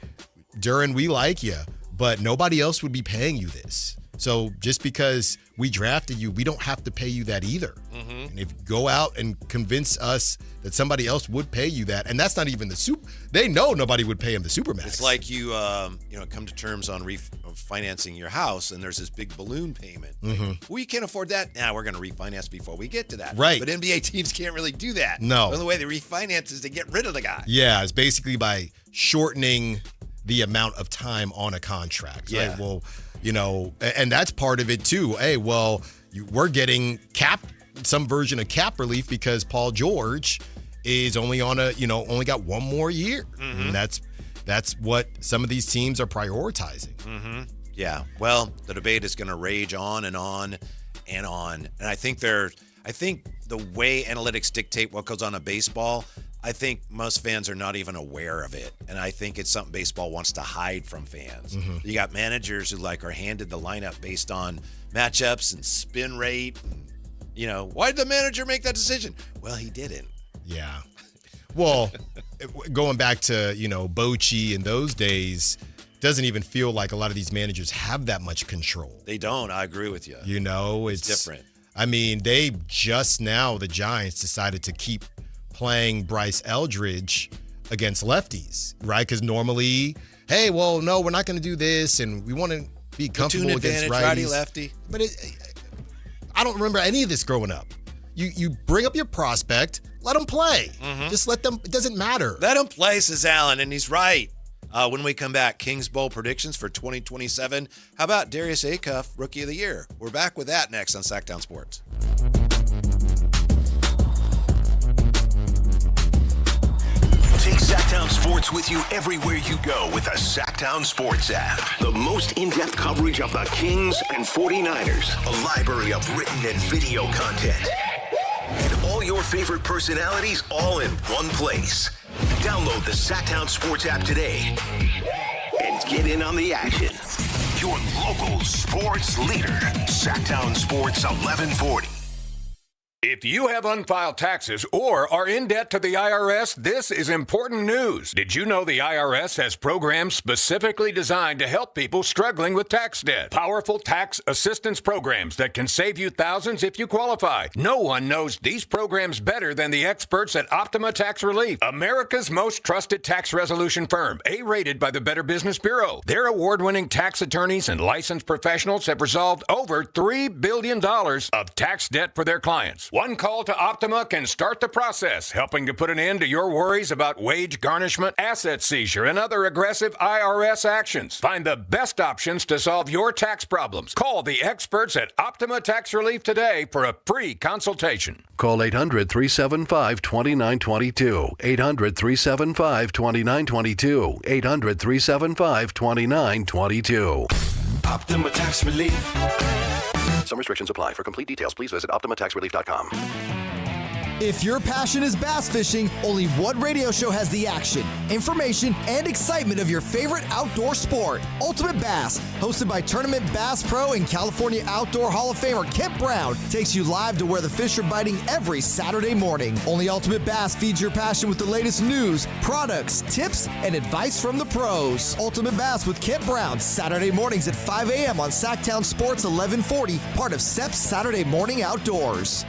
Duran, we like you, but nobody else would be paying you this. So just because we drafted you, we don't have to pay you that either. Mm-hmm. And if you go out and convince us that somebody else would pay you that, and that's not even the super, they know nobody would pay him the Supermax. It's like you come to terms on refinancing your house, and there's this big balloon payment. Mm-hmm. We can't afford that. Now we're going to refinance before we get to that. Right. But NBA teams can't really do that. No. The only way they refinance is to get rid of the guy. Yeah, it's basically by shortening the amount of time on a contract. Yeah. Right? Well, and that's part of it too. Hey, well, we're getting some version of cap relief because Paul George is only on only got one more year. Mm-hmm. And that's what some of these teams are prioritizing. Mm-hmm. Yeah. Well, the debate is going to rage on and on and on. And I think the way analytics dictate what goes on in baseball, I think most fans are not even aware of it. And I think it's something baseball wants to hide from fans. Mm-hmm. You got managers who are handed the lineup based on matchups and spin rate. And, why did the manager make that decision? Well, he didn't. Yeah. Well, going back to, Bochy in those days, doesn't even feel like a lot of these managers have that much control. They don't. I agree with you. It's different. I mean, they just now, the Giants, decided to keep playing Bryce Eldridge against lefties, right? Because normally, hey, well, no, we're not going to do this, and we want to be comfortable against righties. Righty lefty. But I don't remember any of this growing up. You bring up your prospect, let them play. Mm-hmm. Just let them. It doesn't matter. Let them play, says Allen, and he's right. When we come back, Kings Bowl predictions for 2027. How about Darius Acuff, Rookie of the Year? We're back with that next on Sactown Sports. Take Sactown Sports with you everywhere you go with the Sactown Sports app. The most in-depth coverage of the Kings and 49ers. A library of written and video content. And all your favorite personalities all in one place. Download the Sactown Sports app today and get in on the action. Your local sports leader. Sactown Sports 1140. If you have unfiled taxes or are in debt to the IRS, this is important news. Did you know the IRS has programs specifically designed to help people struggling with tax debt? Powerful tax assistance programs that can save you thousands if you qualify. No one knows these programs better than the experts at Optima Tax Relief, America's most trusted tax resolution firm, A-rated by the Better Business Bureau. Their award-winning tax attorneys and licensed professionals have resolved over $3 billion of tax debt for their clients. One call to Optima can start the process, helping to put an end to your worries about wage garnishment, asset seizure, and other aggressive IRS actions. Find the best options to solve your tax problems. Call the experts at Optima Tax Relief today for a free consultation. Call 800-375-2922. 800-375-2922. 800-375-2922. Optima Tax Relief. Some restrictions apply. For complete details, please visit OptimaTaxRelief.com. If your passion is bass fishing, only one radio show has the action, information, and excitement of your favorite outdoor sport. Ultimate Bass, hosted by Tournament Bass Pro and California Outdoor Hall of Famer Kent Brown, takes you live to where the fish are biting every Saturday morning. Only Ultimate Bass feeds your passion with the latest news, products, tips, and advice from the pros. Ultimate Bass with Kent Brown, Saturday mornings at 5 a.m. on Sactown Sports 1140, part of SEP's Saturday Morning Outdoors.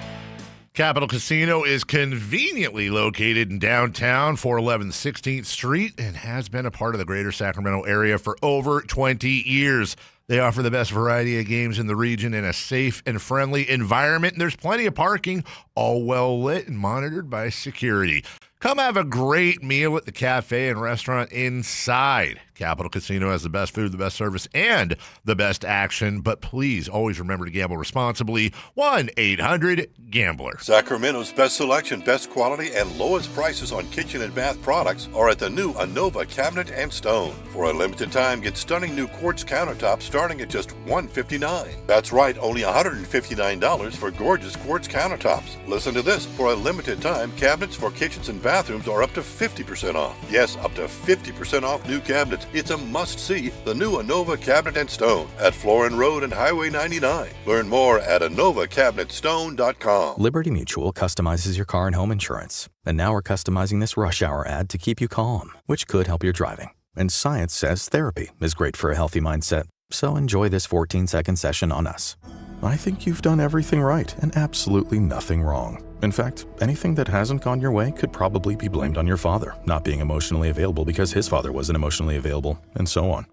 Capital Casino is conveniently located in downtown, 411 16th Street, and has been a part of the greater Sacramento area for over 20 years. They offer the best variety of games in the region in a safe and friendly environment, and there's plenty of parking, all well lit and monitored by security. Come have a great meal at the cafe and restaurant inside. Capital Casino has the best food, the best service, and the best action. But please always remember to gamble responsibly. 1-800-GAMBLER. Sacramento's best selection, best quality, and lowest prices on kitchen and bath products are at the new Anova Cabinet and Stone. For a limited time, get stunning new quartz countertops starting at just $159. That's right, only $159 for gorgeous quartz countertops. Listen to this. For a limited time, cabinets for kitchens and bathrooms are up to 50% off. Yes, up to 50% off new cabinets. It's a must-see, the new Innova Cabinet and Stone at Florin Road and Highway 99. Learn more at InnovaCabinetStone.com. Liberty Mutual customizes your car and home insurance. And now we're customizing this rush hour ad to keep you calm, which could help your driving. And science says therapy is great for a healthy mindset. So enjoy this 14-second session on us. I think you've done everything right and absolutely nothing wrong. In fact, anything that hasn't gone your way could probably be blamed on your father not being emotionally available because his father wasn't emotionally available, and so on.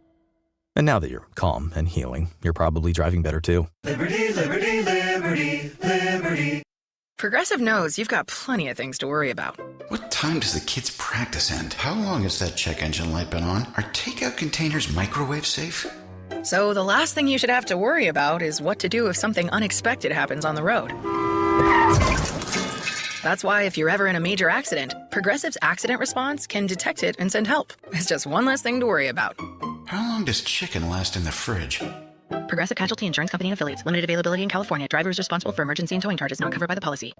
And now that you're calm and healing, you're probably driving better too. Liberty, liberty, liberty, liberty. Progressive knows you've got plenty of things to worry about. What time does the kids' practice end? How long has that check engine light been on? Are takeout containers microwave safe? So the last thing you should have to worry about is what to do if something unexpected happens on the road. That's why if you're ever in a major accident, Progressive's accident response can detect it and send help. It's just one less thing to worry about. How long does chicken last in the fridge? Progressive Casualty Insurance Company and Affiliates. Limited availability in California. Driver is responsible for emergency and towing charges not covered by the policy.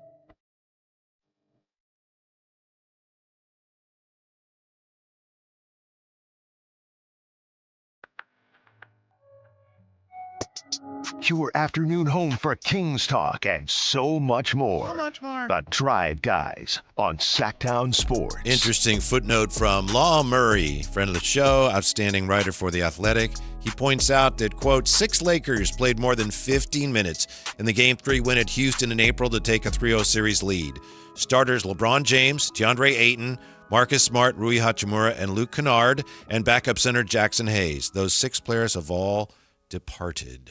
Your afternoon home for Kings Talk and so much more. So much more. The Drive Guys on Sactown Sports. Interesting footnote from Law Murray, friend of the show, outstanding writer for The Athletic. He points out that, quote, 6 Lakers played more than 15 minutes in the Game 3 win at Houston in April to take a 3-0 series lead. Starters LeBron James, DeAndre Ayton, Marcus Smart, Rui Hachimura, and Luke Kennard, and backup center Jackson Hayes. Those 6 players have all departed.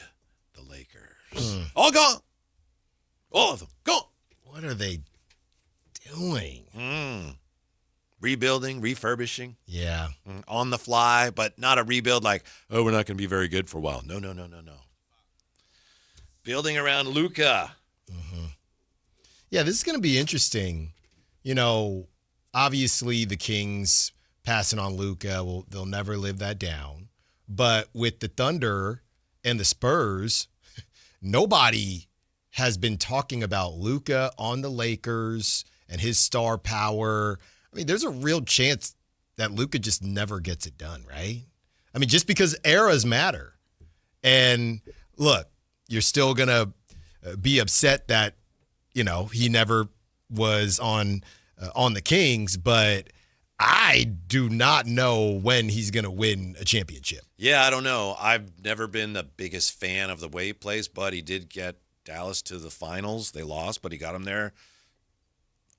All gone. All of them gone. What are they doing? Rebuilding, refurbishing. Yeah. On the fly, but not a rebuild like, oh, we're not going to be very good for a while. No. Building around Luka. Yeah, this is going to be interesting. You know, obviously the Kings passing on Luka, they'll never live that down. But with the Thunder and the Spurs, nobody has been talking about Luka on the Lakers and his star power. I mean, there's a real chance that Luka just never gets it done, right? I mean, just because eras matter. And look, you're still going to be upset that, you know, he never was on the Kings, but I do not know when he's going to win a championship. Yeah, I don't know. I've never been the biggest fan of the way he plays, but he did get Dallas to the finals. They lost, but he got them there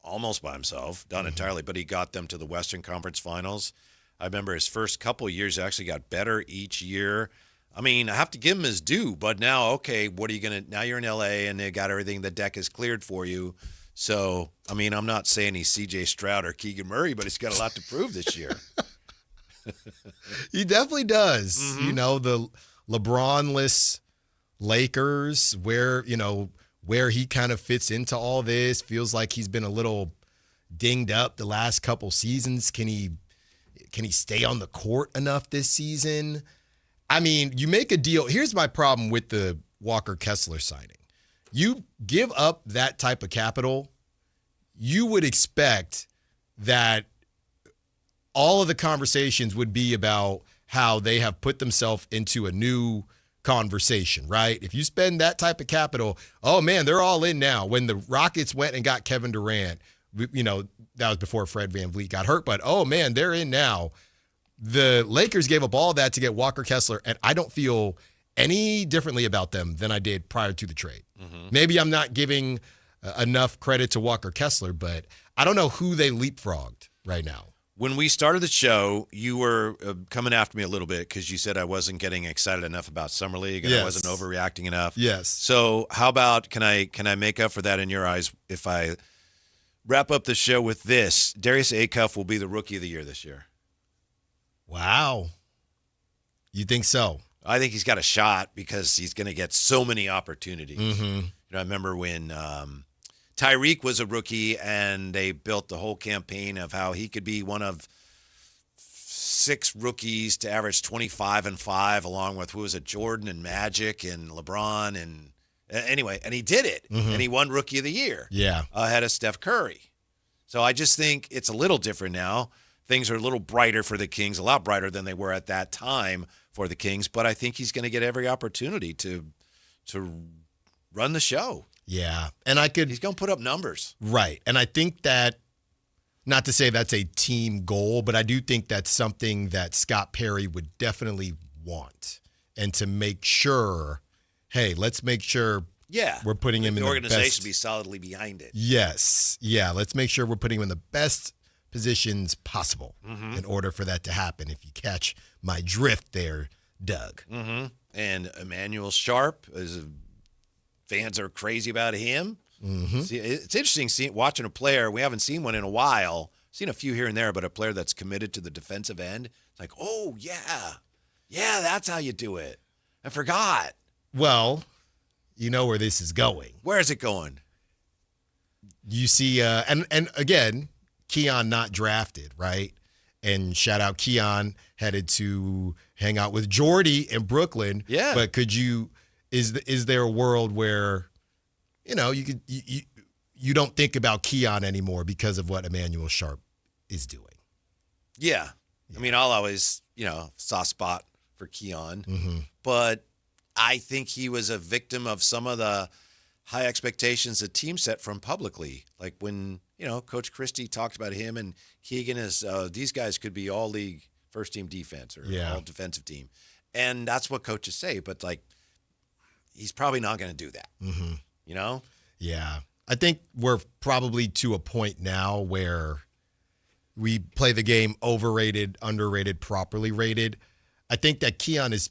almost by himself, not entirely, but he got them to the Western Conference Finals. I remember his first couple of years actually got better each year. I mean, I have to give him his due, but now, okay, what are you going to – now you're in L.A. and they got everything. The deck is cleared for you. So, I mean, I'm not saying he's C.J. Stroud or Keegan Murray, but he's got a lot to prove this year. He definitely does. You know, the LeBron-less Lakers, where he kind of fits into all this, feels like he's been a little dinged up the last couple seasons. Can he stay on the court enough this season? I mean, you make a deal. Here's my problem with the Walker Kessler signing. You give up that type of capital, you would expect that all of the conversations would be about how they have put themselves into a new conversation, right? If you spend that type of capital, oh man, they're all in now. When the Rockets went and got Kevin Durant, you know, that was before Fred VanVleet got hurt, but oh man, they're in now. The Lakers gave up all that to get Walker Kessler, and I don't feel any differently about them than I did prior to the trade. Maybe I'm not giving enough credit to Walker Kessler, but I don't know who they leapfrogged right now. When we started the show, you were coming after me a little bit because you said I wasn't getting excited enough about Summer League and I wasn't overreacting enough. Yes. So how about can I make up for that in your eyes if I wrap up the show with this? Darius Acuff will be the Rookie of the Year this year. Wow. You think so? I think he's got a shot because he's going to get so many opportunities. You know, I remember when Tyreek was a rookie and they built the whole campaign of how he could be one of 6 rookies to average 25 and 5, along with, who was it, Jordan and Magic and LeBron. And anyway, and he did it. And he won Rookie of the Year. Yeah. Ahead of Steph Curry. So I just think it's a little different now. Things are a little brighter for the Kings, a lot brighter than they were at that time for the Kings. But I think he's going to get every opportunity to run the show. Yeah. And he's going to put up numbers. Right. And I think that, not to say that's a team goal, but I do think that's something that Scott Perry would definitely want. And to make sure, hey, let's make sure we're putting him in the organization best. Be solidly behind it. Yes. Yeah. Let's make sure we're putting him in the best positions possible in order for that to happen. If you catch my drift there, Doug. Mm-hmm. And Emmanuel Sharp, fans are crazy about him. Mm-hmm. See, it's interesting watching a player. We haven't seen one in a while. Seen a few here and there, but a player that's committed to the defensive end. It's like, oh, yeah, that's how you do it. I forgot. Well, you know where this is going. Where is it going? You see, and again, Keon not drafted, right? And shout out Keon, headed to hang out with Jordy in Brooklyn. Yeah. But is there a world where, you don't think about Keon anymore because of what Emmanuel Sharp is doing? Yeah. I mean, I'll always, soft spot for Keon. Mm-hmm. But I think he was a victim of some of the high expectations the team set from publicly. Like when, Coach Christie talked about him and Keegan as these guys could be all league first team defense or all defensive team. And that's what coaches say. But, he's probably not going to do that. Mm-hmm. Yeah. I think we're probably to a point now where we play the game overrated, underrated, properly rated. I think that Keon is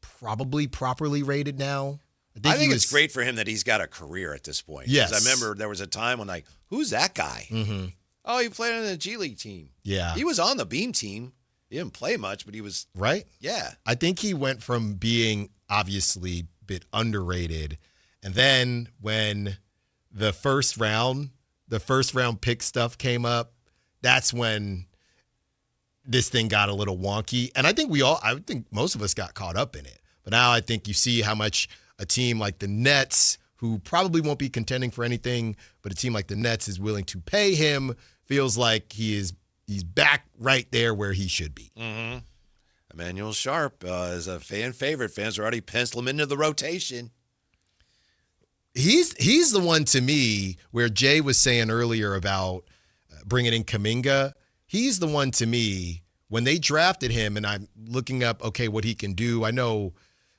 probably properly rated now. I think it's great for him that he's got a career at this point. Yes. I remember there was a time when, who's that guy? Mm-hmm. Oh, he played on the G League team. Yeah. He was on the Beam team. He didn't play much, but he was. Right? Yeah. I think he went from being obviously a bit underrated. And then when the first round pick stuff came up, that's when this thing got a little wonky. And I think most of us got caught up in it. But now I think you see how much a team like the Nets, who probably won't be contending for anything, but a team like the Nets is willing to pay him, feels like he's back right there where he should be. Mm-hmm. Emmanuel Sharp is a fan favorite. Fans are already penciling him into the rotation. He's the one to me where Jay was saying earlier about bringing in Kuminga. He's the one to me when they drafted him, and I'm looking up, okay, what he can do. I know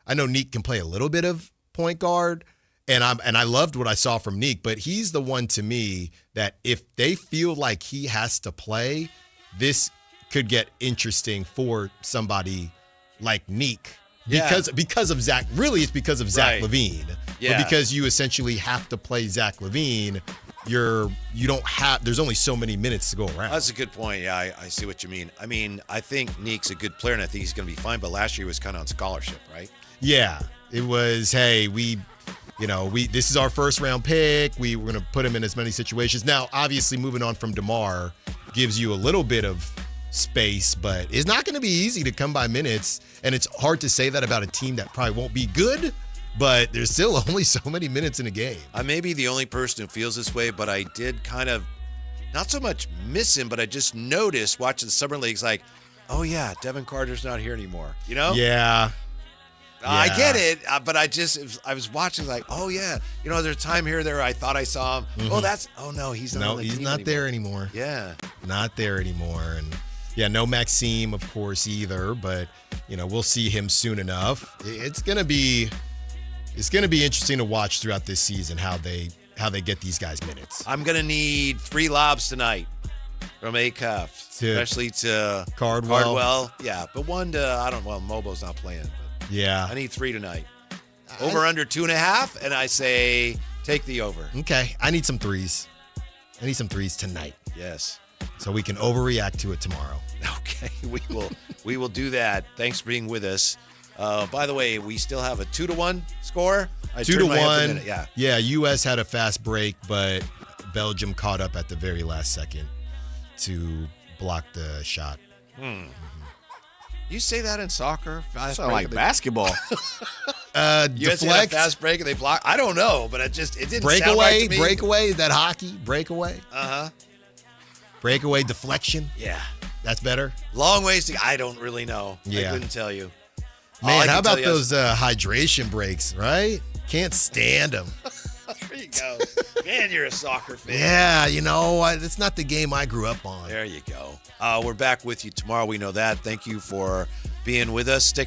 Nique can play a little bit of point guard, and I loved what I saw from Nique, but he's the one to me that if they feel like he has to play, this could get interesting for somebody like Nique. Because of Zach. Really, it's because of Zach LaVine. Yeah. But because you essentially have to play Zach LaVine, there's only so many minutes to go around. That's a good point. Yeah, I see what you mean. I mean, I think Nique's a good player, and I think he's going to be fine. But last year he was kind of on scholarship, right? Yeah, it was. Hey, this is our first round pick. We're going to put him in as many situations. Now, obviously, moving on from DeMar gives you a little bit of space, but it's not going to be easy to come by minutes. And it's hard to say that about a team that probably won't be good, but there's still only so many minutes in a game. I may be the only person who feels this way, but I did kind of not so much miss him, but I just noticed watching the summer leagues oh yeah, Devin Carter's not here anymore. Yeah. I get it, but I was watching oh yeah, there's a time here or there I thought I saw him. Mm-hmm. He's not. He's not there anymore. Yeah, not there anymore, and no Maxime, of course, either. But we'll see him soon enough. It's gonna be interesting to watch throughout this season how they get these guys minutes. I'm gonna need 3 lobs tonight from Acuff, especially to Cardwell. Yeah, but one to Mobo's not playing. Yeah. I need 3 tonight. Over under 2.5, and I say take the over. Okay. I need some threes. I need some threes tonight. Yes. So we can overreact to it tomorrow. Okay. We will do that. Thanks for being with us. By the way, we still have a 2-1 score. 2-1. Yeah. Yeah, U.S. had a fast break, but Belgium caught up at the very last second to block the shot. You say that in soccer? Sounds like basketball. US had a fast break and they block. I don't know, but it didn't sound right to me. Breakaway, is that hockey? Breakaway? Uh-huh. Breakaway deflection. Yeah. That's better? Long ways to I don't really know. Yeah. I couldn't tell you. Man, how about those hydration breaks, right? Can't stand them. There you go. Man, you're a soccer fan. Yeah, it's not the game I grew up on. There you go. We're back with you tomorrow. We know that. Thank you for being with us. Stick